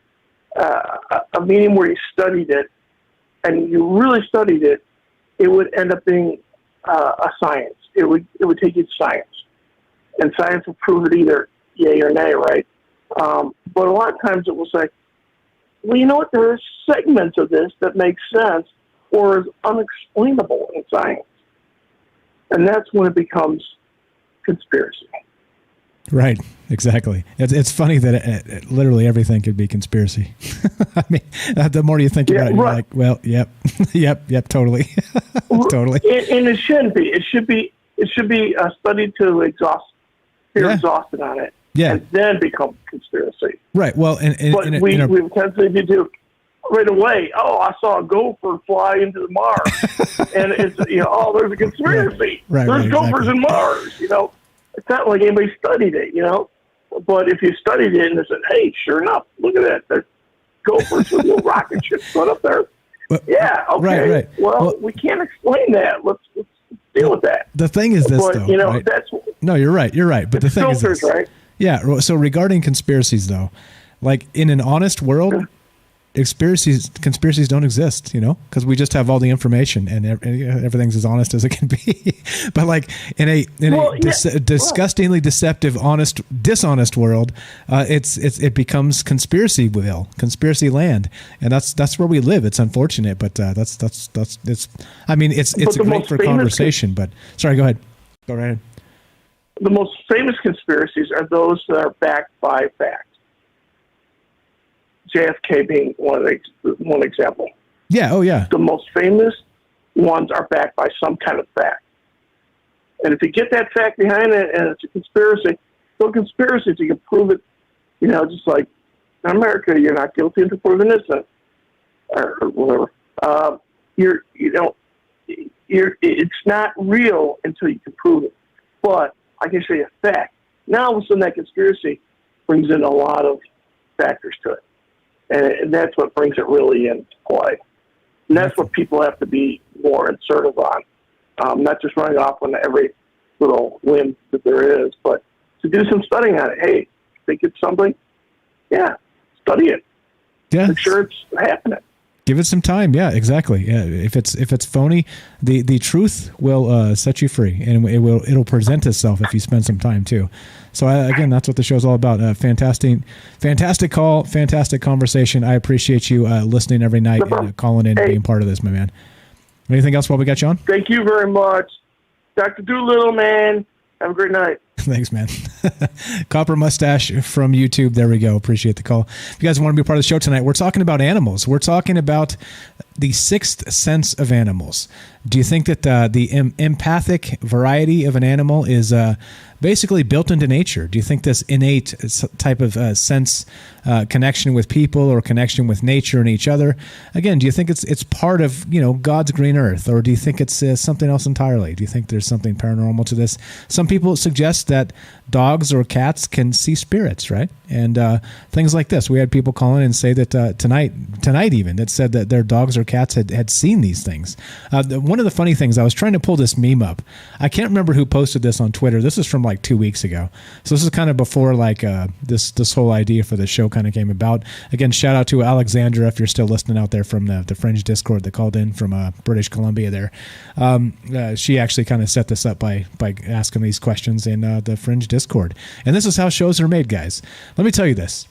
a meeting where you studied it, and you really studied it, it would end up being a science. It would take you to science, and science will prove it either yay or nay, right? But a lot of times it will say, "Well, you know what? There are segments of this that make sense or is unexplainable in science," and that's when it becomes conspiracy. Right, exactly. It's funny that literally everything could be conspiracy. I mean, the more you think about it, you're like, well, yep, totally, totally. And it shouldn't be. It should be studied to exhaust. You're exhausted on it, and then become conspiracy. Right. Well, but we tendency to do right away. Oh, I saw a gopher fly into Mars, and it's there's a conspiracy. Right, there's gophers in Mars. It's not like anybody studied it, But if you studied it and they said, "Hey, sure enough, look at that, there's gophers with little rocket ships going up there." Yeah, okay. Right. Well, we can't explain that. Let's deal with that. The thing is this, though. Right? No, you're right. But the thing filters, is this. Right? Yeah. So regarding conspiracies, though, like in an honest world, conspiracies don't exist, because we just have all the information and everything's as honest as it can be. But like in a disgustingly deceptive, dishonest world, it becomes conspiracy land, and that's where we live. It's unfortunate, but it's great for conversation. But sorry, go ahead. Go right ahead. The most famous conspiracies are those that are backed by fact. JFK being one example. Yeah. Oh, yeah. The most famous ones are backed by some kind of fact, and if you get that fact behind it, and it's a conspiracy, so conspiracy, if you can prove it, just like in America, you're not guilty until proven innocent, or whatever. It's not real until you can prove it. But I can show you a fact. Now, all of a sudden, that conspiracy brings in a lot of factors to it. And that's what brings it really into play. And that's what people have to be more assertive on. Not just running off on every little whim that there is, but to do some studying on it. Hey, think it's something? Yeah, study it. Yeah. Make sure it's happening. Give it some time. Yeah, exactly. Yeah, if it's phony, the truth will set you free, and it'll present itself if you spend some time too. So again, that's what the show's all about. Fantastic call, fantastic conversation. I appreciate you listening every night and calling in and being part of this, my man. Anything else while we got you on? Thank you very much, Dr. Doolittle, man. Have a great night. Thanks, man. Copper Mustache from YouTube. There we go. Appreciate the call. If you guys want to be part of the show tonight, we're talking about animals. We're talking about the sixth sense of animals. Do you think that the empathic variety of an animal is basically built into nature? Do you think this innate type of sense connection with people or connection with nature and each other? Again, do you think it's part of God's green earth, or do you think it's something else entirely? Do you think there's something paranormal to this? Some people suggest that dogs or cats can see spirits, right? And things like this. We had people call in and say that tonight even, that said that their dogs or cats had seen these things. One of the funny things, I was trying to pull this meme up. I can't remember who posted this on Twitter. This is from like 2 weeks ago. So this is kind of before like this whole idea for the show kind of came about. Again, shout out to Alexandra if you're still listening out there from the Fringe Discord that called in from British Columbia there. She actually kind of set this up by asking these questions in the Fringe Discord. And this is how shows are made, guys. Let me tell you this.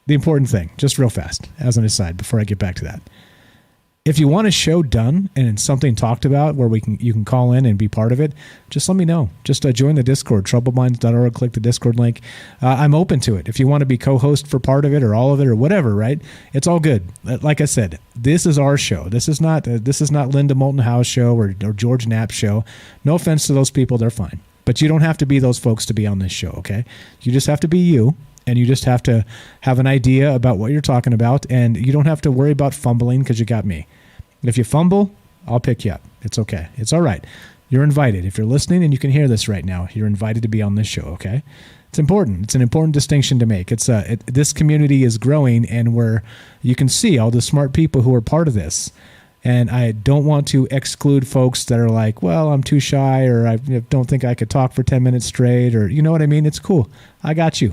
The important thing, just real fast, as an aside, before I get back to that. If you want a show done and something talked about where you can call in and be part of it, just let me know. Just join the Discord, troubleminds.org, click the Discord link. I'm open to it. If you want to be co-host for part of it or all of it or whatever, right? It's all good. Like I said, this is our show. This is not Linda Moulton Howe's show or George Knapp's show. No offense to those people, they're fine. But you don't have to be those folks to be on this show, okay? You just have to be you, and you just have to have an idea about what you're talking about, and you don't have to worry about fumbling because you got me. If you fumble, I'll pick you up. It's okay. It's all right. You're invited. If you're listening and you can hear this right now, you're invited to be on this show, okay? It's important. It's an important distinction to make. This community is growing, and you can see all the smart people who are part of this. And I don't want to exclude folks that are like, well, I'm too shy, or I don't think I could talk for 10 minutes straight, or you know what I mean? It's cool. I got you.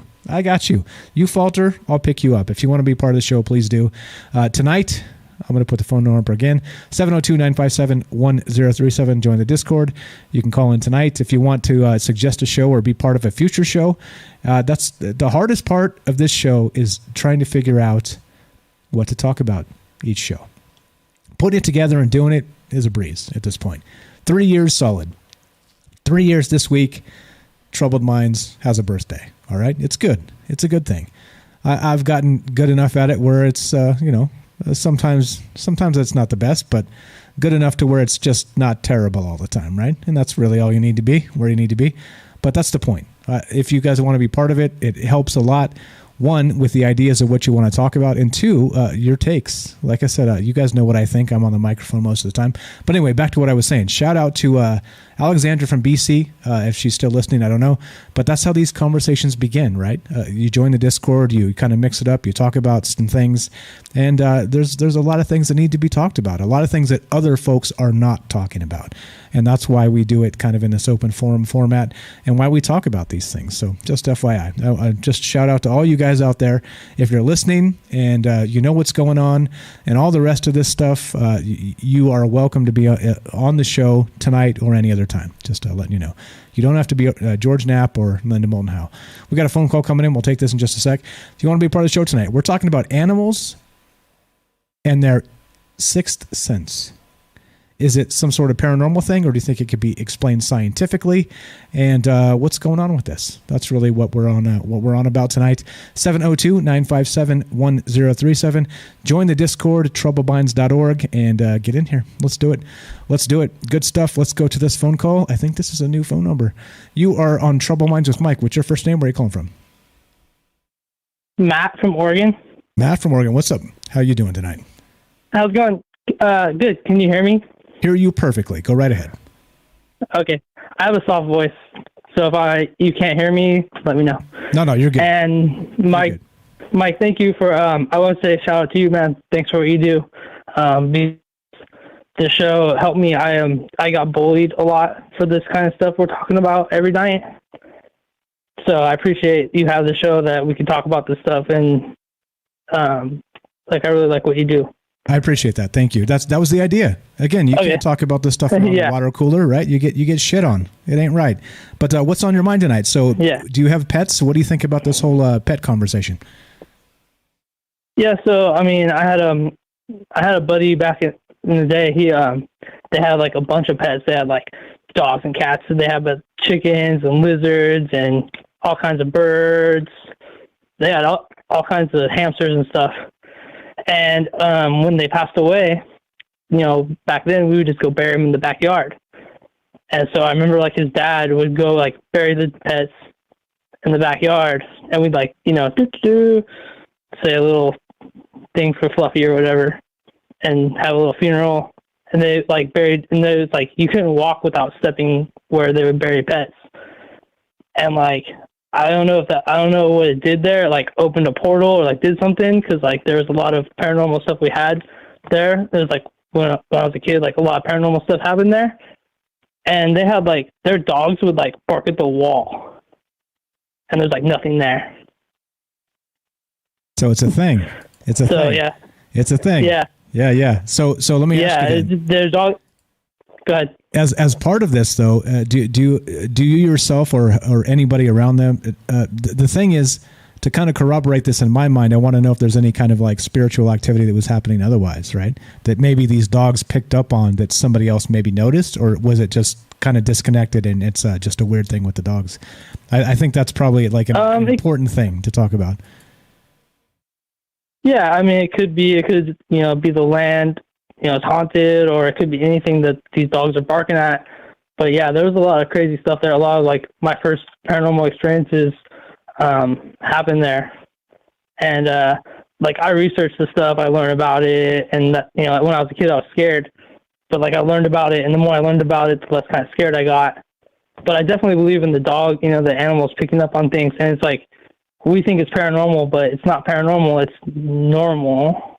You falter, I'll pick you up. If you want to be part of the show, please do. Tonight, I'm going to put the phone number again, 702-957-1037. Join the Discord. You can call in tonight if you want to suggest a show or be part of a future show. That's the hardest part of this show, is trying to figure out what to talk about each show. Putting it together and doing it is a breeze at this point. 3 years solid. 3 years this week. Troubled Minds has a birthday. All right? It's good. It's a good thing. I've gotten good enough at it where it's, sometimes it's not the best, but good enough to where it's just not terrible all the time, right? And that's really all you need to be, where you need to be. But that's the point. If you guys want to be part of it, it helps a lot. One, with the ideas of what you want to talk about, and two, your takes. Like I said, you guys know what I think. I'm on the microphone most of the time. But anyway, back to what I was saying. Shout out to Alexandra from BC. If she's still listening, I don't know. But that's how these conversations begin, right? You join the Discord, you kind of mix it up, you talk about some things, and there's a lot of things that need to be talked about, a lot of things that other folks are not talking about. And that's why we do it kind of in this open forum format, and why we talk about these things. So just FYI, just shout out to all you guys out there. If you're listening and you know what's going on and all the rest of this stuff, you are welcome to be on the show tonight or any other time. Just letting you know. You don't have to be George Knapp or Linda Moulton Howe. We got a phone call coming in. We'll take this in just a sec. If you want to be part of the show tonight, we're talking about animals and their sixth sense. Is it some sort of paranormal thing, or do you think it could be explained scientifically? And what's going on with this? That's really what we're on about tonight. 702-957-1037. Join the Discord, troublebinds.org, and get in here. Let's do it. Good stuff. Let's go to this phone call. I think this is a new phone number. You are on Trouble Minds with Mike. What's your first name? Where are you calling from? Matt from Oregon. Matt from Oregon. What's up? How are you doing tonight? How's it going? Good. Can you hear me? Hear you perfectly. Go right ahead. Okay. I have a soft voice, so if you can't hear me, let me know. No, you're good. And Mike, thank you for. I want to say a shout out to you, man. Thanks for what you do. The show helped me. I got bullied a lot for this kind of stuff we're talking about every night. So I appreciate you have the show that we can talk about this stuff, and I really like what you do. I appreciate that. Thank you. That was the idea. Again, you can't talk about this stuff in the water cooler, right? You get shit on. It ain't right. But what's on your mind tonight? So, do you have pets? What do you think about this whole pet conversation? Yeah. So, I mean, I had a buddy back in the day. They had like a bunch of pets. They had like dogs and cats. So they had chickens and lizards and all kinds of birds. They had all kinds of hamsters and stuff. And when they passed away, back then we would just go bury them in the backyard. And so I remember like his dad would go like bury the pets in the backyard, and we'd like, say a little thing for Fluffy or whatever, and have a little funeral. And they like buried, and they was like, you couldn't walk without stepping where they would bury pets. And like, I don't know what it did there. It, like, opened a portal or like did something, because like there was a lot of paranormal stuff we had there. There's like when I was a kid, like a lot of paranormal stuff happened there, and they had like their dogs would like bark at the wall, and there's like nothing there. So it's a thing. It's a thing. Yeah. It's a thing. Yeah. Yeah. So let me ask you. Yeah, there's all. Go ahead. As part of this, though, do you yourself or anybody around them? The thing is, to kind of corroborate this in my mind, I want to know if there's any kind of like spiritual activity that was happening otherwise, right? That maybe these dogs picked up on that somebody else maybe noticed, or was it just kind of disconnected and it's just a weird thing with the dogs? I think that's probably like an important thing to talk about. Yeah, I mean, it could be the land, it's haunted, or it could be anything that these dogs are barking at. But yeah, there was a lot of crazy stuff there. A lot of like my first paranormal experiences happened there, and like I researched the stuff, I learned about it, and when I was a kid, I was scared, but like I learned about it, and the more I learned about it, the less kind of scared I got. But I definitely believe in the dog, the animals picking up on things, and it's like we think it's paranormal, but it's not paranormal; it's normal.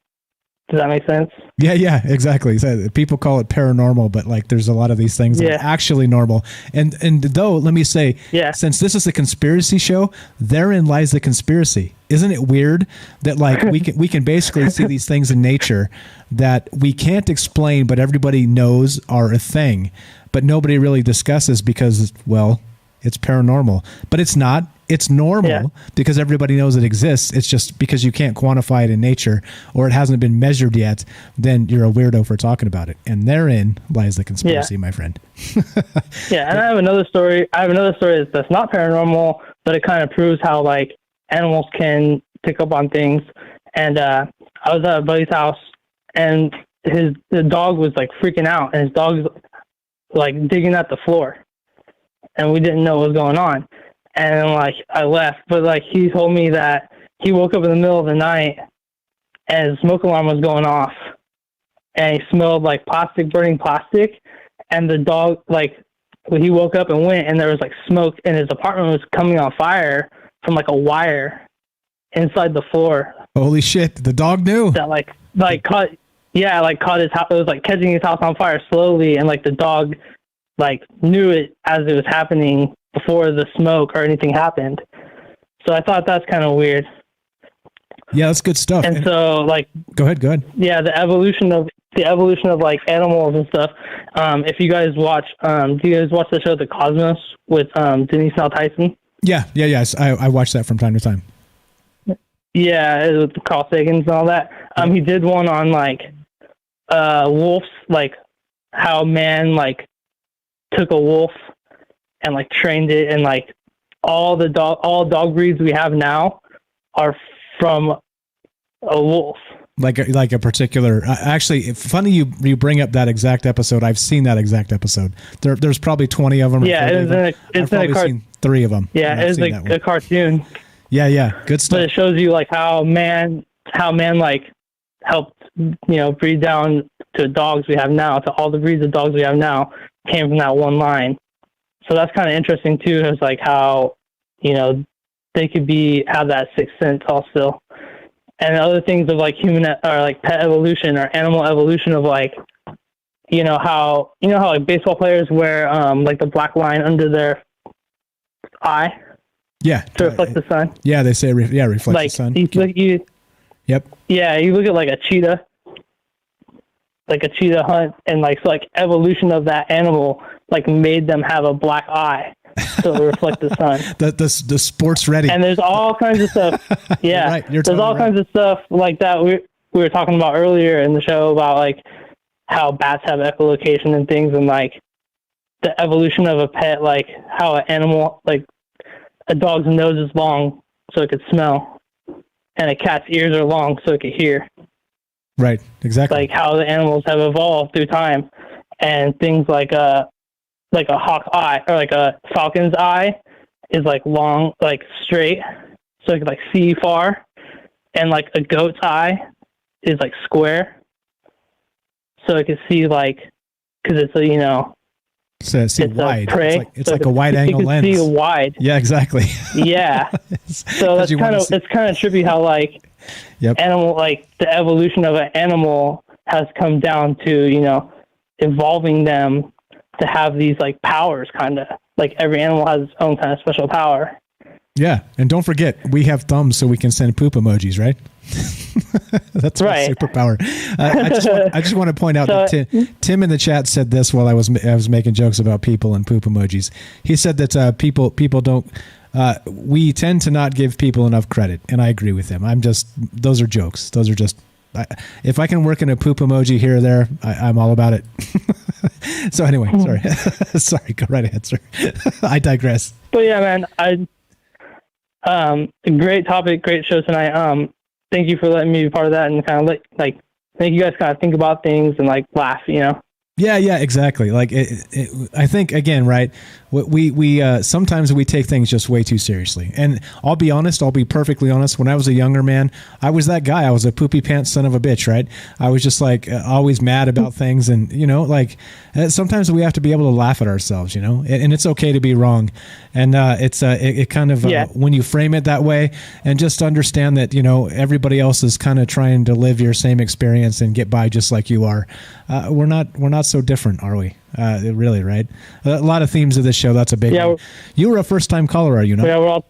Does that make sense? Yeah, exactly. So people call it paranormal, but like there's a lot of these things that are actually normal. And though, let me say, since this is a conspiracy show, therein lies the conspiracy. Isn't it weird that like we can basically see these things in nature that we can't explain, but everybody knows are a thing, but nobody really discusses because, well, it's paranormal, but it's not. It's normal because everybody knows it exists. It's just because you can't quantify it in nature or it hasn't been measured yet, then you're a weirdo for talking about it. And therein lies the conspiracy, my friend. Yeah, and I have another story. That's not paranormal, but it kind of proves how like animals can pick up on things. And I was at a buddy's house, and the dog was like freaking out, and his dog's like digging at the floor, and we didn't know what was going on. And like I left, but like he told me that he woke up in the middle of the night and his smoke alarm was going off, and he smelled like burning plastic, and the dog like he woke up and went, and there was like smoke, and his apartment was coming on fire from like a wire inside the floor. Holy shit! The dog knew that caught his house. It was like catching his house on fire slowly, and like the dog like knew it as it was happening before the smoke or anything happened. So I thought that's kind of weird. Yeah, that's good stuff. And so like go ahead. Yeah, the evolution of like animals and stuff. If you guys watch do you guys watch the show The Cosmos with Denise Mel Tyson? Yes. I watch that from time to time. Yeah, it was Carl Sagan and all that. He did one on like wolves, like how man like took a wolf and like trained it, and like all dog breeds we have now are from a wolf. Like a particular. Actually, funny you bring up that exact episode. I've seen that exact episode. There's probably 20 of them. Yeah, it's in a seen 3 of them. Yeah, it's a cartoon. Yeah, good stuff. But it shows you like how man like helped breed down to dogs we have now, to all the breeds of dogs we have now came from that one line. So that's kind of interesting too. It's like how, they could have that sixth sense also. And other things of like human or like pet evolution or animal evolution of like, how like baseball players wear like the black line under their eye. Yeah. To reflect the sun. Yeah, they say reflect like, the sun. Yep. Yeah, you look at like a cheetah hunt, and like so like evolution of that animal like made them have a black eye so it reflect the sun. the sports ready. And there's all kinds of stuff. Yeah, right. There's all kinds of stuff like that we were talking about earlier in the show about like how bats have echolocation and things, and like the evolution of a pet, like how an animal, like a dog's nose is long so it could smell, and a cat's ears are long so it could hear. Right, exactly. Like how the animals have evolved through time, and things like a hawk's eye or like a falcon's eye is like long, like straight, so it can like see far, and like a goat's eye is like square, so it can see like because it's see it's wide. Prey, it's like a wide angle lens. You can see wide. Yeah, exactly. Yeah. So it's kind of trippy how like animal, like the evolution of an animal has come down to evolving them to have these like powers, kind of like every animal has its own kind of special power. Yeah, and don't forget we have thumbs so we can send poop emojis, right? That's right. My superpower. I just want to point out that Tim in the chat said this while I was making jokes about people and poop emojis. He said that people don't. We tend to not give people enough credit, and I agree with him. Those are jokes. Those are just. If I can work in a poop emoji here or there, I'm all about it. So anyway, sorry. Go right ahead, sir. I digress. But yeah, man, great topic, great show tonight. Thank you for letting me be part of that, and kind of make you guys kind of think about things and like laugh, Yeah, exactly. Like I think again, right? We sometimes we take things just way too seriously. And I'll be honest. I'll be perfectly honest. When I was a younger man, I was that guy. I was a poopy pants son of a bitch, right? I was just like always mad about things, and like sometimes we have to be able to laugh at ourselves, and it's okay to be wrong. And it kind of when you frame it that way, and just understand that everybody else is kind of trying to live your same experience and get by just like you are. We're not so different, are we? Really, right? A lot of themes of this show. That's a big one. You were a first-time caller, are you not?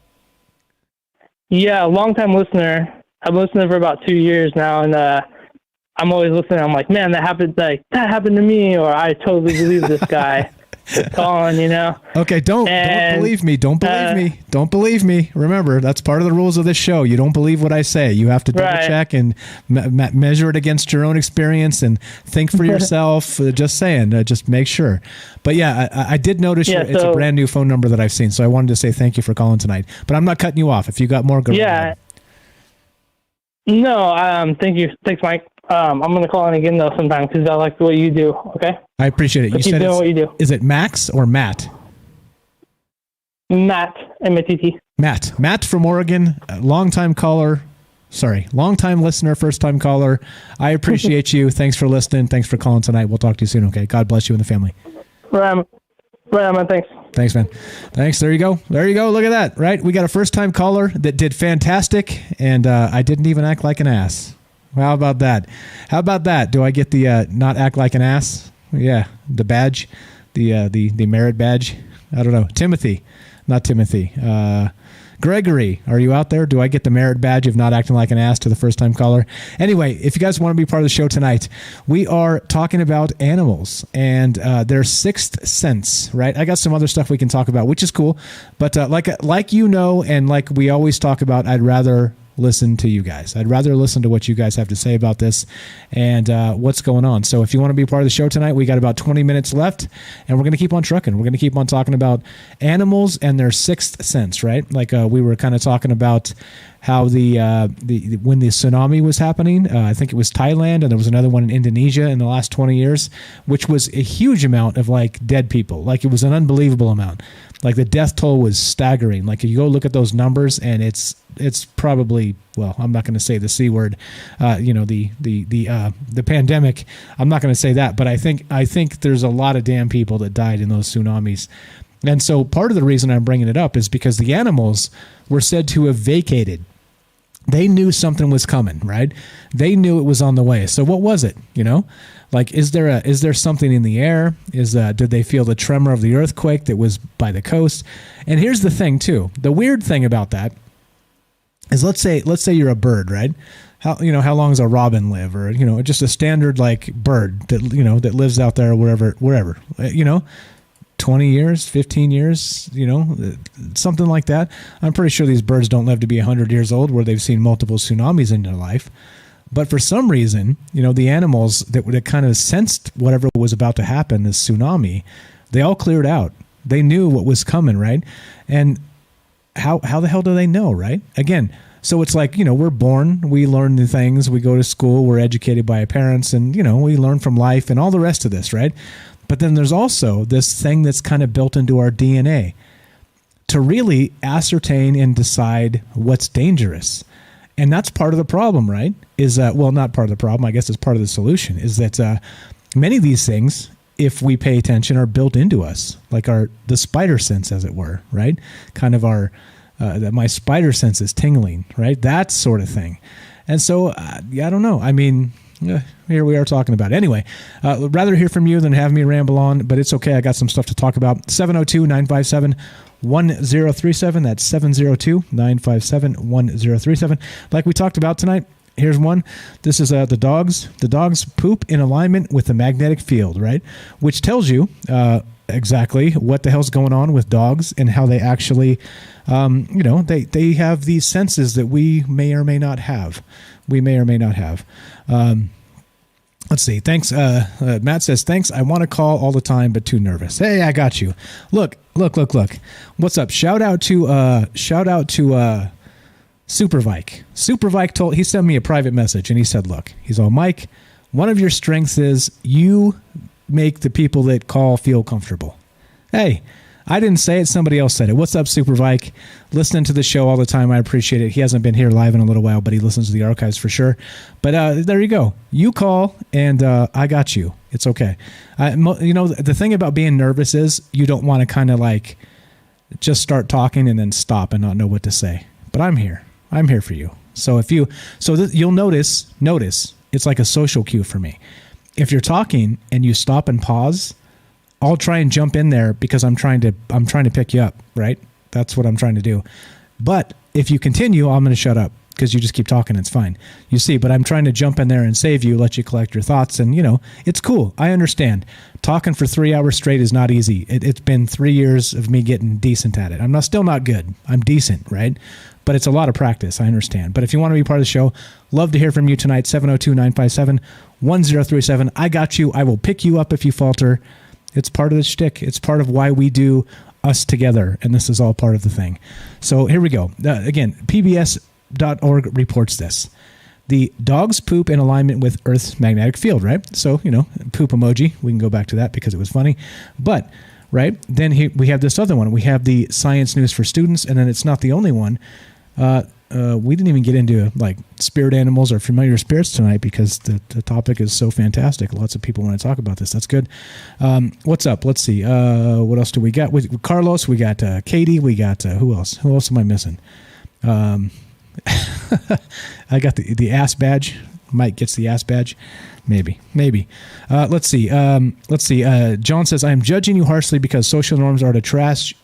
Yeah, a long-time listener. I've listened for about 2 years now, and I'm always listening. I'm like, man, that happened to me, or I totally believe this guy. Calling, Okay, don't believe me. Don't believe me. Remember, that's part of the rules of this show. You don't believe what I say. You have to double check and measure it against your own experience and think for yourself. Just saying, just make sure. But yeah, I did notice it's a brand new phone number that I've seen, so I wanted to say thank you for calling tonight. But I'm not cutting you off. If you got more, go ahead. No, thank you. Thanks, Mike. I'm going to call in again, though, sometime, because I like the way you do, okay? I appreciate it. You said doing what you do. Is it Max or Matt? Matt, M-A-T-T. Matt from Oregon, long-time caller. Sorry, long-time listener, first-time caller. I appreciate you. Thanks for listening. Thanks for calling tonight. We'll talk to you soon, okay? God bless you and the family. Right on, man. Thanks. Thanks, man. Thanks. There you go. Look at that, right? We got a first-time caller that did fantastic, and I didn't even act like an ass. How about that? Do I get the not act like an ass? Yeah, the badge, the merit badge. I don't know. Not Timothy. Gregory, are you out there? Do I get the merit badge of not acting like an ass to the first time caller? Anyway, if you guys want to be part of the show tonight, we are talking about animals and their sixth sense, right? I got some other stuff we can talk about, which is cool. But and like we always talk about, I'd rather listen to you guys. I'd rather listen to what you guys have to say about this and what's going on. So if you want to be part of the show tonight, we got about 20 minutes left, and we're going to keep on trucking. We're going to keep on talking about animals and their sixth sense, right? Like we were kind of talking about how when the tsunami was happening, I think it was Thailand, and there was another one in Indonesia in the last 20 years, which was a huge amount of dead people. Like it was an unbelievable amount. Like the death toll was staggering. Like you go look at those numbers, and it's probably, well, I'm not going to say the C word, the pandemic. I'm not going to say that, but I think there's a lot of damn people that died in those tsunamis. And so part of the reason I'm bringing it up is because the animals were said to have vacated. They knew something was coming, right? They knew it was on the way. So what was it? Like, is there something in the air? Did they feel the tremor of the earthquake that was by the coast? And here's the thing too. The weird thing about that is, let's say you're a bird, right? How long does a robin live, or just a standard bird that lives out there wherever 20 years, 15 years, something like that. I'm pretty sure these birds don't live to be 100 years old, where they've seen multiple tsunamis in their life. But for some reason, the animals that kind of sensed whatever was about to happen, this tsunami, they all cleared out. They knew what was coming, right? And how the hell do they know, right? Again, so it's like, we're born, we learn new things, we go to school, we're educated by our parents, and, we learn from life and all the rest of this, right? But then there's also this thing that's kind of built into our DNA to really ascertain and decide what's dangerous. And that's part of the problem, right? Not part of the problem, I guess it's part of the solution, is that many of these things, if we pay attention, are built into us, like the spider sense, as it were, right? Kind of that my spider sense is tingling, right? That sort of thing. And so, I don't know. I mean, here we are talking about it. Anyway, rather hear from you than have me ramble on, but it's okay. I got some stuff to talk about. 702-957-1037. That's 702-957-1037. Like we talked about tonight, here's one. This is the dogs. The dogs poop in alignment with the magnetic field, right? Which tells you exactly what the hell's going on with dogs and how they actually, they have these senses that we may or may not have. Let's see. Thanks. Matt says, thanks. I want to call all the time, but too nervous. Hey, I got you. Look. What's up? Shout out to Super Vike. Super Vike he sent me a private message, and he said, look, he's all, Mike, one of your strengths is you make the people that call feel comfortable. Hey, I didn't say it. Somebody else said it. What's up, Super Vike? Listening to the show all the time. I appreciate it. He hasn't been here live in a little while, but he listens to the archives for sure. But there you go. You call, and I got you. It's okay. The thing about being nervous is you don't want to kind of like just start talking and then stop and not know what to say. But I'm here. I'm here for you. So you'll notice it's like a social cue for me. If you're talking and you stop and pause, I'll try and jump in there because I'm trying to pick you up, right? That's what I'm trying to do. But if you continue, I'm going to shut up because you just keep talking. It's fine. You see, but I'm trying to jump in there and save you, let you collect your thoughts. And, it's cool. I understand. Talking for 3 hours straight is not easy. It's been 3 years of me getting decent at it. I'm still not good. I'm decent, right? But it's a lot of practice. I understand. But if you want to be part of the show, love to hear from you tonight. 702-957-1037. I got you. I will pick you up if you falter. It's part of the shtick. It's part of why we do us together, and this is all part of the thing. So here we go. Again, PBS.org reports this. The dogs poop in alignment with Earth's magnetic field, right? So, poop emoji. We can go back to that because it was funny. But, right, then we have this other one. We have the science news for students, and then it's not the only one. We didn't even get into like spirit animals or familiar spirits tonight because the topic is so fantastic. Lots of people want to talk about this. That's good. What's up? Let's see. What else do we got? With Carlos, we got Katie. We got who else? Who else am I missing? I got the ass badge. Mike gets the ass badge. Maybe. Let's see. John says, I am judging you harshly because social norms are to trash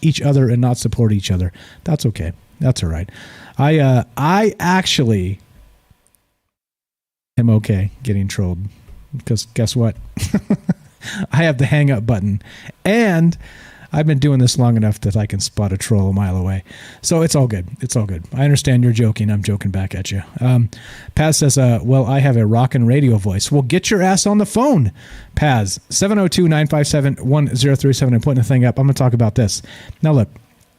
each other and not support each other. That's okay. That's all right. I actually am okay getting trolled because guess what? I have the hang up button and I've been doing this long enough that I can spot a troll a mile away. So it's all good. It's all good. I understand you're joking. I'm joking back at you. Paz says, well, I have a rockin' radio voice. Well, get your ass on the phone, Paz. 702-957-1037. I'm putting the thing up. I'm going to talk about this. Now, look.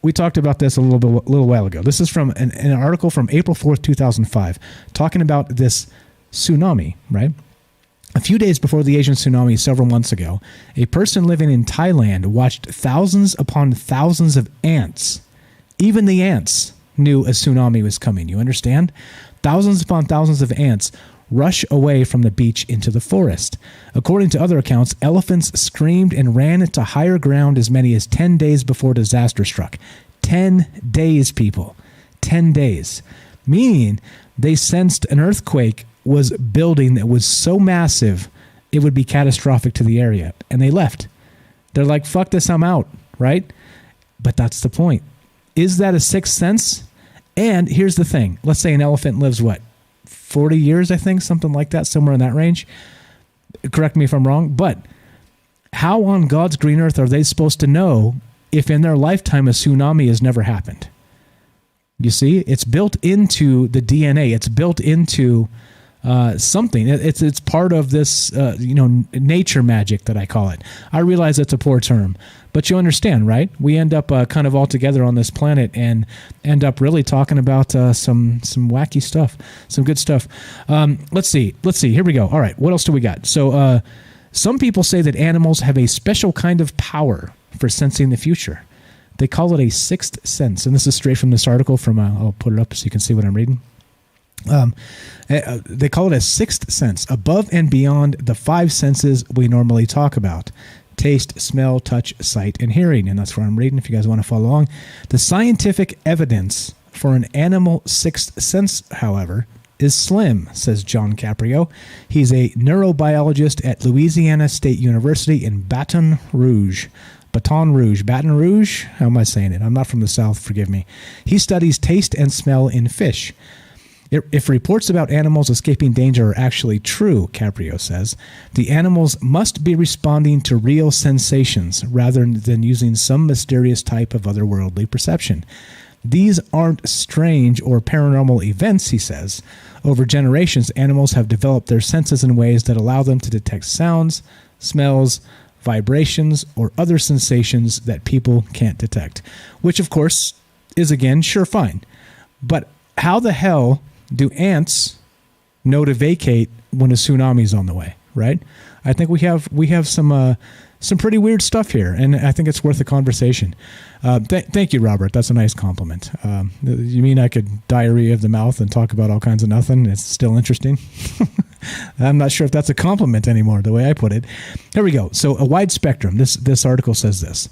We talked about this a little while ago. This is from an article from April 4th, 2005, talking about this tsunami, right? A few days before the Asian tsunami several months ago, a person living in Thailand watched thousands upon thousands of ants. Even the ants knew a tsunami was coming. You understand? Thousands upon thousands of ants rush away from the beach into the forest. According to other accounts, elephants screamed and ran to higher ground as many as 10 days before disaster struck. 10 days, people. 10 days. Meaning they sensed an earthquake was building that was so massive it would be catastrophic to the area. And they left. They're like, fuck this, I'm out, right? But that's the point. Is that a sixth sense? And here's the thing. Let's say an elephant lives what? 40 years, I think, something like that, somewhere in that range. Correct me if I'm wrong, but how on God's green earth are they supposed to know if in their lifetime a tsunami has never happened? You see, it's built into the DNA. It's built into something. It's part of this, nature magic that I call it. I realize it's a poor term, but you understand, right? We end up kind of all together on this planet and end up really talking about some wacky stuff, some good stuff. Let's see. Here we go. All right. What else do we got? So some people say that animals have a special kind of power for sensing the future. They call it a sixth sense. And this is straight from this article from, I'll put it up so you can see what I'm reading. They call it a sixth sense, above and beyond the five senses we normally talk about: taste, smell, touch, sight, and hearing. And that's where I'm reading if you guys want to follow along. The scientific evidence for an animal sixth sense, however, is slim, says John Caprio. He's a neurobiologist at Louisiana State University in Baton Rouge. Baton Rouge? How am I saying it? I'm not from the South, forgive me. He studies taste and smell in fish. If reports about animals escaping danger are actually true, Caprio says, the animals must be responding to real sensations rather than using some mysterious type of otherworldly perception. These aren't strange or paranormal events, he says. Over generations, animals have developed their senses in ways that allow them to detect sounds, smells, vibrations, or other sensations that people can't detect. Which, of course, is, again, sure, fine. But how the hell do ants know to vacate when a tsunami is on the way, right? I think we have some pretty weird stuff here, and I think it's worth a conversation. Thank you, Robert. That's a nice compliment. You mean I could diarrhea of the mouth and talk about all kinds of nothing? It's still interesting. I'm not sure if that's a compliment anymore, the way I put it. Here we go. So a wide spectrum. This article says this.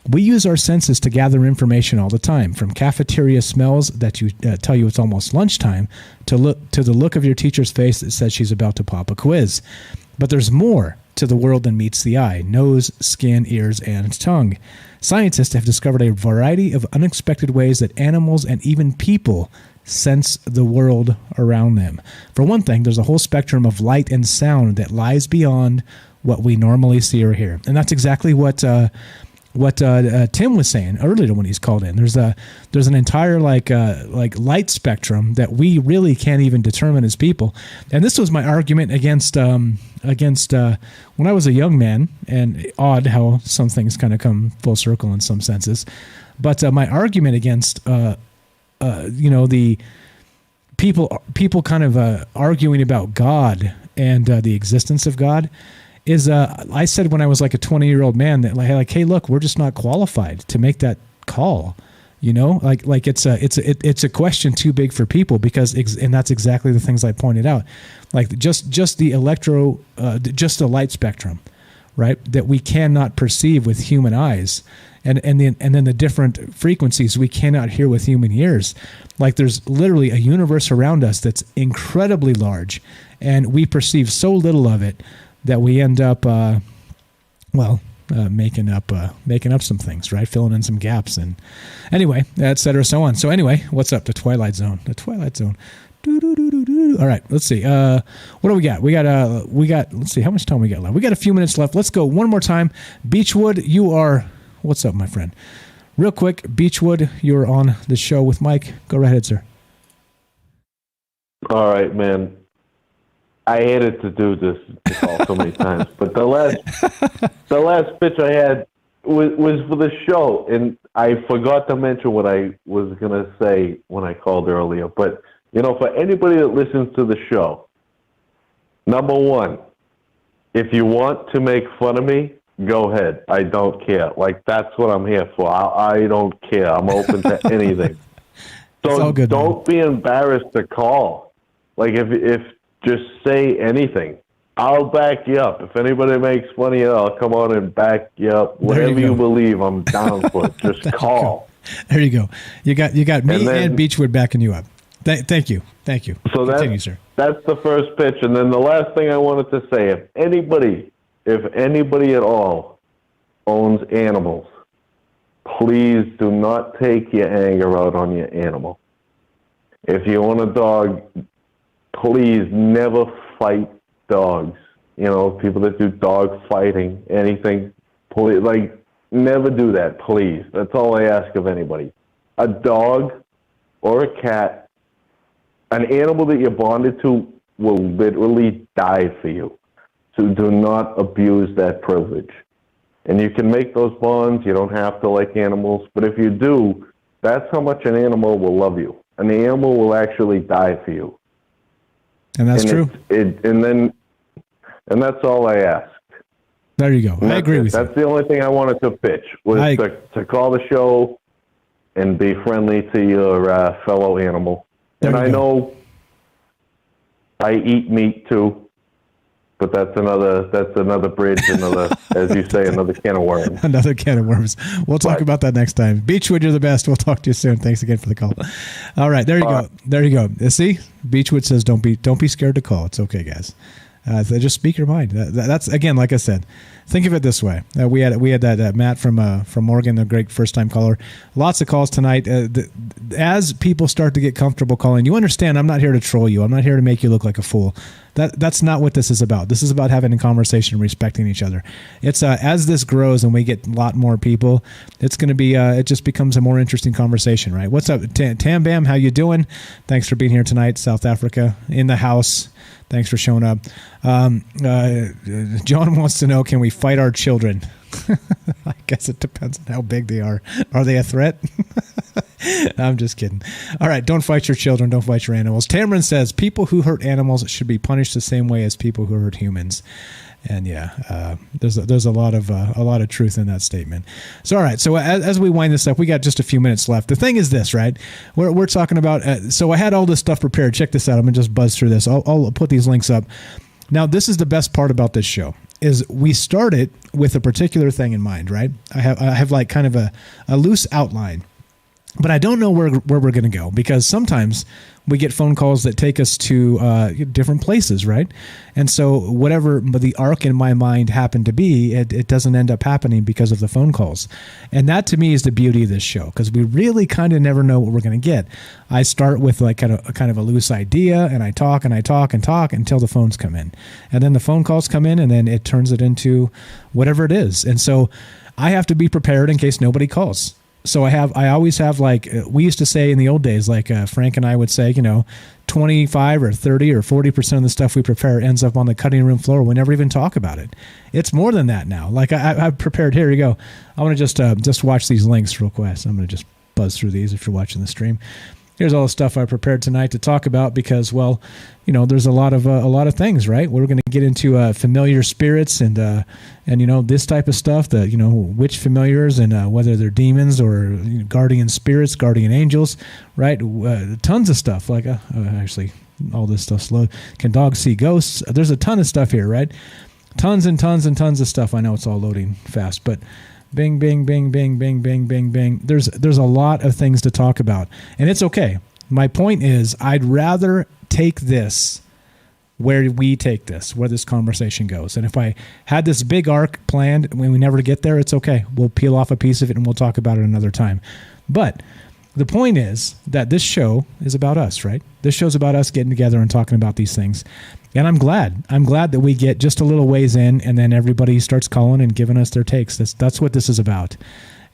We use our senses to gather information all the time, from cafeteria smells that you tell you it's almost lunchtime to the look of your teacher's face that says she's about to pop a quiz. But there's more to the world than meets the eye: nose, skin, ears, and tongue. Scientists have discovered a variety of unexpected ways that animals and even people sense the world around them. For one thing, there's a whole spectrum of light and sound that lies beyond what we normally see or hear. And that's exactly what Tim was saying earlier when he's called in. There's an entire like light spectrum that we really can't even determine as people. And this was my argument against when I was a young man. And odd how some things kind of come full circle in some senses. But my argument against the people kind of arguing about God and the existence of God is I said when I was like a 20-year-old man that like, hey, look, we're just not qualified to make that call. Like it's a question too big for people and that's exactly the things I pointed out. Like just the light spectrum, right? That we cannot perceive with human eyes. And then the different frequencies we cannot hear with human ears. Like there's literally a universe around us that's incredibly large, and we perceive so little of it that we end up, making up some things, right? Filling in some gaps, and anyway, et cetera, so on. So anyway, what's up? The Twilight Zone. All right, let's see. What do we got? We got. Let's see how much time we got left. We got a few minutes left. Let's go one more time. Beechwood, you are. What's up, my friend? Real quick, Beechwood, you're on the show with Mike. Go right ahead, sir. All right, man. I hated to do this call so many times, but the last pitch I had was for the show, and I forgot to mention what I was gonna say when I called earlier. But for anybody that listens to the show, number one, if you want to make fun of me, go ahead. I don't care. Like that's what I'm here for. I don't care. I'm open to anything. So don't be embarrassed to call. Like if just say anything. I'll back you up. If anybody makes fun of you, I'll come on and back you up. Whatever you believe, I'm down for it. Just call. There you go. You got me and Beechwood backing you up. Thank you. So continue, sir. That's the first pitch. And then the last thing I wanted to say, if anybody at all owns animals, please do not take your anger out on your animal. If you own a dog, please never fight dogs. People that do dog fighting, anything, please, never do that, please. That's all I ask of anybody. A dog or a cat, an animal that you're bonded to will literally die for you. So do not abuse that privilege. And you can make those bonds. You don't have to like animals. But if you do, that's how much an animal will love you. An animal will actually die for you. And that's true. And that's all I ask. There you go. I agree with you. That's the only thing I wanted to pitch, was to call the show and be friendly to your fellow animal. And I know I eat meat too. But that's another bridge, as you say, another can of worms. Another can of worms. We'll talk about that next time. Beechwood, you're the best. We'll talk to you soon. Thanks again for the call. All right, there you go. There you go. See, Beechwood says, "Don't be scared to call. It's okay, guys. Just speak your mind." That's again, like I said. Think of it this way. We had that Matt from Oregon, a great first time caller. Lots of calls tonight. As people start to get comfortable calling, you understand. I'm not here to troll you. I'm not here to make you look like a fool. That's not what this is about. This is about having a conversation and respecting each other. It's as this grows and we get a lot more people, it's going to be it just becomes a more interesting conversation, right? What's up, Tam Bam? How you doing? Thanks for being here tonight, South Africa, in the house. Thanks for showing up. John wants to know, can we fight our children? I guess it depends on how big they are. Are they a threat? I'm just kidding. All right, don't fight your children, don't fight your animals. Tamron says people who hurt animals should be punished the same way as people who hurt humans. And yeah, there's a lot of truth in that statement. So all right, so as we wind this up, we got just a few minutes left. The thing is this, right? We're talking about. So I had all this stuff prepared. Check this out. I'm gonna just buzz through this. I'll put these links up. Now, this is the best part about this show. Is we started with a particular thing in mind, right? I have like kind of a loose outline, but I don't know where we're going to go, because sometimes we get phone calls that take us to different places, right? And so whatever the arc in my mind happened to be, it doesn't end up happening because of the phone calls. And that to me is the beauty of this show, because we really kind of never know what we're going to get. I start with like kind of a loose idea, and I talk until the phones come in. And then the phone calls come in, and then it turns it into whatever it is. And so I have to be prepared in case nobody calls. So I always have, like we used to say in the old days, like Frank and I would say, 25 or 30 or 40% of the stuff we prepare ends up on the cutting room floor. We never even talk about it. It's more than that now. Like I've prepared. Here you go. I want to just watch these links real quick. So I'm going to just buzz through these if you're watching the stream. Here's all the stuff I prepared tonight to talk about, because, well, there's a lot of things, right? We're going to get into familiar spirits and this type of stuff. Which familiars and whether they're demons or guardian spirits, guardian angels, right? Tons of stuff. Like actually, all this stuff's low. Can dogs see ghosts? There's a ton of stuff here, right? Tons and tons and tons of stuff. I know it's all loading fast, but. Bing, bing, bing, bing, bing, bing, bing, bing. There's a lot of things to talk about, and it's okay. My point is, I'd rather take this where this conversation goes. And if I had this big arc planned, when we never get there, it's okay. We'll peel off a piece of it and we'll talk about it another time. But the point is that this show is about us, right? This show's about us getting together and talking about these things. And I'm glad that we get just a little ways in, and then everybody starts calling and giving us their takes. That's what this is about.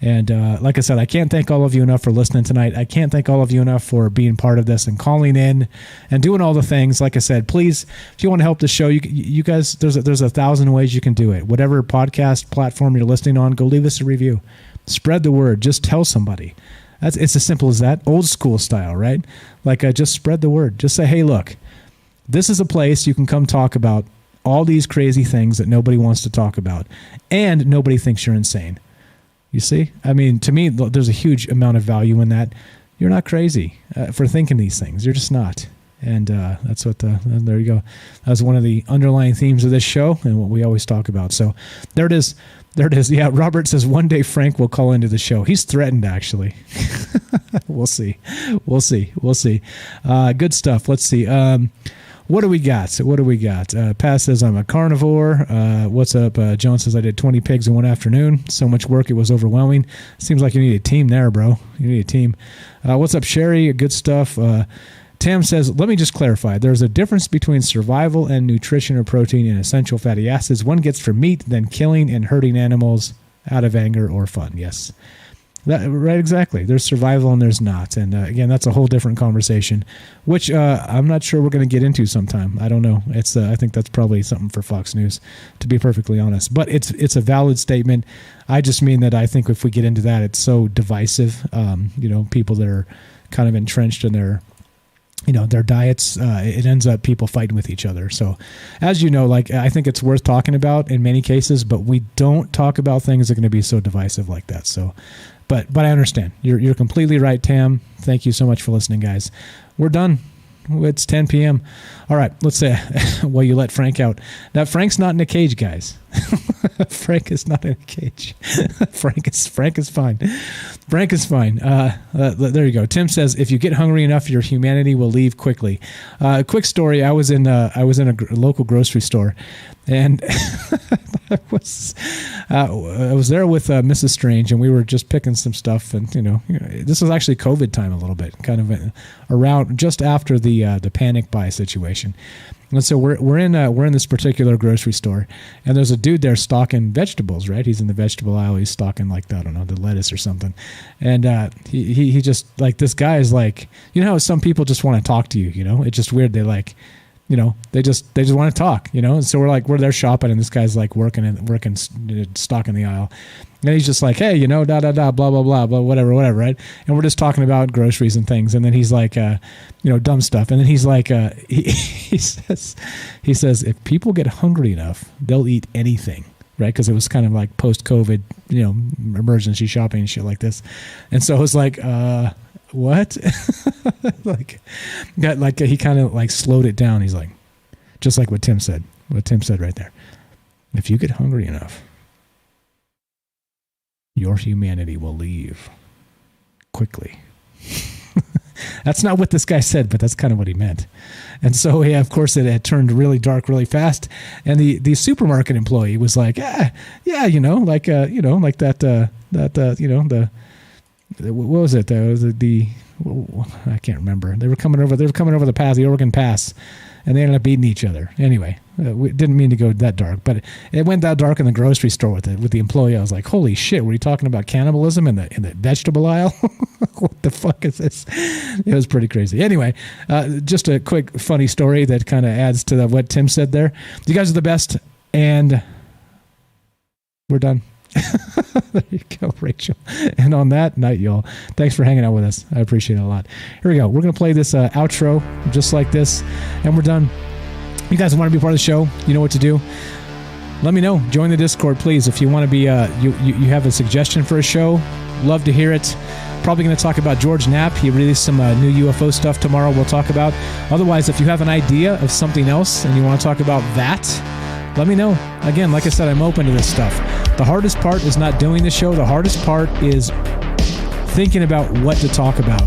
And like I said, I can't thank all of you enough for listening tonight. I can't thank all of you enough for being part of this and calling in and doing all the things. Like I said, please, if you want to help the show, you guys, there's 1,000 ways you can do it. Whatever podcast platform you're listening on, go leave us a review. Spread the word. Just tell somebody. It's as simple as that. Old school style, right? Like just spread the word. Just say, hey, look. This is a place you can come talk about all these crazy things that nobody wants to talk about, and nobody thinks you're insane. You see? I mean, to me, there's a huge amount of value in that. You're not crazy for thinking these things. You're just not. And that's what there you go. That's one of the underlying themes of this show and what we always talk about. So there it is. There it is. Yeah, Robert says one day Frank will call into the show. He's threatened, actually. We'll see. Good stuff. Let's see. What do we got? Pat says, I'm a carnivore. What's up? John says, I did 20 pigs in one afternoon. So much work, it was overwhelming. Seems like you need a team there, bro. You need a team. What's up, Sherry? Good stuff. Tam says, let me just clarify. There's a difference between survival and nutrition or protein and essential fatty acids. One gets from meat, then killing and hurting animals out of anger or fun. Yes. Right, exactly. There's survival and there's not. And again, that's a whole different conversation, which I'm not sure we're going to get into sometime. I don't know. It's I think that's probably something for Fox News, to be perfectly honest. But it's a valid statement. I just mean that I think if we get into that, it's so divisive. People that are kind of entrenched in their diets, it ends up people fighting with each other. So as you know, I think it's worth talking about in many cases, but we don't talk about things that are going to be so divisive like that. So, but I understand. You're completely right, Tam. Thank you so much for listening, guys. We're done. It's 10 p.m. All right, let's say, well, you let Frank out. Now, Frank's not in a cage, guys. Frank is not in a cage. Frank is fine. Frank is fine. There you go. Tim says, if you get hungry enough, your humanity will leave quickly. Quick story. I was in a local grocery store, and I was there with Mrs. Strange, and we were just picking some stuff. And this was actually COVID time a little bit, kind of around just after the panic buy situation. And so we're in this particular grocery store, and there's a dude there stocking vegetables, right? He's in the vegetable aisle. He's stocking the lettuce or something. And he just this guy is how some people just want to talk to you, It's just weird. They they just want to talk, And so we're there shopping, and this guy's like working stocking the aisle, and he's just like, hey, blah blah blah blah, whatever, right? And we're just talking about groceries and things, and then he's like, dumb stuff, and then he's like, he says, if people get hungry enough, they'll eat anything. Right, because it was kind of like post-COVID, emergency shopping and shit like this, and so it was like, what? He kind of like slowed it down. He's like, just like what Tim said right there. If you get hungry enough, your humanity will leave quickly. That's not what this guy said, but that's kind of what he meant. And so, yeah, of course, it had turned really dark really fast. And the supermarket employee was like, like that, what was it? I can't remember. They were coming over the pass, the Oregon Pass, and they ended up beating each other. Anyway, we didn't mean to go that dark, but it went that dark in the grocery store with the employee. I was like, holy shit, were you talking about cannibalism in the vegetable aisle? What the fuck is this? It was pretty crazy. Anyway, just a quick funny story that kind of adds to what Tim said there. You guys are the best, and we're done. There you go, Rachel. And on that night, y'all, thanks for hanging out with us. I appreciate it a lot. Here we go. We're going to play this outro just like this, and we're done. You guys want to be part of the show, you know what to do. Let me know. Join the Discord, please. If you want to be, you have a suggestion for a show, love to hear it. Probably going to talk about George Knapp. He released some new UFO stuff tomorrow we'll talk about. Otherwise, if you have an idea of something else and you want to talk about that, let me know. Again, like I said, I'm open to this stuff. The hardest part is not doing the show. The hardest part is thinking about what to talk about.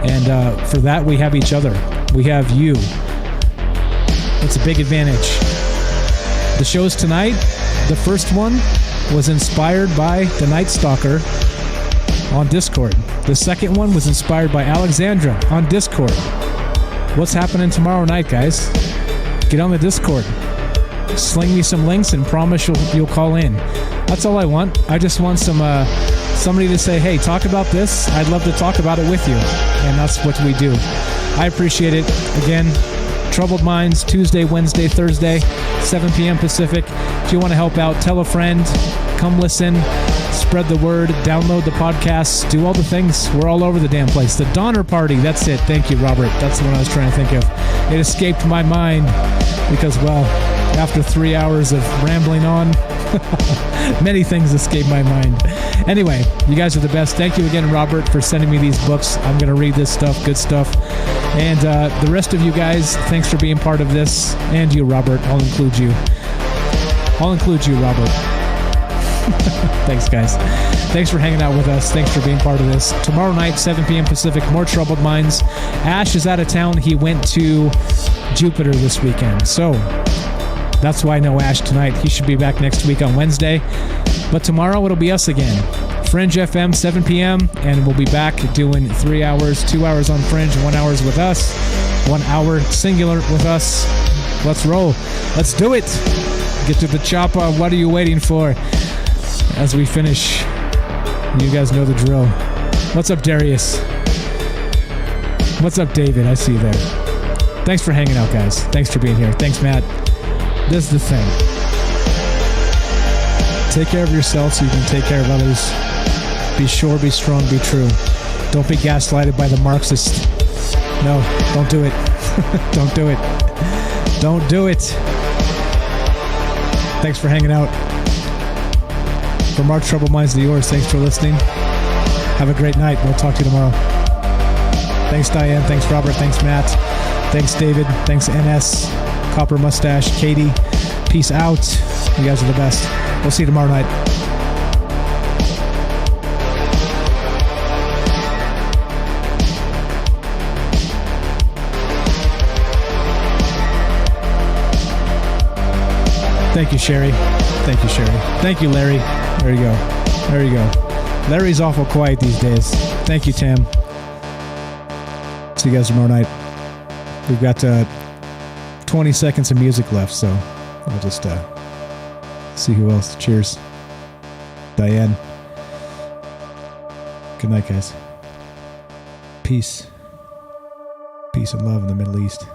And for that, we have each other. We have you. It's a big advantage. The shows tonight, the first one was inspired by the Night Stalker on Discord. The second one was inspired by Alexandra on Discord. What's happening tomorrow night, guys? Get on the Discord. Sling me some links and promise you'll call in. That's all I want. I just want somebody to say, hey, talk about this. I'd love to talk about it with you. And that's what we do. I appreciate it. Again, Troubled Minds, Tuesday, Wednesday, Thursday, 7 p.m. Pacific. If you want to help out, tell a friend. Come listen. Spread the word. Download the podcasts. Do all the things. We're all over the damn place. The Donner Party. That's it. Thank you, Robert. That's the one I was trying to think of. It escaped my mind because, well, after 3 hours of rambling on, many things escape my mind. Anyway, you guys are the best. Thank you again, Robert, for sending me these books. I'm going to read this stuff. Good stuff. And the rest of you guys, thanks for being part of this. And you, Robert. I'll include you. Robert. Thanks, guys. Thanks for hanging out with us. Thanks for being part of this. Tomorrow night, 7 p.m. Pacific, more Troubled Minds. Ash is out of town. He went to Jupiter this weekend. So that's why no Ash tonight. He should be back next week on Wednesday. But tomorrow it'll be us again. Fringe FM, 7 p.m. And we'll be back doing 3 hours, 2 hours on Fringe, 1 hour with us, 1 hour singular with us. Let's roll. Let's do it. Get to the chopper. What are you waiting for? As we finish, you guys know the drill. What's up, Darius? What's up, David? I see you there. Thanks for hanging out, guys. Thanks for being here. Thanks, Matt. This is the thing. Take care of yourself so you can take care of others. Be sure, be strong, be true. Don't be gaslighted by the Marxist. No, don't do it. Don't do it. Don't do it. Thanks for hanging out. From our Troubled Minds to yours, thanks for listening. Have a great night. We'll talk to you tomorrow. Thanks, Diane. Thanks, Robert. Thanks, Matt. Thanks, David. Thanks, NS. Copper Mustache. Katie. Peace out. You guys are the best. We'll see you tomorrow night. Thank you, Sherry. Thank you, Sherry. Thank you, Larry. There you go. There you go. Larry's awful quiet these days. Thank you, Tim. See you guys tomorrow night. We've got 20 seconds of music left, so I'll just see who else. Cheers. Diane. Good night, guys. Peace. Peace and love in the Middle East.